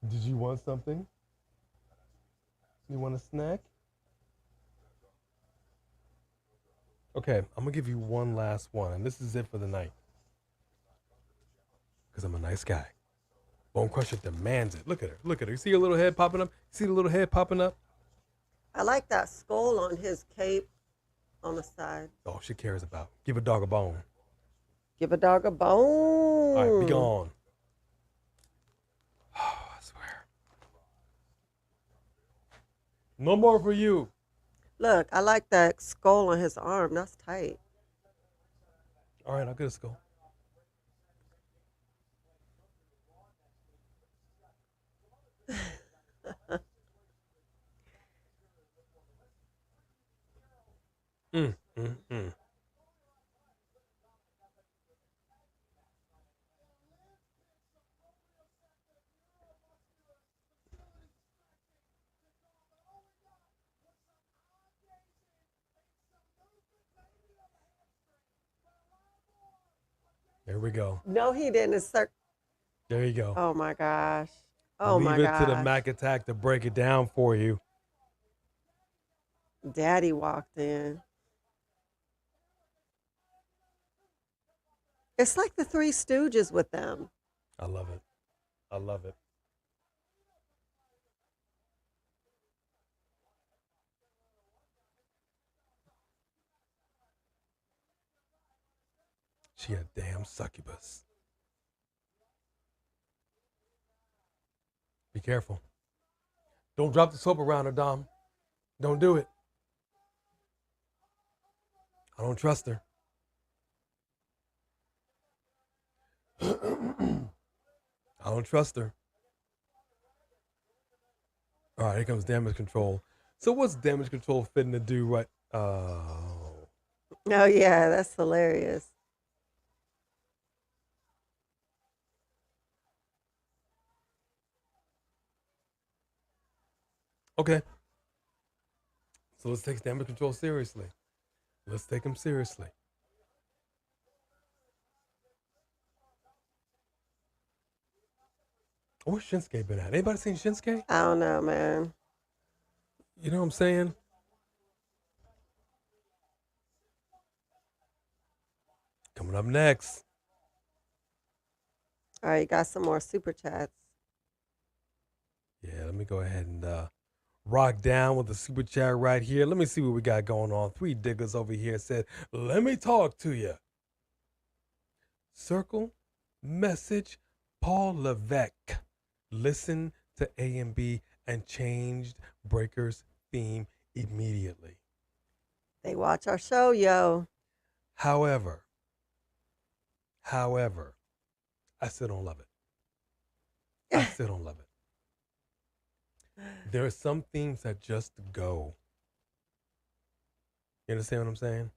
B: Did you want something? You want a snack? Okay, I'm going to give you one last one, and this is it for the night. Because I'm a nice guy. Bone Crusher demands it. Look at her. Look at her. You see her little head popping up? See the little head popping up?
C: I like that skull on his cape on the side.
B: Oh, she cares about. Give a dog a bone.
C: Give a dog a bone.
B: All right, be gone. Oh, I swear. No more for you.
C: Look, I like that skull on his arm. That's tight.
B: All right, I'll get a skull. There we go.
C: No, he didn't.
B: There you go.
C: Oh my gosh. Oh my
B: Leave
C: gosh.
B: it to the Mac Attack to break it down for you.
C: Daddy walked in. It's like the Three Stooges with them.
B: I love it. I love it. She a damn succubus. Be careful. Don't drop the soap around her, Dom. Don't do it. I don't trust her. I don't trust her. All right, here comes damage control. So what's damage control fitting to do right? Oh.
C: Oh yeah, that's hilarious.
B: Okay. So let's take damage control seriously. Let's take him seriously. Where's Shinsuke been at? Anybody seen Shinsuke?
C: I don't know, man.
B: You know what I'm saying? Coming up next.
C: All right, got some more super chats.
B: Yeah, let me go ahead and rock down with the super chat right here. Let me see what we got going on. 3 diggers over here said, let me talk to you. Circle, message, Paul Levesque. Listen to A and B and changed Breaker's theme immediately.
C: They watch our show, yo.
B: However, I still don't love it. I still don't love it. There are some themes that just go. You understand what I'm saying?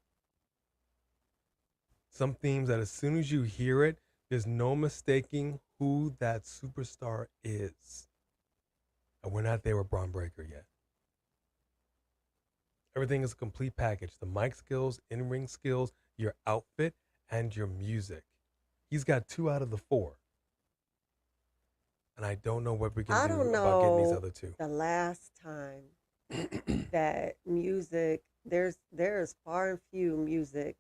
B: Some themes that as soon as you hear it, there's no mistaking who that superstar is. And we're not there with Braun Breaker yet. Everything is a complete package. The mic skills, in-ring skills, your outfit, and your music. He's got 2 out of the 4. And I don't know what we can do about getting these other 2.
C: The last time that music, there's far and few music,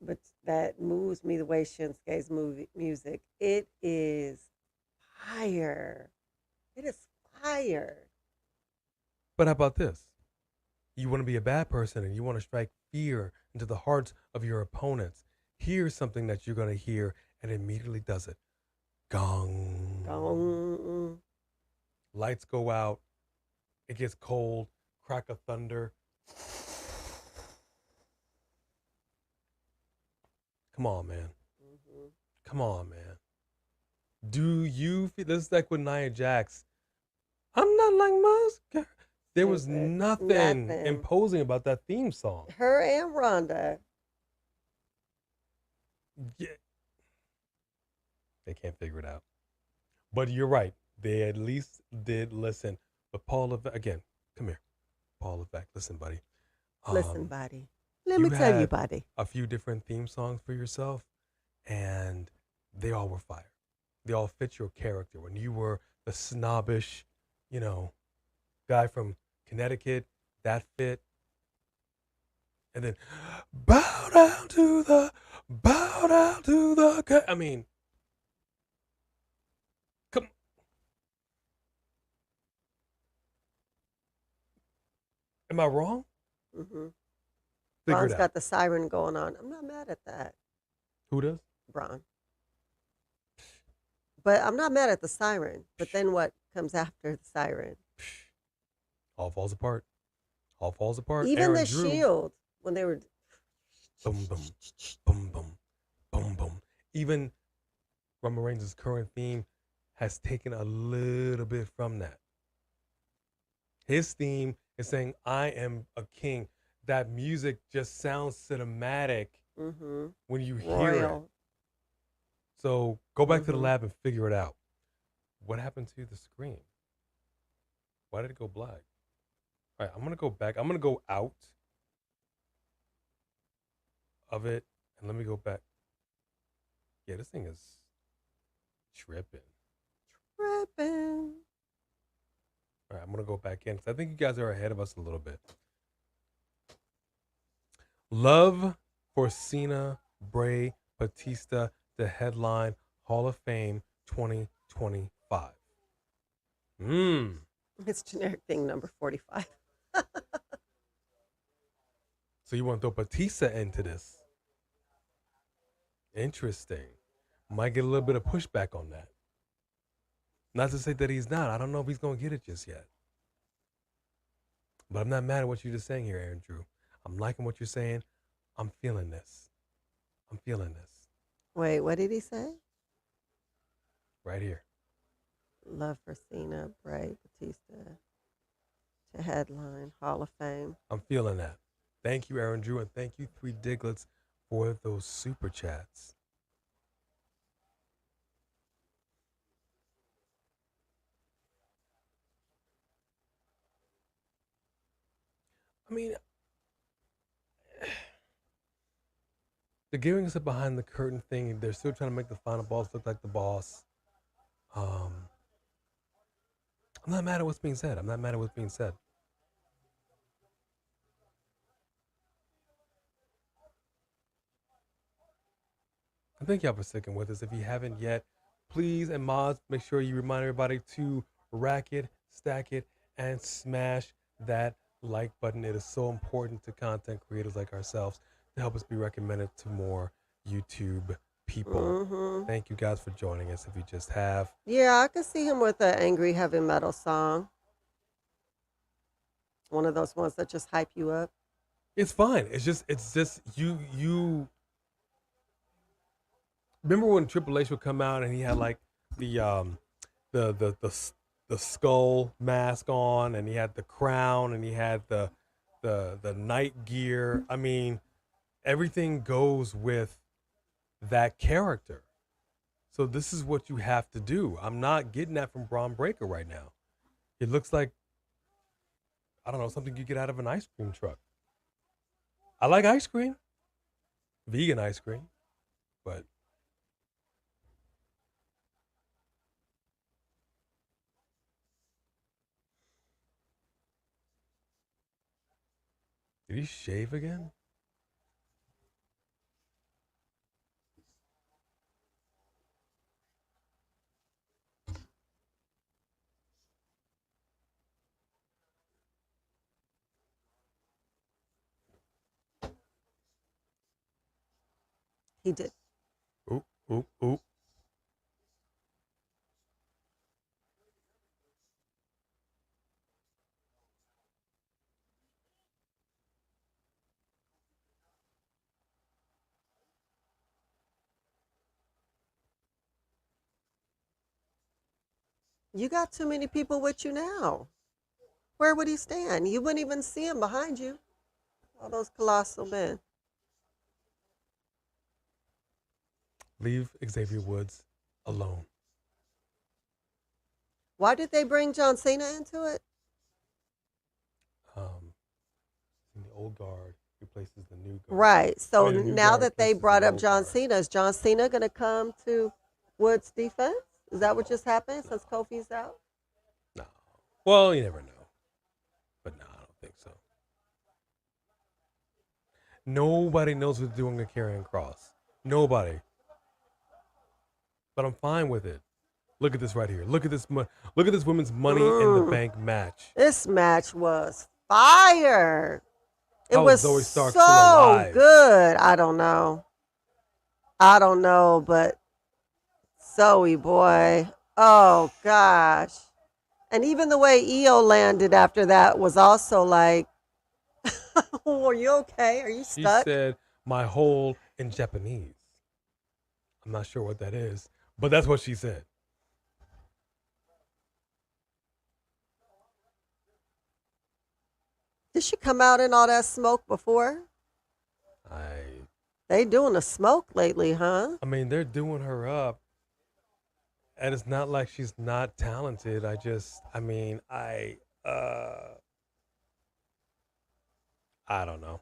C: but that moves me the way Shinsuke's music. It is fire. It is fire.
B: But how about this? You want to be a bad person and you want to strike fear into the hearts of your opponents. Here's something that you're going to hear and immediately does it. Gong.
C: Gong.
B: Lights go out. It gets cold. Crack of thunder. Come on, man.
C: Mm-hmm.
B: Come on, man. Do you feel this is like with Nia Jax? I'm not like most girls. There was nothing imposing about that theme song.
C: Her and Rhonda.
B: Yeah. They can't figure it out. But you're right. They at least did listen. But Paul Levesque, again, come here. Paul Levesque, listen, buddy.
C: Listen, buddy. Let me tell you, buddy.
B: A few different theme songs for yourself, and they all were fire. They all fit your character. When you were the snobbish, guy from Connecticut, that fit. And then bow down to the. I mean, come. Am I wrong?
C: Mm-hmm.
B: Braun's
C: got the siren going on. I'm not mad at that.
B: Who does?
C: Braun. But I'm not mad at the siren. But then what comes after the siren?
B: All falls apart. All falls apart.
C: Even
B: Aaron
C: the
B: Drew,
C: Shield, when they were.
B: Boom, boom, boom, boom, boom, boom. Even Roman Reigns' current theme has taken a little bit from that. His theme is saying, I am a king. That music just sounds cinematic when you hear it. So go back to the lab and figure it out. What happened to the screen? Why did it go black? All right, I'm going to go back. I'm going to go out of it, and let me go back. Yeah, this thing is tripping. All right, I'm going to go back in, because I think you guys are ahead of us a little bit. Love for Cena, Bray, Batista, the headline Hall of Fame 2025.
C: It's generic thing number 45.
B: So you want to throw Batista into this? Interesting. Might get a little bit of pushback on that. Not to say that he's not. I don't know if he's going to get it just yet. But I'm not mad at what you're just saying here, Aaron Drew. I'm liking what you're saying. I'm feeling this. I'm feeling this.
C: Wait, what did he say?
B: Right here.
C: Love for Cena, Bray, Batista, to headline Hall of Fame.
B: I'm feeling that. Thank you, Aaron Drew, and thank you, Three Diglets, for those super chats. I mean, they're giving us a behind the curtain thing. They're still trying to make the final boss look like the boss. I'm not mad at what's being said. And thank y'all for sticking with us. If you haven't yet, please, and mods, make sure you remind everybody to rack it, stack it, and smash that like button. It is so important to content creators like ourselves to help us be recommended to more YouTube people.
C: Mm-hmm.
B: Thank you guys for joining us if you just have.
C: Yeah, I could see him with an angry heavy metal song. One of those ones that just hype you up.
B: It's fine. It's just you remember when Triple H would come out and he had like the skull mask on, and he had the crown, and he had the night gear. I mean, everything goes with that character. So this is what you have to do. I'm not getting that from Braun Breaker right now. It looks like, I don't know, something you get out of an ice cream truck. I like ice cream, vegan ice cream, but did he shave again?
C: He did.
B: Oop, oop, oop.
C: You got too many people with you now. Where would he stand? You wouldn't even see him behind you. All those colossal men.
B: Leave Xavier Woods alone.
C: Why did they bring John Cena into it?
B: The old guard replaces the new guard.
C: Right. So
B: I mean, the new
C: now
B: guard
C: that they
B: replaces
C: brought
B: the
C: up
B: old
C: John
B: guard.
C: Cena, is John Cena going to come to Woods' defense? Is that what just happened since Kofi's out?
B: No. Well, you never know. But no, I don't think so. Nobody knows what to do on the Karrion Kross. Nobody. But I'm fine with it. Look at this right here. Look at this. Look at this women's Money in the Bank match.
C: This match was fire. It
B: How
C: was
B: is Zoe Stark
C: so
B: still alive?
C: good. I don't know, but Zoe, boy, oh gosh. And even the way Io landed after that was also like, are you okay? Are you
B: She
C: stuck?
B: said, "My hole" in Japanese. I'm not sure what that is, but that's what she said.
C: Did she come out in all that smoke before? They doing the smoke lately, huh?
B: I mean, they're doing her up, and it's not like she's not talented. I don't know.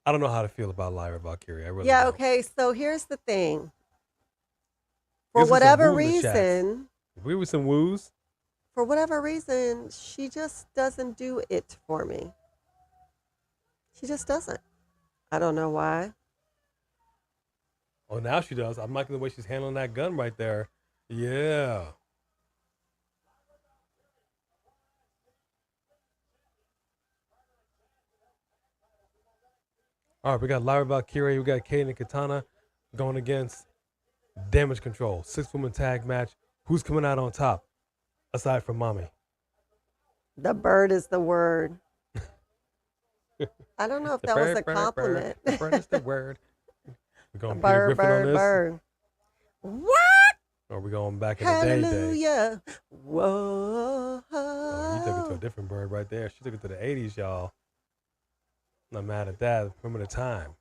B: I don't know how to feel about Lyra Valkyrie. I really
C: Yeah,
B: don't.
C: okay, so here's the thing. For
B: Here's some
C: whatever
B: woo in the chats.
C: reason,
B: We were some woos.
C: she just doesn't do it for me. She just doesn't. I don't know why.
B: Oh, now she does. I'm liking the way she's handling that gun right there. Yeah. All right, we got Lyra Valkyrie. We got Kate and Katana going against Damage Control. 6-woman tag match. Who's coming out on top aside from Mami?
C: The bird is the word. I don't know if that was a compliment.
B: The bird is the word. We're going Peter
C: Bird,
B: Griffin on
C: bird,
B: this.
C: bird. What?
B: Or are we going back in the day?
C: Hallelujah. Whoa.
B: Oh, you took it to a different bird right there. She took it to the 80s, y'all. Not mad at that. Remember the time.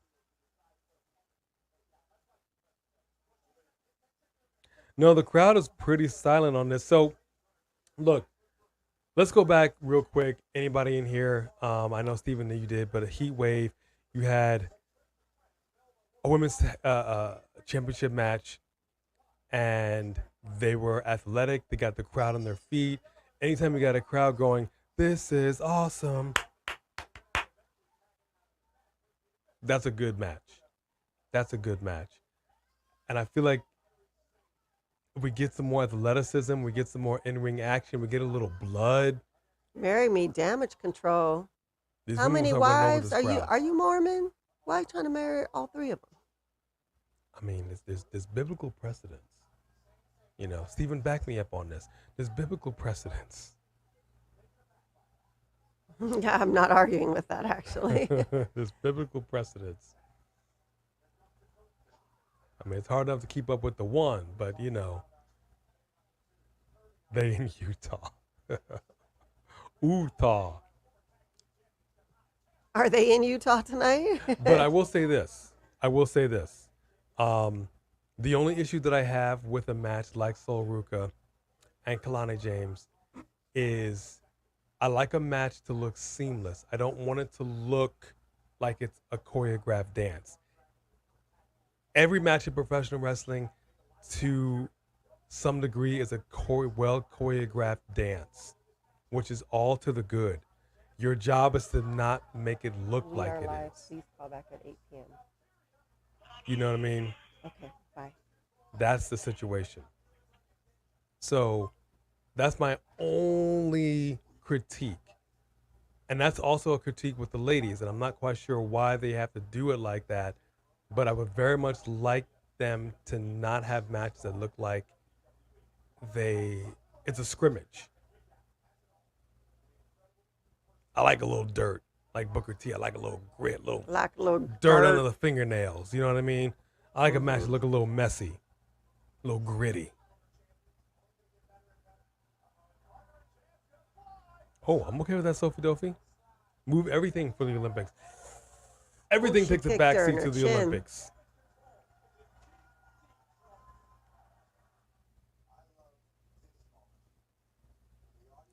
B: No, the crowd is pretty silent on this. So, look, let's go back real quick. Anybody in here? I know Stephen that you did, but a Heat Wave, you had a women's championship match, and they were athletic. They got the crowd on their feet. Anytime you got a crowd going, "This is awesome," that's a good match. That's a good match. And I feel like we get some more athleticism, we get some more in-ring action, we get a little blood.
C: Marry me, Damage Control.
B: These
C: How
B: women
C: many
B: was running over
C: wives
B: this
C: are you?
B: crowd.
C: Are you Mormon? Why are you trying to marry all three of them?
B: I mean, there's biblical precedence. You know, Stephen, back me up on this. There's biblical precedence.
C: Yeah, I'm not arguing with that actually.
B: There's biblical precedence. I mean, it's hard enough to keep up with the one, but you know, they in Utah. Utah.
C: Are they in Utah tonight?
B: But I will say this. The only issue that I have with a match like Sol Ruka and Kalani James is I like a match to look seamless. I don't want it to look like it's a choreographed dance. Every match in professional wrestling, to some degree, is a well choreographed dance, which is all to the good. Your job is to not make it look
C: We
B: like
C: are
B: it
C: live.
B: is.
C: Please call back at 8 p.m.
B: You know what I mean?
C: Okay, bye.
B: That's the situation. So that's my only critique. And that's also a critique with the ladies. And I'm not quite sure why they have to do it like that. But I would very much like them to not have matches that look like it's a scrimmage. I like a little dirt, like Booker T. I like a little grit,
C: Like a little
B: dirt under the fingernails. You know what I mean? I like a match that look a little messy, a little gritty. Oh, I'm okay with that, Sophie Dophie. Move everything for the Olympics. Everything
C: she
B: takes a
C: kicked her in
B: backseat
C: her
B: to the
C: chin.
B: Olympics.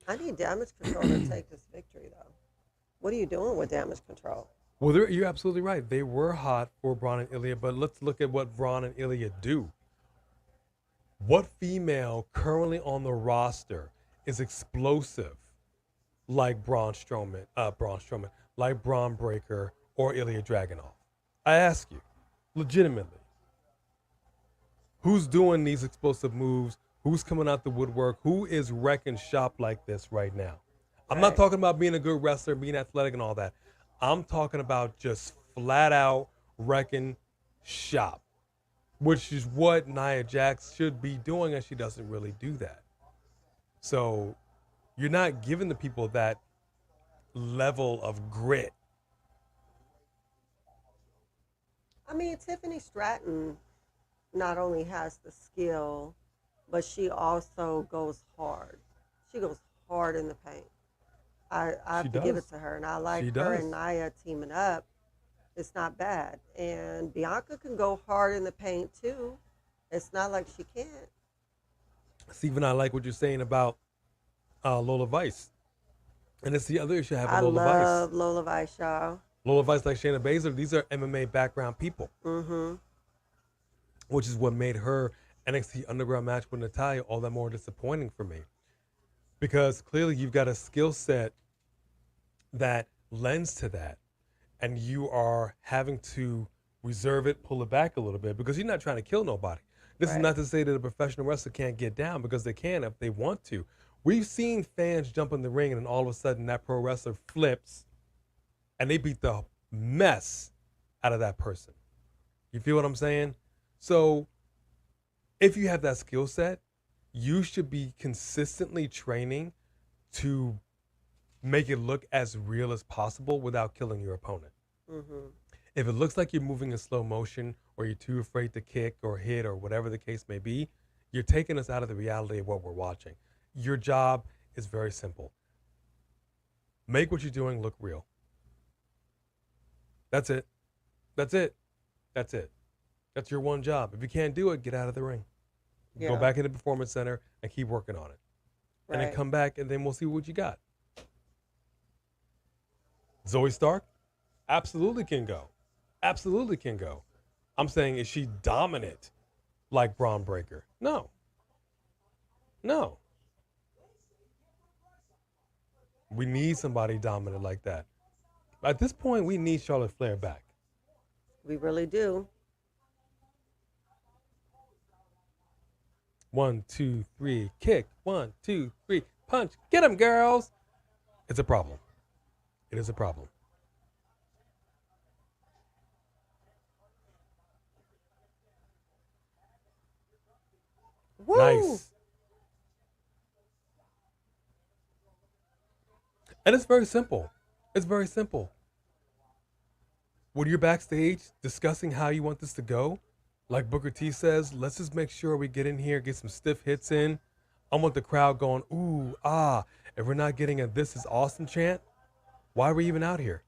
C: I need Damage Control to take this victory, though. What are you doing with Damage Control?
B: Well, you're absolutely right. They were hot for Braun and Ilya, but let's look at what Braun and Ilya do. What female currently on the roster is explosive like Braun Strowman, like Braun Breaker or Ilya Dragunov? I ask you, legitimately, who's doing these explosive moves? Who's coming out the woodwork? Who is wrecking shop like this right now? I'm not talking about being a good wrestler, being athletic and all that. I'm talking about just flat out wrecking shop, which is what Nia Jax should be doing, and she doesn't really do that. So you're not giving the people that level of grit.
C: I mean, Tiffany Stratton not only has the skill, but she also goes hard. She goes hard in the paint. I have to give it to her, and I like her and Nia teaming up. It's not bad. And Bianca can go hard in the paint, too. It's not like she can't.
B: Stephen, I like what you're saying about Lola Vice. And it's the other issue I have with
C: I
B: Lola Vice.
C: love Lola Vice, y'all.
B: Lola Vice, like Shayna Baszler, these are MMA background people.
C: Mm-hmm.
B: Which is what made her NXT Underground match with Natalya all that more disappointing for me. Because clearly you've got a skill set that lends to that. And you are having to reserve it, pull it back a little bit, because you're not trying to kill nobody. This is not to say that a professional wrestler can't get down, because they can if they want to. We've seen fans jump in the ring and then all of a sudden that pro wrestler flips and they beat the mess out of that person. You feel what I'm saying? So if you have that skill set, you should be consistently training to make it look as real as possible without killing your opponent.
C: Mm-hmm.
B: If it looks like you're moving in slow motion or you're too afraid to kick or hit or whatever the case may be, you're taking us out of the reality of what we're watching. Your job is very simple. Make what you're doing look real. That's it. That's it. That's it. That's your one job. If you can't do it, get out of the ring.
C: Yeah.
B: Go back in the performance center and keep working on it.
C: Right.
B: And then come back, and then we'll see what you got. Zoe Stark? Absolutely can go. Absolutely can go. I'm saying, is she dominant like Braun Breaker? No. No. We need somebody dominant like that. At this point, we need Charlotte Flair back.
C: We really do.
B: 1, 2, 3, kick. 1, 2, 3, punch. Get him, girls. It's a problem. It is a problem.
C: Woo!
B: Nice. And it's very simple. It's very simple. When you're backstage discussing how you want this to go, like Booker T says, let's just make sure we get in here, get some stiff hits in. I want the crowd going, ooh, ah. If we're not getting a "This is awesome" chant, why are we even out here?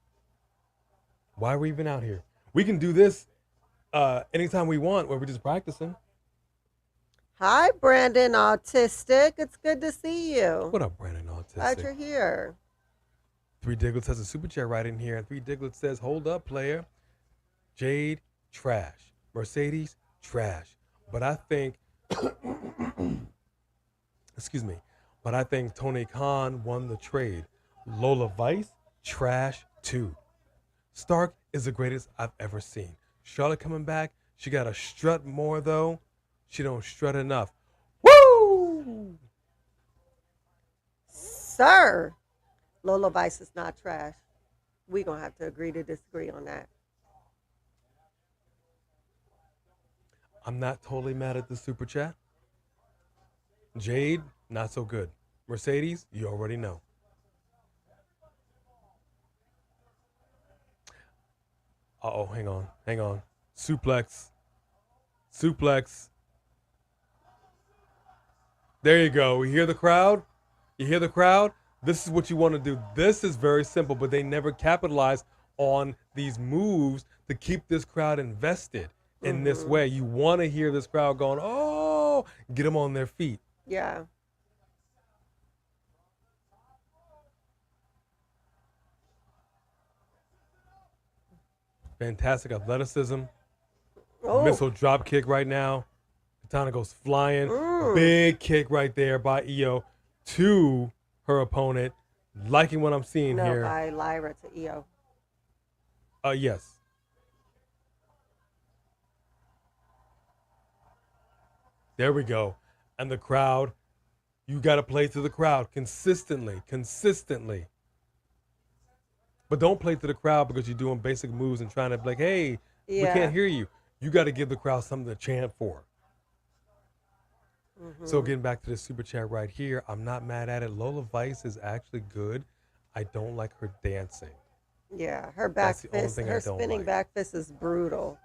B: Why are we even out here? We can do this anytime we want where we're just practicing.
C: Hi, Brandon Autistic. It's good to see you.
B: What up, Brandon Autistic?
C: Glad you're here.
B: 3 Diglets has a super chat right in here. And 3 Diglets says, hold up, player. Jade, trash. Mercedes, trash. But I think, excuse me, but I think Tony Khan won the trade. Lola Vice, trash too. Stark is the greatest I've ever seen. Charlotte coming back. She got to strut more, though. She don't strut enough. Woo!
C: Sir, Lola Vice is not trash. We're going to have to agree to disagree on that.
B: I'm not totally mad at the super chat. Jade, not so good. Mercedes, you already know. Uh-oh, hang on. Suplex. There you go. You hear the crowd? This is what you want to do. This is very simple, but they never capitalize on these moves to keep this crowd invested in this way. You want to hear this crowd going, oh, get them on their feet.
C: Yeah.
B: Fantastic athleticism.
C: Oh.
B: Missile drop kick right now. Katana goes flying. Big kick right there by Io to her opponent. Liking what I'm seeing here.
C: By Lyra to Io.
B: Yes. There we go. And the crowd, you got to play to the crowd consistently. But don't play to the crowd because you're doing basic moves and trying to be like, hey, we can't hear you. You got to give the crowd something to chant for. So getting back to the super chat right here, I'm not mad at it. Lola Vice is actually good. I don't like her dancing.
C: Yeah, her back fist, her spinning
B: like.
C: back fist is brutal.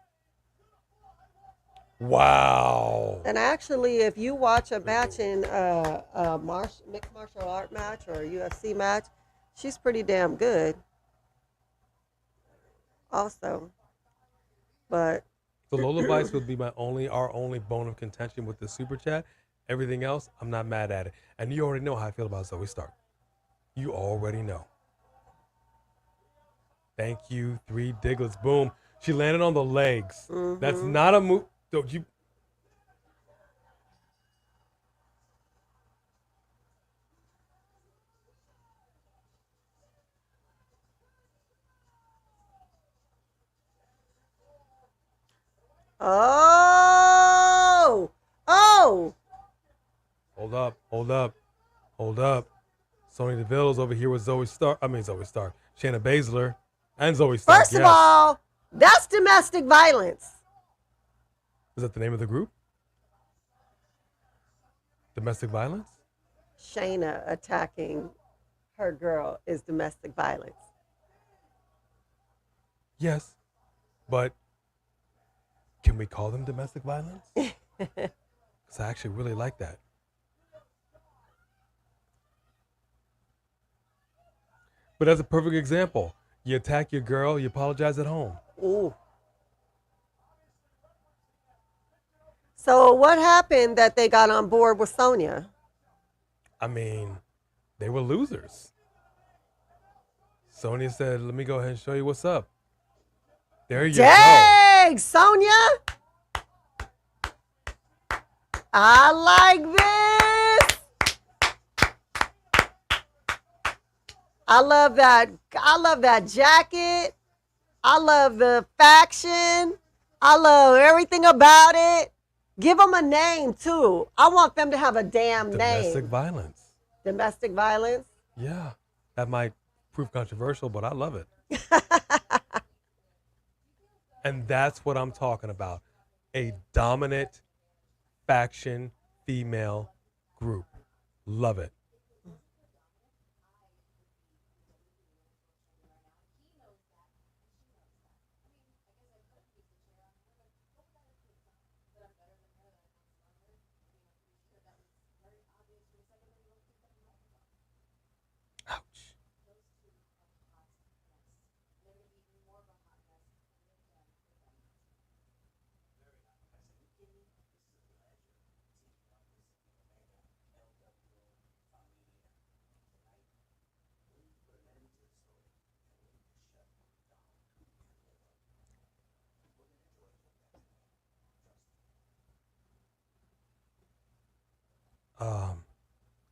B: Wow.
C: And actually, if you watch a match in a mixed martial art match or a UFC match, she's pretty damn good. Also, but
B: so Lola Vice would be our only bone of contention with the super chat. Everything else, I'm not mad at it. And you already know how I feel about Zoe Stark. You already know. Thank you, 3 Diglets. Boom. She landed on the legs. That's not a move. Don't you?
C: oh.
B: Hold up. Sonya Deville's over here with Zoe Stark. Shayna Baszler and Zoe Stark.
C: First of all, that's domestic violence.
B: Is that the name of the group? Domestic violence?
C: Shayna attacking her girl is domestic violence.
B: Yes, but can we call them domestic violence? Because I actually really like that. But as a perfect example, You attack your girl, you apologize at home.
C: Ooh. So what happened that they got on board with Sonya?
B: I mean, they were losers. Sonya said, let me go ahead and show you what's up. There you go.
C: Dang, Sonya. I like this. I love that. I love that jacket. I love the faction. I love everything about it. Give them a name, too. I want them to have a damn
B: Domestic
C: name.
B: violence.
C: Domestic violence?
B: Yeah. That might prove controversial, but I love it. And that's what I'm talking about. A dominant faction female group. Love it. Ouch.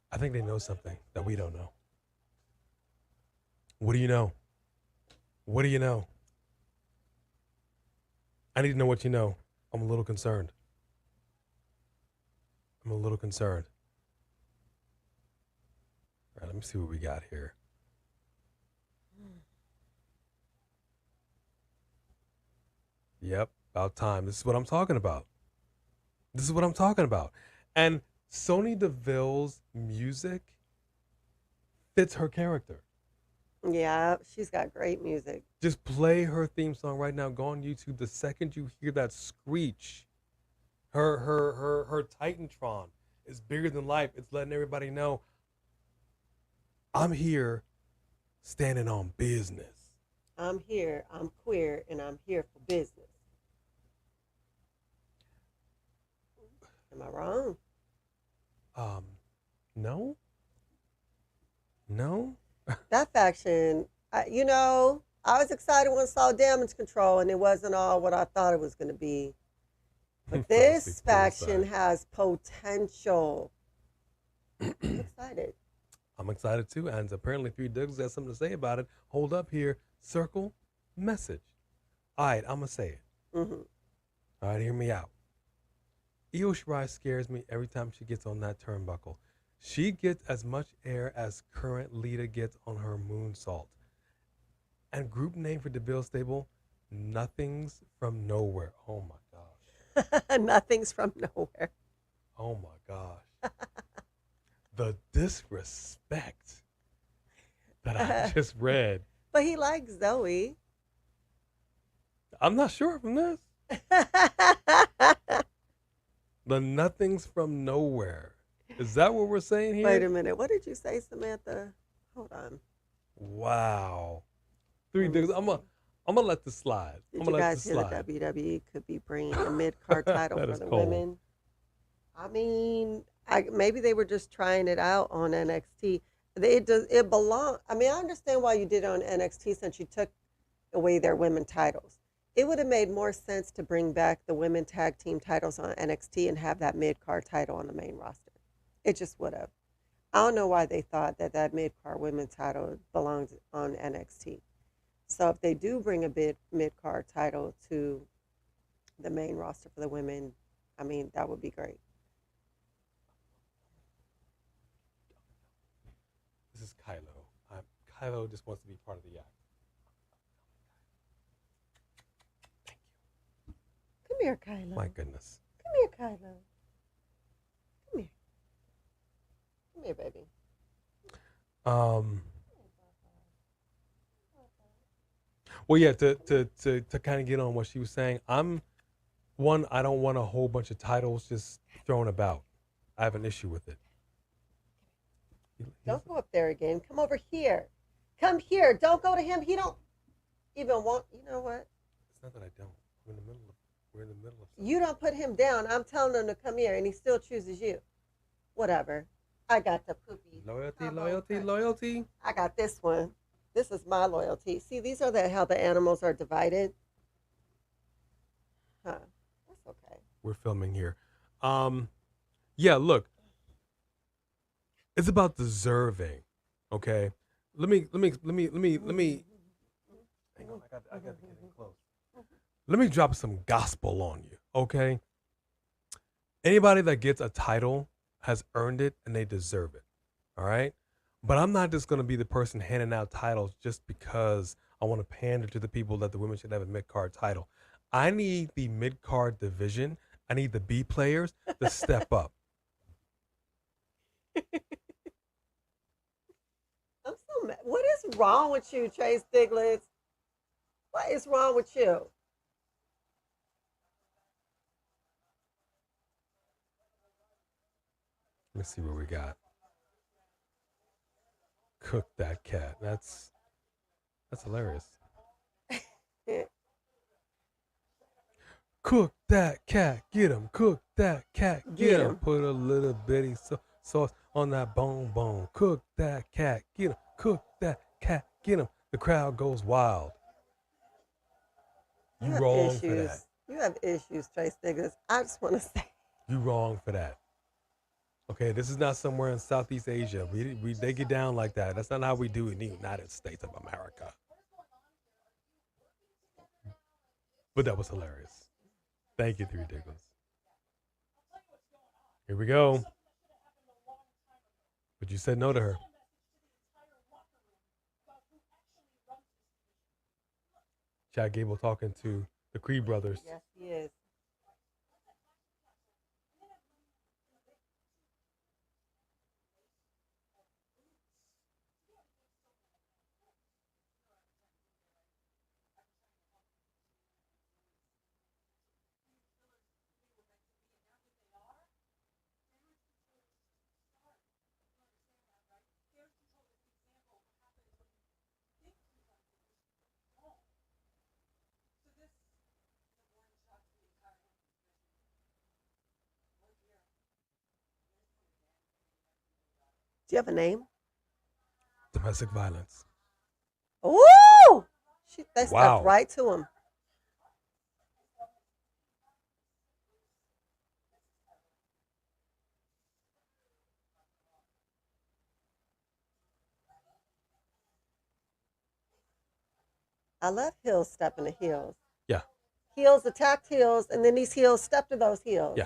B: I think they know something that we don't know. What do you know? What do you know? I need to know what you know. I'm a little concerned. I'm a little concerned. All right, let me see what we got here. Yep, about time. This is what I'm talking about. This is what I'm talking about. And Sonya Deville's music fits her character.
C: Yeah, she's got great music.
B: Just play her theme song right now. Go on YouTube. The second you hear that screech, her Titantron is bigger than life. It's letting everybody know I'm here standing on business.
C: I'm here, I'm queer, and I'm here for business. Am I wrong?
B: No. No.
C: That faction, I was excited when I saw Damage Control, and it wasn't all what I thought it was going to be. But this faction has potential. I'm excited.
B: I'm excited too, and apparently Three Dugs got something to say about it. Hold up here. Circle message. All right, I'm going to say it.
C: Mm-hmm.
B: All right, hear me out. Io Shirai scares me every time she gets on that turnbuckle. She gets as much air as current Lita gets on her moonsault. And group name for Deville Stable, Nothing's from Nowhere. Oh my gosh.
C: Nothing's from nowhere.
B: Oh my gosh. The disrespect that I just read.
C: But he likes Zoe.
B: I'm not sure from this. The Nothing's from Nowhere. Is that what we're saying here?
C: Wait a minute. What did you say, Samantha? Hold on.
B: Wow. Three Dugs. I'm gonna let this slide.
C: Did you guys hear that WWE could be bringing a mid-card title for the women? I mean, maybe they were just trying it out on NXT. It belong. I mean, I understand why you did it on NXT since you took away their women titles. It would have made more sense to bring back the women tag team titles on NXT and have that mid-card title on the main roster. It just would have. I don't know why they thought that mid-card women title belongs on NXT. So if they do bring a mid-card title to the main roster for the women, I mean, that would be great.
B: This is Kylo. Kylo just wants to be part of the act. Thank you.
C: Come here, Kylo.
B: My goodness.
C: Come here, Kylo. Come here. Come here, baby.
B: Well, yeah, to kind of get on what she was saying, I don't want a whole bunch of titles just thrown about. I have an issue with it.
C: Don't go up there again. Come over here. Come here. Don't go to him. He don't. even want. You know what?
B: It's not that I don't. We're in the middle of something.
C: You don't put him down. I'm telling him to come here, and he still chooses you. Whatever. I got the poopy.
B: Loyalty.
C: I got this one. This is my loyalty. See, these are how the animals are divided. Huh. That's okay.
B: We're filming here. Yeah, look. It's about deserving. Okay. Let me hang on, I got to get in close. Let me drop some gospel on you, okay? Anybody that gets a title has earned it and they deserve it. All right? But I'm not just going to be the person handing out titles just because I want to pander to the people that the women should have a mid-card title. I need the mid-card division. I need the B players to step up.
C: I'm so mad. What is wrong with you, Chase Stiglitz? What is wrong with you?
B: Let me see what we got. Cook that cat. That's hilarious. Cook that cat, get him. Cook that cat, get him. Put a little bitty sauce on that bone. Cook that cat, get him. Cook that cat, get him. The crowd goes wild. You wrong for that.
C: You have issues, Trace Stiglitz. I just want to say.
B: You wrong for that. Okay, this is not somewhere in Southeast Asia. They get down like that. That's not how we do it in the United States of America. But that was hilarious. Thank you, Three Diggles. Here we go. But you said no to her. Chad Gable talking to the Creed brothers.
C: Yes, he is. Do you have a name?
B: Domestic violence.
C: Ooh! They stepped right to him. I love heels stepping to heels.
B: Yeah.
C: Heels attacked heels, and then these heels step to those heels.
B: Yeah.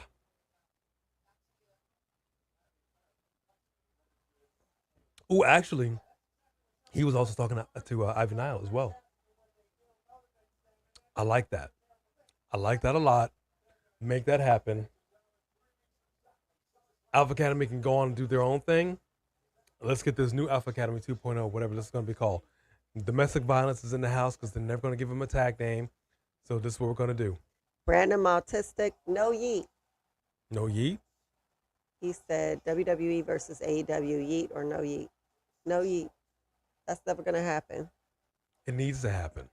B: Oh, actually, he was also talking to Ivy Nile as well. I like that. I like that a lot. Make that happen. Alpha Academy can go on and do their own thing. Let's get this new Alpha Academy 2.0, whatever this is going to be called. Domestic violence is in the house because they're never going to give him a tag name. So this is what we're going to do.
C: Brandon Autistic, no yeet.
B: No yeet?
C: He said WWE versus AEW, yeet or no yeet. No yeet. That's never going to happen.
B: It needs to happen.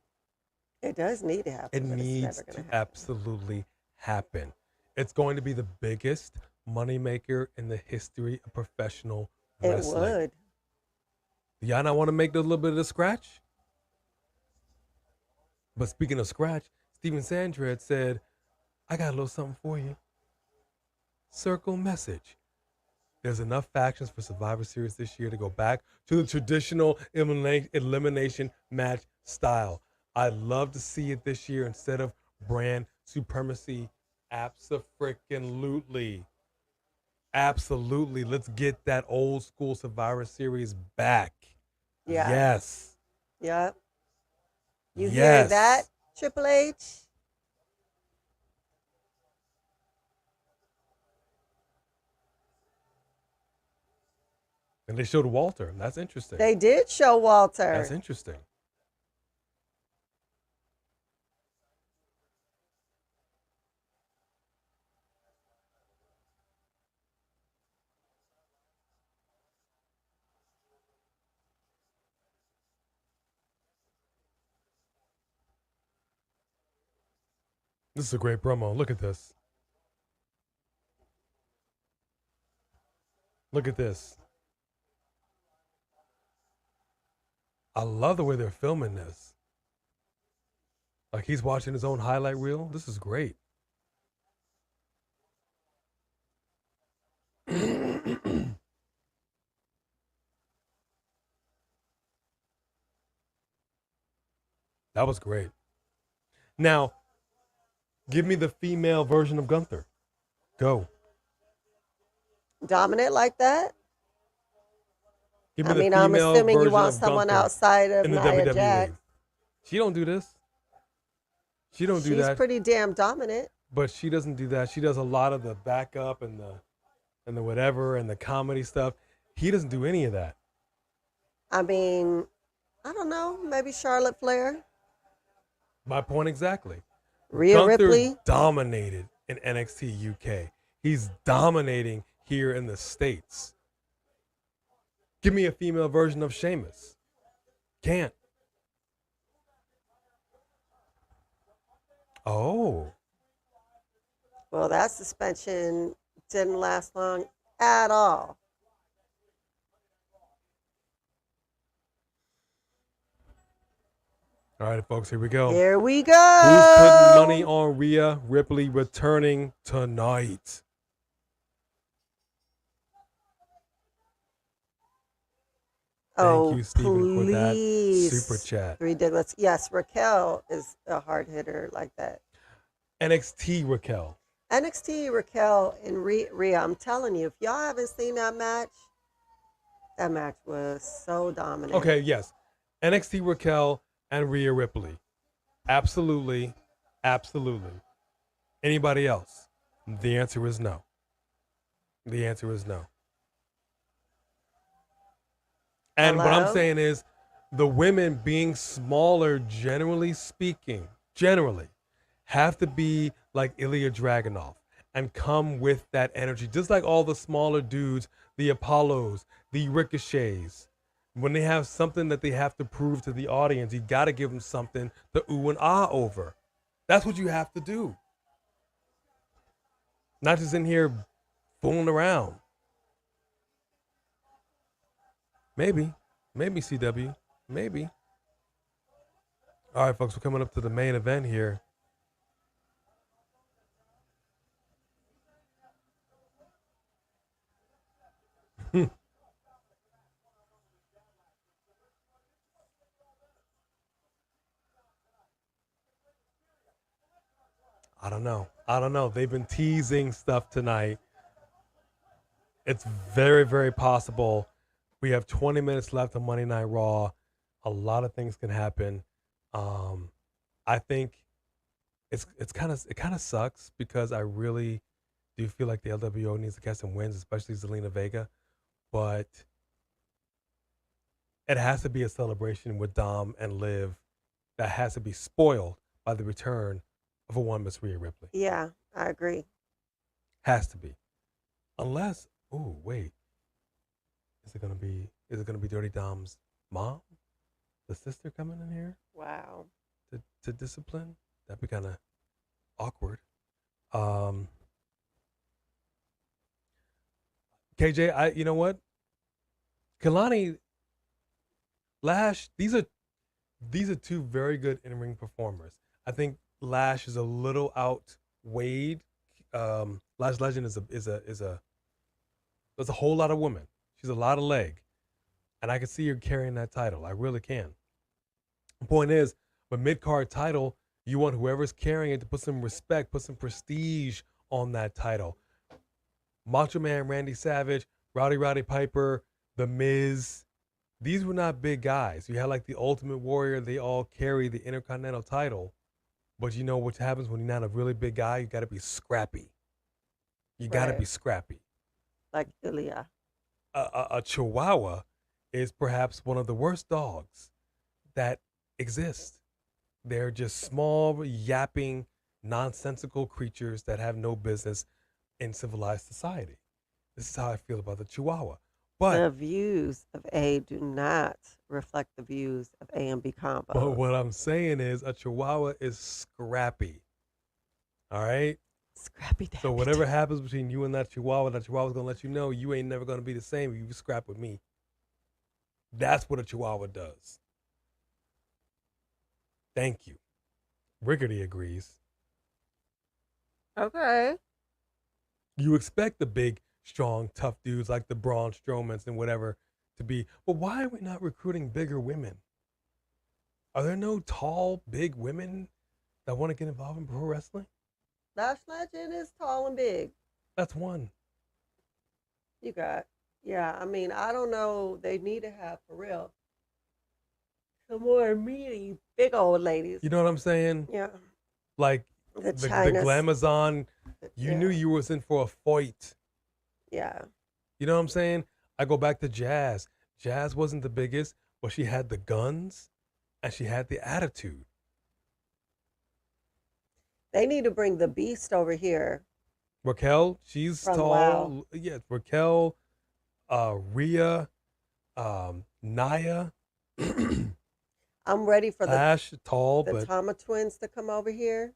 C: It does need to happen.
B: It needs to absolutely happen. It's going to be the biggest moneymaker in the history of professional wrestling.
C: It would.
B: Do y'all not want to make a little bit of the scratch? But speaking of scratch, Steven Sandra had said, I got a little something for you. Circle message. There's enough factions for Survivor Series this year to go back to the traditional elimination match style. I'd love to see it this year instead of brand supremacy. Abso-freaking-lutely. Absolutely. Let's get that old school Survivor Series back.
C: Yeah.
B: Yes.
C: Yep. You hear that, Triple H?
B: And they showed Walter. That's interesting.
C: They did show Walter.
B: That's interesting. This is a great promo. Look at this. Look at this. I love the way they're filming this. Like he's watching his own highlight reel. This is great. That was great. Now, give me the female version of Gunther. Go.
C: Dominant like that?
B: Give me
C: I
B: the
C: mean, I'm
B: female
C: assuming you
B: version
C: want
B: of
C: someone
B: Gunther
C: outside of
B: in the
C: Nia
B: WWE.
C: Jax.
B: She don't do this. She don't do that.
C: She's pretty damn dominant.
B: But she doesn't do that. She does a lot of the backup and the whatever and the comedy stuff. He doesn't do any of that.
C: I mean, I don't know. Maybe Charlotte Flair.
B: My point exactly.
C: Rhea
B: Gunther
C: Ripley.
B: dominated in NXT UK. He's dominating here in the States. Give me a female version of Sheamus. Can't. Oh.
C: Well, that suspension didn't last long at all.
B: All right, folks, here we go.
C: Here we go.
B: Who's putting money on Rhea Ripley returning tonight? Thank you, Stephen, for that super chat.
C: Ridiculous. Yes, Raquel is a hard hitter like that.
B: NXT Raquel.
C: NXT Raquel and Rhea, I'm telling you, if y'all haven't seen that match was so dominant.
B: Okay, yes. NXT Raquel and Rhea Ripley. Absolutely. Absolutely. Anybody else? The answer is no. The answer is no. And what I'm saying is the women being smaller, generally speaking, have to be like Ilya Dragunov and come with that energy. Just like all the smaller dudes, the Apollos, the Ricochets. When they have something that they have to prove to the audience, you got to give them something to ooh and ah over. That's what you have to do. Not just in here fooling around. Maybe CW, maybe. All right, folks, we're coming up to the main event here. I don't know. They've been teasing stuff tonight. It's very, very possible. We have 20 minutes left on Monday Night Raw. A lot of things can happen. I think it kind of sucks because I really do feel like the LWO needs to get some wins, especially Zelina Vega. But it has to be a celebration with Dom and Liv that has to be spoiled by the return of a one Miss Rhea Ripley.
C: Yeah, I agree.
B: Has to be. Unless, wait. Is it gonna be Dirty Dom's mom? The sister coming in here?
C: Wow.
B: To discipline? That'd be kind of awkward. KJ, you know what? Kalani, Lash, these are two very good in-ring performers. I think Lash is a little outweighed. Lash Legend is a whole lot of women. She's a lot of leg. And I can see her carrying that title. I really can. The point is, with mid-card title, you want whoever's carrying it to put some respect, put some prestige on that title. Macho Man Randy Savage, Rowdy Piper, The Miz. These were not big guys. You had like the Ultimate Warrior. They all carry the Intercontinental title. But you know what happens when you're not a really big guy? You got to be scrappy. You got to be scrappy.
C: Like Ilya.
B: A Chihuahua is perhaps one of the worst dogs that exist. They're just small, yapping, nonsensical creatures that have no business in civilized society. This is how I feel about the Chihuahua. But
C: the views of A do not reflect the views of A and B combo.
B: But what I'm saying is a Chihuahua is scrappy. All right.
C: Scrappy Dapper.
B: So whatever happens between you and that Chihuahua's gonna let you know you ain't never gonna be the same if you scrap with me. That's what a Chihuahua does. Thank you. Rickety agrees.
C: Okay.
B: You expect the big, strong, tough dudes like the Braun Strowmans and whatever to be, but why are we not recruiting bigger women? Are there no tall, big women that want to get involved in pro wrestling?
C: Lash Legend is tall and big.
B: That's one.
C: You got, yeah, I mean, I don't know. They need to have, for real, some more meaty, big old ladies.
B: You know what I'm saying?
C: Yeah.
B: Like the Glamazon, you knew you was in for a fight.
C: Yeah.
B: You know what I'm saying? I go back to Jazz. Jazz wasn't the biggest, but she had the guns and she had the attitude.
C: They need to bring the Beast over here.
B: Raquel, she's
C: From
B: tall.
C: WoW.
B: Yeah, Raquel, Rhea, Naya.
C: I'm ready for
B: Ash, tall,
C: the
B: but
C: Tama twins to come over here.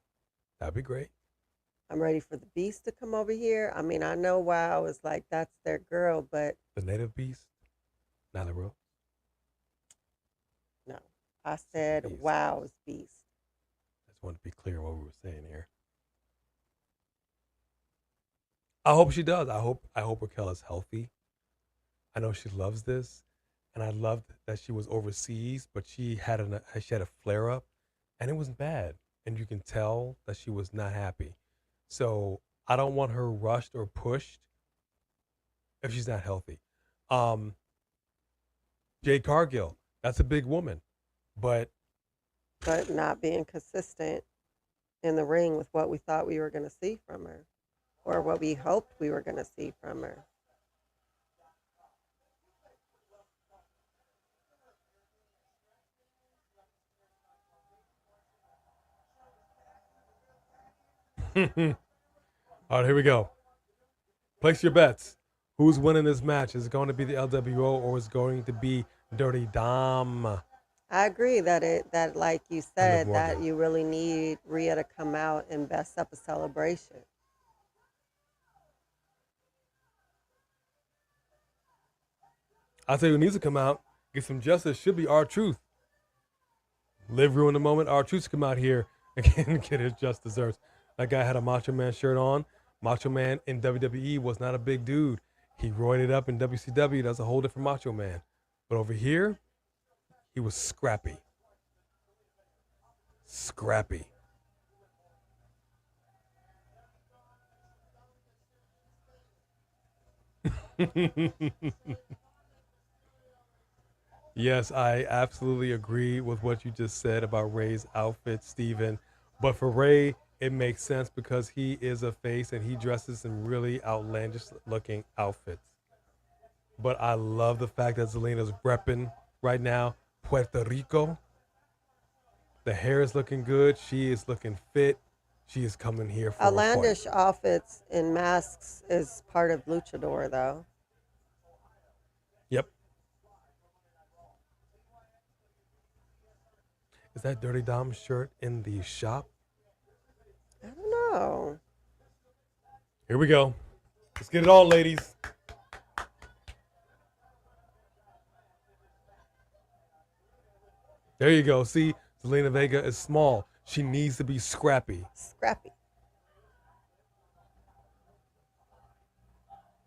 B: that'd be great.
C: I'm ready for the Beast to come over here. I mean, I know WoW is like, that's their girl, but
B: The Native Beast, Nyla Rose.
C: no. I said
B: Beast.
C: WoW is Beast.
B: I just want to be clear what we were saying here. I hope she does. I hope Raquel is healthy. I know she loves this, and I loved that she was overseas, but she had a flare up, and it wasn't bad, and you can tell that she was not happy. So I don't want her rushed or pushed if she's not healthy. Jade Cargill, that's a big woman, but
C: not being consistent in the ring with what we thought we were going to see from her, or what we hoped we were going to see from her.
B: all right, here we go. Place your bets. Who's winning this match? Is it going to be the LWO or is it going to be Dirty Dom?
C: I agree that like you said,
B: Morgan.
C: that you really need Rhea to come out and best up a celebration.
B: I'll tell you who needs to come out, get some justice, should be R-Truth. Liv ruined the moment. R-Truth come out here and get his just desserts. That guy had a Macho Man shirt on. Macho Man in WWE was not a big dude. He roided up in WCW. That's a whole different Macho Man. But over here, he was scrappy. Scrappy. Yes, I absolutely agree with what you just said about Ray's outfit, Steven. But for Ray, it makes sense because he is a face and he dresses in really outlandish looking outfits. But I love the fact that Zelina's repping right now Puerto Rico. The hair is looking good. She is looking fit. She is coming here for
C: Outlandish outfits and masks is part of Luchador, though.
B: Yep. Is that Dirty Dom's shirt in the shop?
C: I don't know.
B: Here we go. Let's get it on, ladies. There you go. See, Zelina Vega is small. She needs to be scrappy.
C: Scrappy.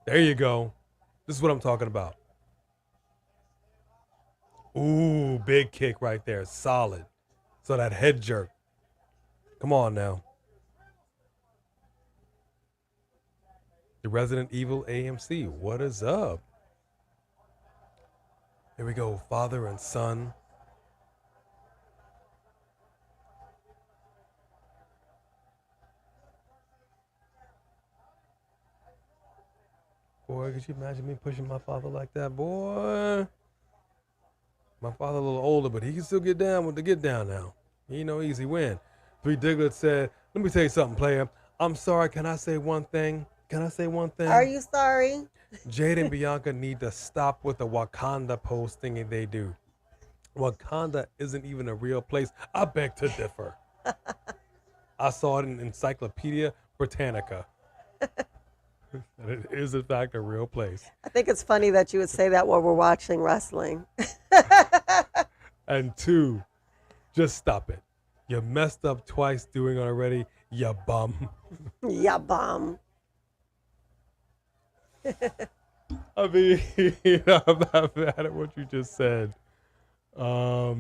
B: There you go. This is what I'm talking about. Ooh, big kick right there. Solid. So that head jerk. Come on now. The Resident Evil AMC. What is up? Here we go. Father and son. Boy, could you imagine me pushing my father like that, boy? My father a little older, but he can still get down with the get down now. He ain't no easy win. Three Diglett said, let me tell you something, player. I'm sorry, can I say one thing? Can I say one thing?
C: Are you sorry?
B: Jade and Bianca need to stop with the Wakanda post thingy they do. Wakanda isn't even a real place. I beg to differ. I saw it in Encyclopedia Britannica. And it is, in fact, a real place.
C: I think it's funny that you would say that while we're watching wrestling.
B: And 2, just stop it. You messed up twice doing it already, you bum.
C: Yeah, bum.
B: I mean, I'm not mad at what you just said.
C: Yeah,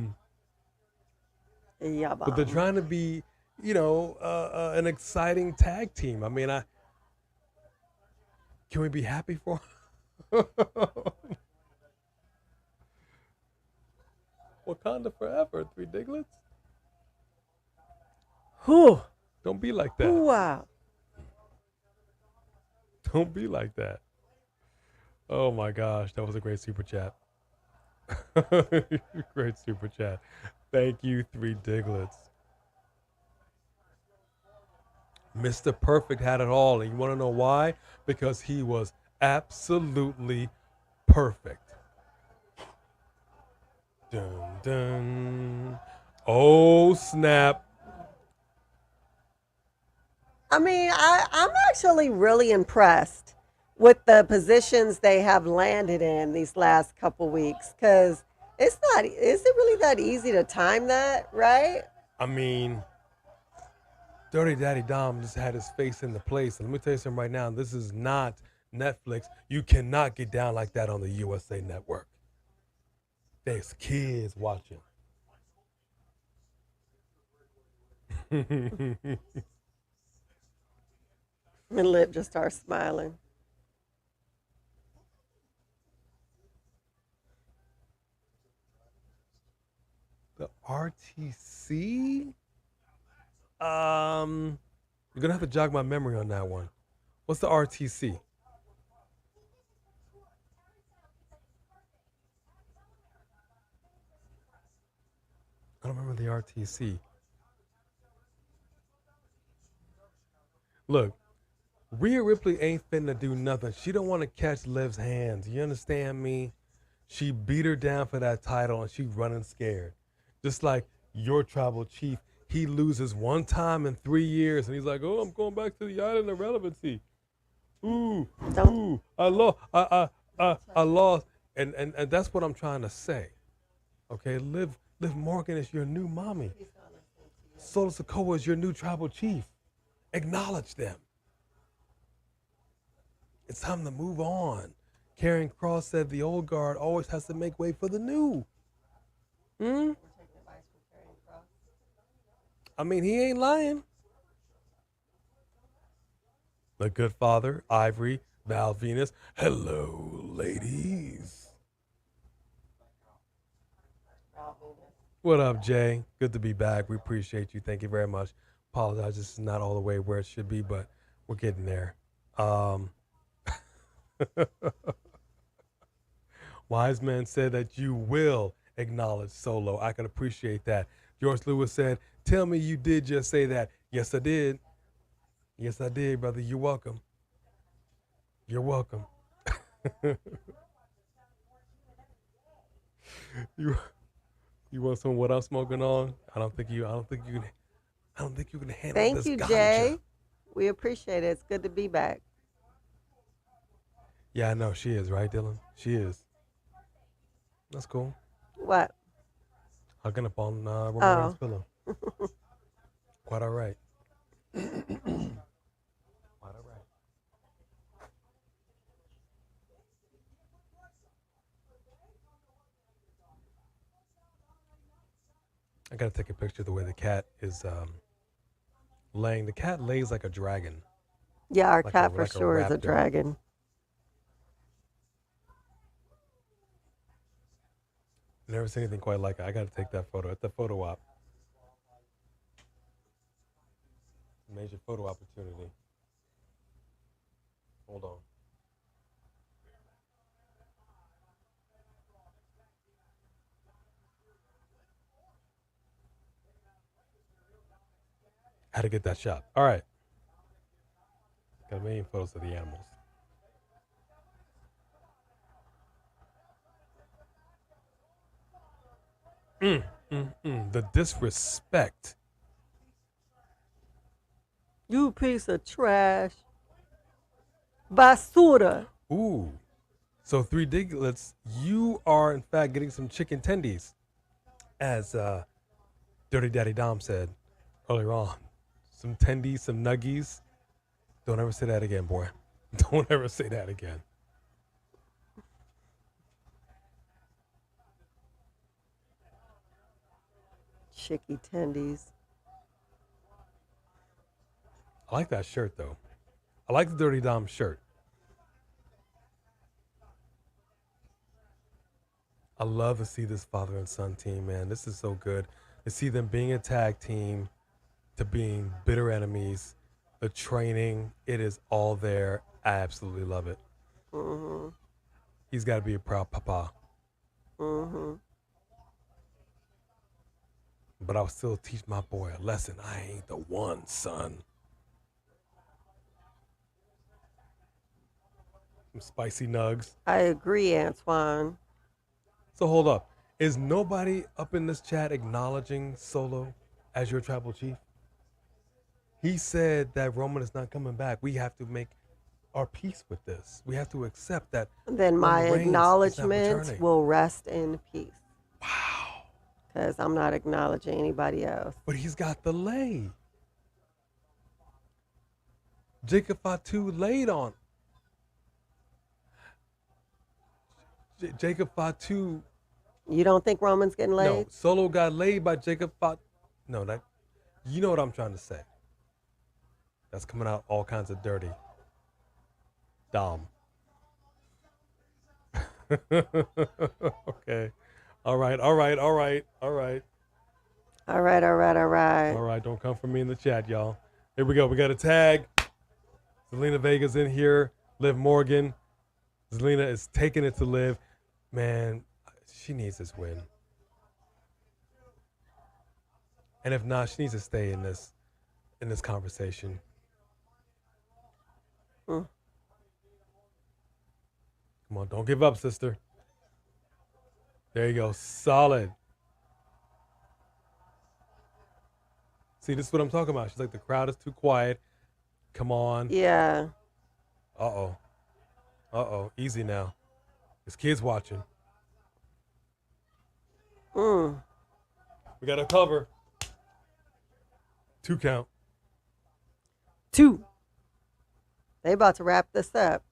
B: But they're
C: bum.
B: trying to be, an exciting tag team. I mean, can we be happy for them? Wakanda forever, 3 Diglets.
C: Whew.
B: Don't be like that.
C: Wow.
B: Don't be like that. Oh my gosh, that was a great super chat. Great super chat. Thank you, 3 Diglets. Mr. Perfect had it all, and you want to know why? Because he was absolutely perfect. Dun dun. Oh snap.
C: I mean, I'm actually really impressed with the positions they have landed in these last couple weeks, because is it really that easy to time that, right?
B: I mean, Dirty Daddy Dom just had his face in the place. And let me tell you something right now. This is not Netflix. You cannot get down like that on the USA Network. There's kids watching.
C: And Lip just starts smiling.
B: The RTC? You're gonna have to jog my memory on that one. What's the RTC? I don't remember the RTC. Look, Rhea Ripley ain't finna do nothing. She don't want to catch Liv's hands. You understand me? She beat her down for that title and she running scared. Just like your tribal chief, he loses one time in 3 years and he's like, "Oh, I'm going back to the island of relevancy. Ooh, ooh, I lost. I lost." And that's what I'm trying to say. Okay, Liv Morgan is your new mommy. Solo Sikoa is your new tribal chief. Acknowledge them. It's time to move on. Karrion Kross said the old guard always has to make way for the new. I mean, he ain't lying. The Good Father, Ivory, Val Venus. Hello, ladies. What up, Jay? Good to be back. We appreciate you. Thank you very much. Apologize, this is not all the way where it should be, but we're getting there. Wise man said that you will acknowledge Solo. I can appreciate that. George Lewis said, "Tell me you did just say that." Yes, I did. Yes, I did, brother. You're welcome. You're welcome. you want some of what I'm smoking on? I don't think you can handle
C: Thank
B: this
C: you,
B: ganja.
C: Jay. We appreciate it. It's good to be back.
B: Yeah, I know she is, right, Dylan? She is. That's cool.
C: What?
B: Hugging up on Roman Reigns' pillow. Quite all right. Quite all right. I gotta take a picture of the way the cat is laying. The cat lays like a dragon.
C: Yeah, our
B: Like
C: cat
B: a-
C: for
B: like a
C: sure is a
B: raptor.
C: dragon.
B: Never seen anything quite like it. I gotta take that photo at the photo op. Major photo opportunity. Hold on. How to get that shot. All right. Got a million photos of the animals. The disrespect.
C: You piece of trash. Basura.
B: Ooh. So Three Diglets, you are in fact getting some chicken tendies, as Dirty Daddy Dom said earlier on. Some tendies, some nuggies. Don't ever say that again, boy. Don't ever say that again.
C: Chicky tendies.
B: I like that shirt, though. I like the Dirty Dom shirt. I love to see this father and son team, man. This is so good. To see them being a tag team, to being bitter enemies, the training, it is all there. I absolutely love it.
C: Mm-hmm.
B: He's got to be a proud papa.
C: Mm-hmm.
B: But I'll still teach my boy a lesson. I ain't the one, son. Some spicy nugs.
C: I agree, Antoine.
B: So hold up. Is nobody up in this chat acknowledging Solo as your tribal chief? He said that Roman is not coming back. We have to make our peace with this. We have to accept that.
C: Then my
B: Roman Reigns is not
C: acknowledgement
B: returning.
C: will rest in peace.
B: Wow.
C: Because I'm not acknowledging anybody else.
B: But he's got the lay. Jacob Fatu laid on. Jacob Fatu.
C: You don't think Roman's getting laid?
B: No, Solo got laid by Jacob Fatu. No, that. You know what I'm trying to say. That's coming out all kinds of dirty. Dom. Okay. All right.
C: All right.
B: Don't come for me in the chat, y'all. Here we go. We got a tag. Zelina Vega's in here. Liv Morgan. Zelina is taking it to Liv. Man, she needs this win. And if not, she needs to stay in this conversation.
C: Mm.
B: Come on, don't give up, sister. There you go. Solid. See, this is what I'm talking about. She's like, the crowd is too quiet. Come on.
C: Yeah.
B: Uh-oh. Easy now. There's kids watching.
C: Mm.
B: We got a cover. 2 count.
C: 2. They about to wrap this up.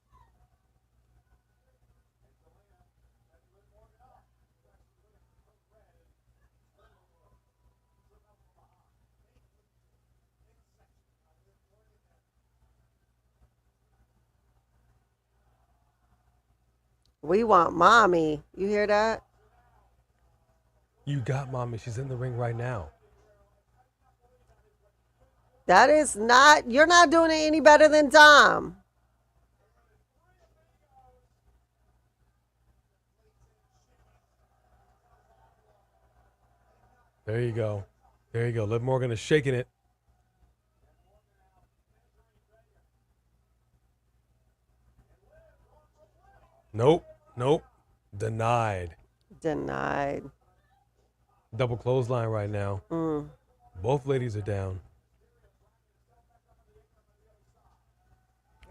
C: We want Mommy. You hear that?
B: You got Mommy. She's in the ring right now.
C: That is not, you're not doing it any better than Dom.
B: There you go. Liv Morgan is shaking it. Nope. Denied. Double clothesline right now.
C: Mm.
B: Both ladies are down.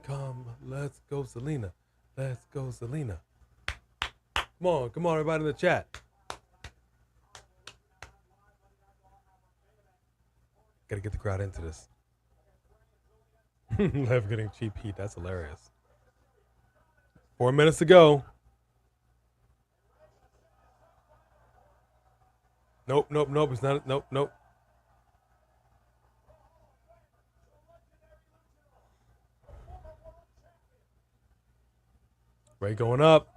B: Come, let's go, Zelina. Come on, everybody in the chat. Gotta get the crowd into this. Liv getting cheap heat. That's hilarious. 4 minutes to go. Nope. It's not. Nope. Ray going up.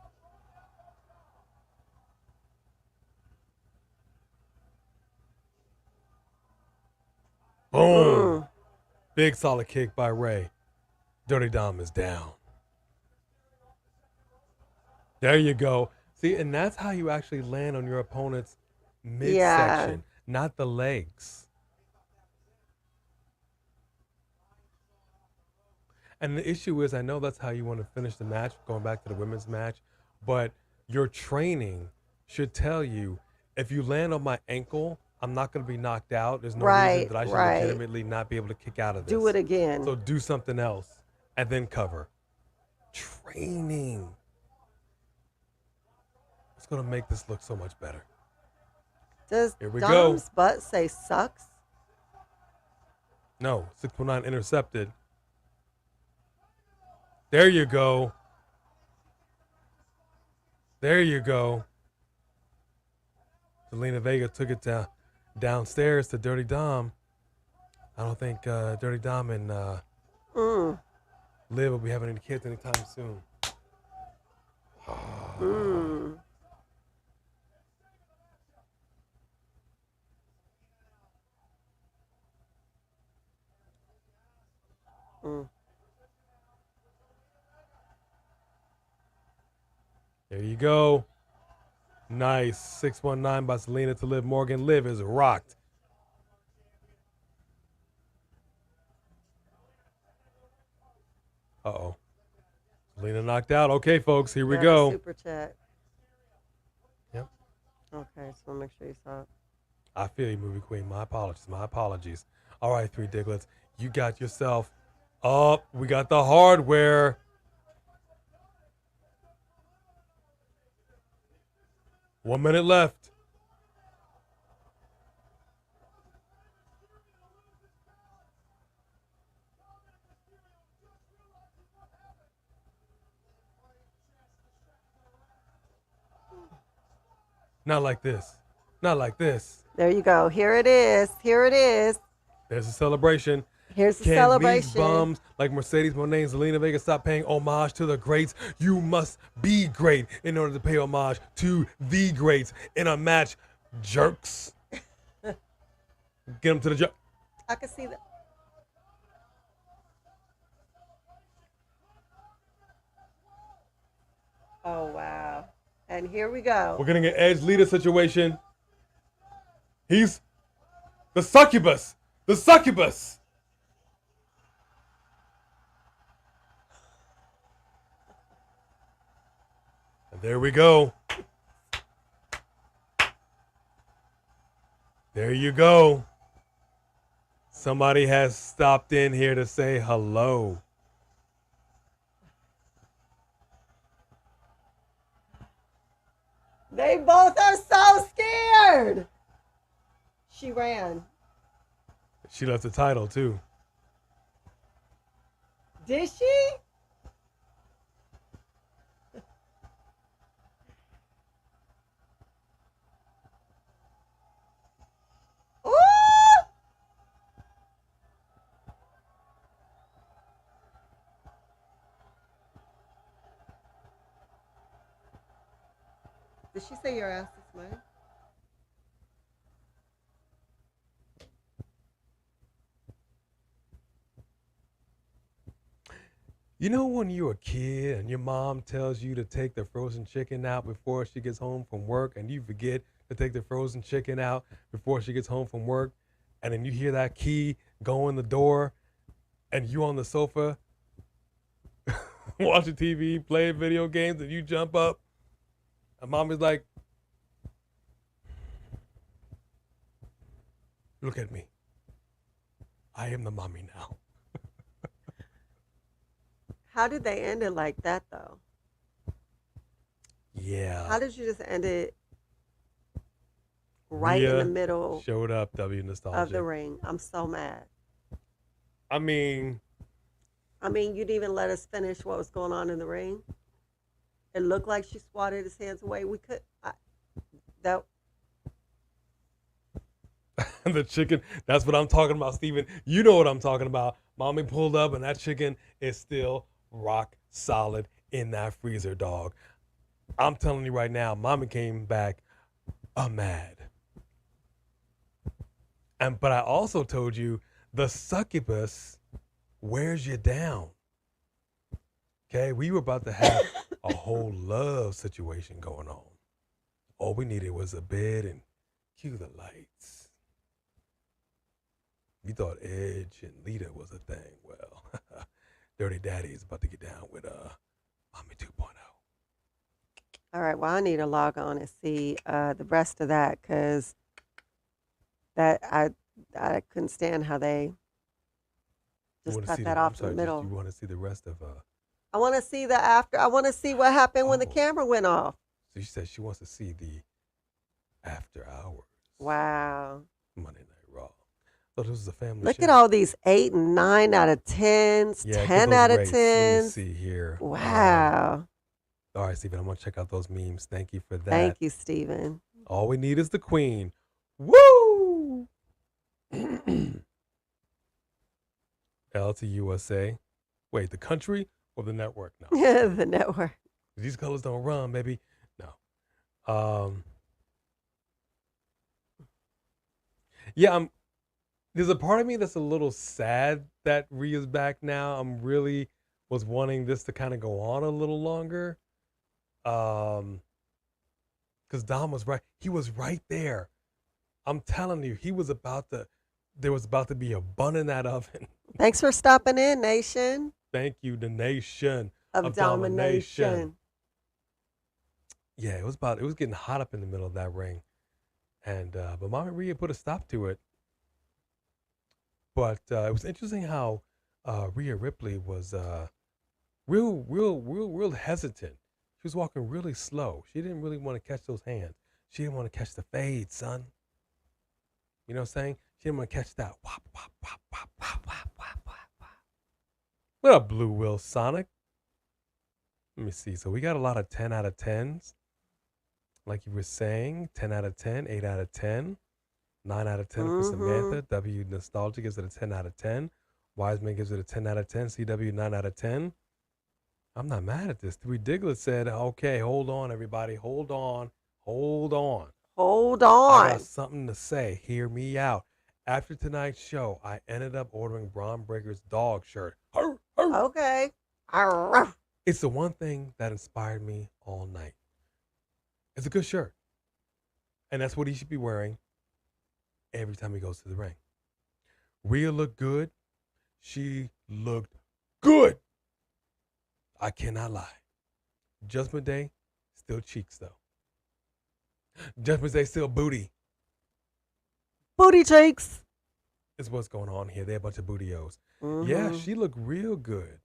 B: Boom. Big solid kick by Ray. Dirty Dom is down. There you go. See, and that's how you actually land on your opponent's midsection, not the legs. And the issue is, I know that's how you want to finish the match, going back to the women's match, but your training should tell you, if you land on my ankle, I'm not going to be knocked out. There's no reason
C: Right,
B: that I should
C: right.
B: legitimately not be able to kick out of this.
C: Do it again.
B: So do something else and then cover. Training. It's going to make this look so much better.
C: Does
B: Here we
C: Dom's
B: go.
C: butt say sucks?
B: No, 619 intercepted. There you go. There you go. Zelina Vega took it downstairs to Dirty Dom. I don't think Dirty Dom and Liv will be having any kids anytime soon. There you go. Nice. 619 by Selena to Liv Morgan. Liv is rocked. Uh-oh. Selena knocked out. Okay, folks, here we go.
C: Super chat.
B: Yep.
C: Okay, so make sure you saw it.
B: I feel you, movie queen. My apologies. My apologies. All right, Three Diglets. You got yourself up. We got the hardware. One minute left. Not like this. Not like this.
C: There you go. Here it is. Here it is.
B: There's a celebration.
C: Here's the
B: Can
C: celebration.
B: these bums like Mercedes Moné and Zelina Vega stop paying homage to the greats? You must be great in order to pay homage to the greats in a match, jerks. Get them to the jerk.
C: I can see that. Oh, wow. And here we go.
B: We're getting an Edge leader situation. He's the succubus. The succubus. And there we go. There you go. Somebody has stopped in here to say hello.
C: They both are so scared. She ran.
B: She left the title too.
C: Did she? Ooh! Did she say your ass is mine?
B: You know when you're a kid and your mom tells you to take the frozen chicken out before she gets home from work and you forget to take the frozen chicken out before she gets home from work, and then you hear that key go in the door and you on the sofa watching TV, playing video games, and you jump up and mom is like, look at me. I am the mommy now.
C: How did they end it like that, though?
B: Yeah.
C: How did you just end it right in the middle
B: showed up, W Nostalgia.
C: of the ring? I'm so mad.
B: I mean,
C: you didn't even let us finish what was going on in the ring. It looked like she swatted his hands away. We could,
B: the chicken, that's what I'm talking about, Steven. You know what I'm talking about. Mommy pulled up and that chicken is still rock solid in that freezer, dog. I'm telling you right now, Mommy came back mad. But I also told you the succubus wears you down. Okay, we were about to have a whole love situation going on. All we needed was a bed and cue the lights. We thought Edge and Lita was a thing. Well, Dirty Daddy is about to get down with Mommy 2.0.
C: all right, well, I need to log on and see the rest of that because That I couldn't stand how they just cut that off in the middle.
B: You want to see the rest of
C: I want to see the after. I want to see what happened when the camera went off.
B: So she said she wants to see the after hours.
C: Wow.
B: Monday Night Raw. So this is a family
C: Look
B: show.
C: at all these 8 and 9 out of 10s, 10 out of 10s.
B: Let me see here.
C: Wow.
B: All right, Steven, I'm going to check out those memes. Thank you for that.
C: Thank you, Steven.
B: All we need is the queen. Woo! L to USA. Wait, the country or the network? No.
C: The network.
B: These colors don't run, baby. No. Yeah, there's a part of me that's a little sad that Rhea's back now. I'm really was wanting this to kind of go on a little longer. Because Dom was right. He was right there. I'm telling you, there was about to be a bun in that oven.
C: Thanks for stopping in, Nation.
B: Thank you, the nation
C: of domination.
B: Yeah, it was getting hot up in the middle of that ring. And but Mami Rhea put a stop to it. But it was interesting how Rhea Ripley was real hesitant. She was walking really slow. She didn't really want to catch those hands. She didn't want to catch the fade, son. You know what I'm saying? She didn't want to catch that. Wop, wop, wop, wop, wop, wop, wop, wop, wop. What up, Blue Will Sonic? Let me see. So we got a lot of 10 out of 10s. Like you were saying, 10 out of 10, 8 out of 10, 9 out of 10 for Samantha. W Nostalgia gives it a 10 out of 10. Wiseman gives it a 10 out of 10. CW 9 out of 10. I'm not mad at this. Three Diglett said, okay, hold on, everybody. Hold on. Hold on.
C: Hold on.
B: I got something to say. Hear me out. After tonight's show, I ended up ordering Braun Breaker's dog shirt.
C: Okay.
B: It's the one thing that inspired me all night. It's a good shirt. And that's what he should be wearing every time he goes to the ring. Rhea looked good. She looked good. I cannot lie. Judgment Day, still cheeks though. Judgment Day, still booty.
C: Booty cheeks.
B: Is what's going on here. They're a bunch of booty-os. Yeah, she looked real good.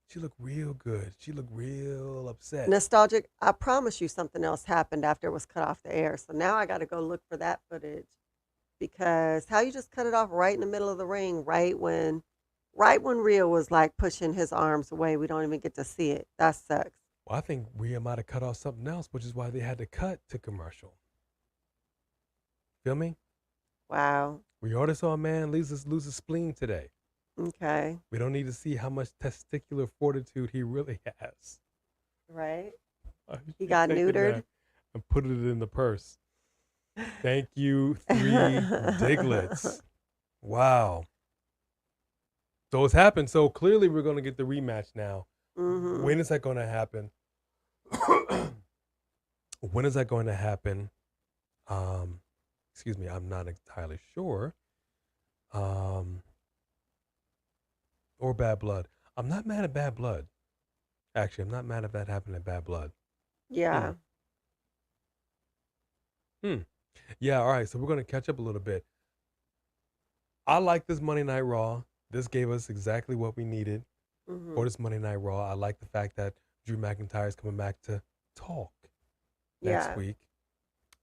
B: She looked real good. She looked real upset.
C: Nostalgic, I promise you something else happened after it was cut off the air. So now I got to go look for that footage. Because how you just cut it off right in the middle of the ring, right when Rhea was like pushing his arms away. We don't even get to see it. That sucks.
B: Well, I think Rhea might have cut off something else, which is why they had to cut to commercial. Feel me?
C: Wow.
B: We already saw a man lose his spleen today.
C: Okay.
B: We don't need to see how much testicular fortitude he really has.
C: Right. He got neutered.
B: And put it in the purse. Thank you, 3 Diglets. Wow. So it's happened. So clearly we're going to get the rematch now. When is that going to happen? When is that going to happen? Excuse me, I'm not entirely sure. Or Bad Blood. I'm not mad at Bad Blood. Actually, I'm not mad if that happened at Bad Blood.
C: Yeah.
B: Yeah, all right. So we're going to catch up a little bit. I like this Monday Night Raw. This gave us exactly what we needed for this Monday Night Raw. I like the fact that Drew McIntyre is coming back to talk next week.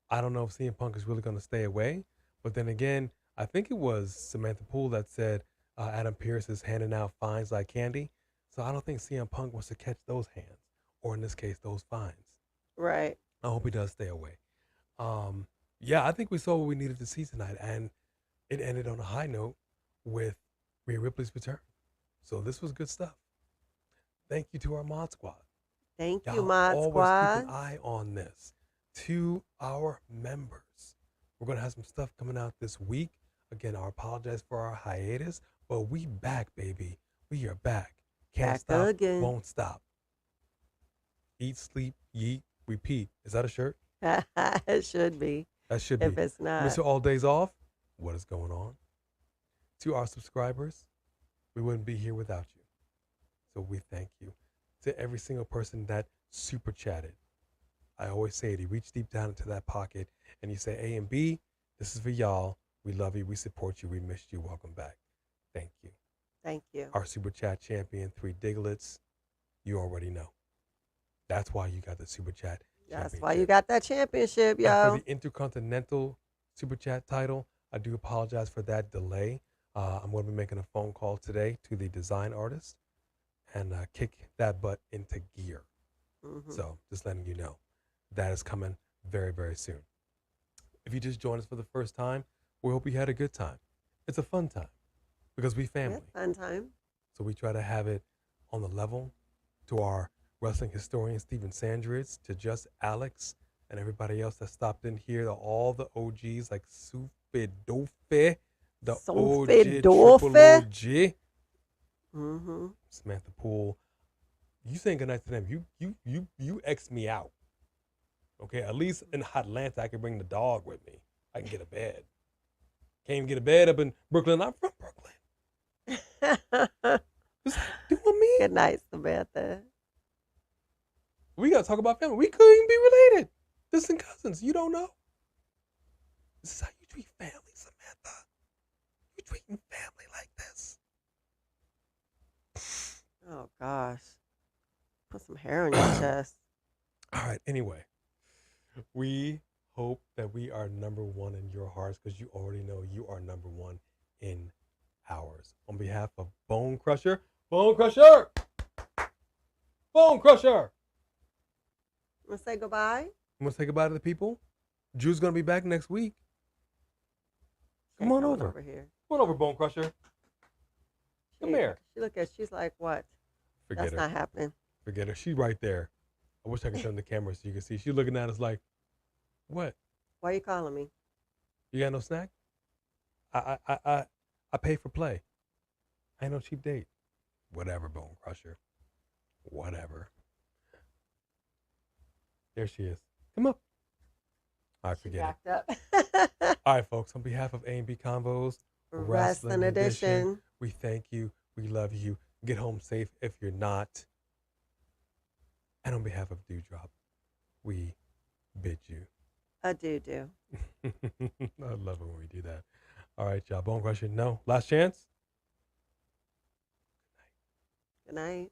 B: I don't know if CM Punk is really going to stay away. But then again, I think it was Samantha Poole that said Adam Pearce is handing out fines like candy. So I don't think CM Punk wants to catch those hands, or in this case, those fines.
C: Right.
B: I hope he does stay away. Yeah, I think we saw what we needed to see tonight, and it ended on a high note with Rhea Ripley's return. So this was good stuff. Thank you to our Mod Squad.
C: Thank you, Mod Squad.
B: Always keep an eye on this. To our members, we're going to have some stuff coming out this week. Again, I apologize for our hiatus, but we back, baby. We are back. Can't
C: back
B: stop,
C: again.
B: Won't stop. Eat, sleep, yeet, repeat. Is that a shirt?
C: It should be.
B: That should be.
C: If it's not.
B: Mr. All Days Off, what is going on? To our subscribers, we wouldn't be here without you. So we thank you. To every single person that super chatted. I always say it. You reach deep down into that pocket and you say, A and B, this is for y'all. We love you. We support you. We missed you. Welcome back. Thank you.
C: Thank you.
B: Our Super Chat champion, 3 Diglets. You already know. That's why you got the Super Chat
C: That's why you got that championship, yo.
B: For the Intercontinental Super Chat title, I do apologize for that delay. I'm going to be making a phone call today to the design artist and kick that butt into gear. So just letting you know that is coming very, very soon. If you just joined us for the first time, we hope you had a good time. It's a fun time because we family.
C: Yeah, fun time.
B: So we try to have it on the level to our wrestling historian, Steven Sandridge, to just Alex and everybody else that stopped in here, to all the OGs like Sufidofe, the OG, Triple OG, Samantha Poole. You saying goodnight to them. You X me out. Okay, at least in Atlanta, I can bring the dog with me. I can get a bed. Can't even get a bed up in Brooklyn. I'm from Brooklyn. Doing me.
C: Good night, Samantha.
B: We got to talk about family. We couldn't be related. Distant cousins. You don't know. This is how you treat family, Samantha. You treating family like this.
C: Oh, gosh. Put some hair on your chest.
B: All right. Anyway, we hope that we are number one in your hearts because you already know you are number one in ours. On behalf of Bone Crusher, Bone Crusher! Bone Crusher!
C: I'm going to say goodbye.
B: I'm going to say goodbye to the people. Drew's going to be back next week. Come on over
C: here.
B: Come on over, Bone Crusher. Come here.
C: She's like, what?
B: Forget
C: That's
B: her.
C: not happening.
B: Forget her. She's right there. I wish I could turn the camera so you can see. She's looking at us like, what?
C: Why are you calling me?
B: You got no snack? I pay for play. I ain't no cheap date. Whatever, Bone Crusher. Whatever. There she is. Come up. All right, forget it.
C: Up.
B: All right, folks. On behalf of A&B Convos,
C: Wrestling Edition,
B: we thank you. We love you. Get home safe if you're not. And on behalf of Dewdrop, we bid you
C: adieu.
B: I love it when we do that. All right, y'all. Bone Crusher, no. Last chance?
C: Good night.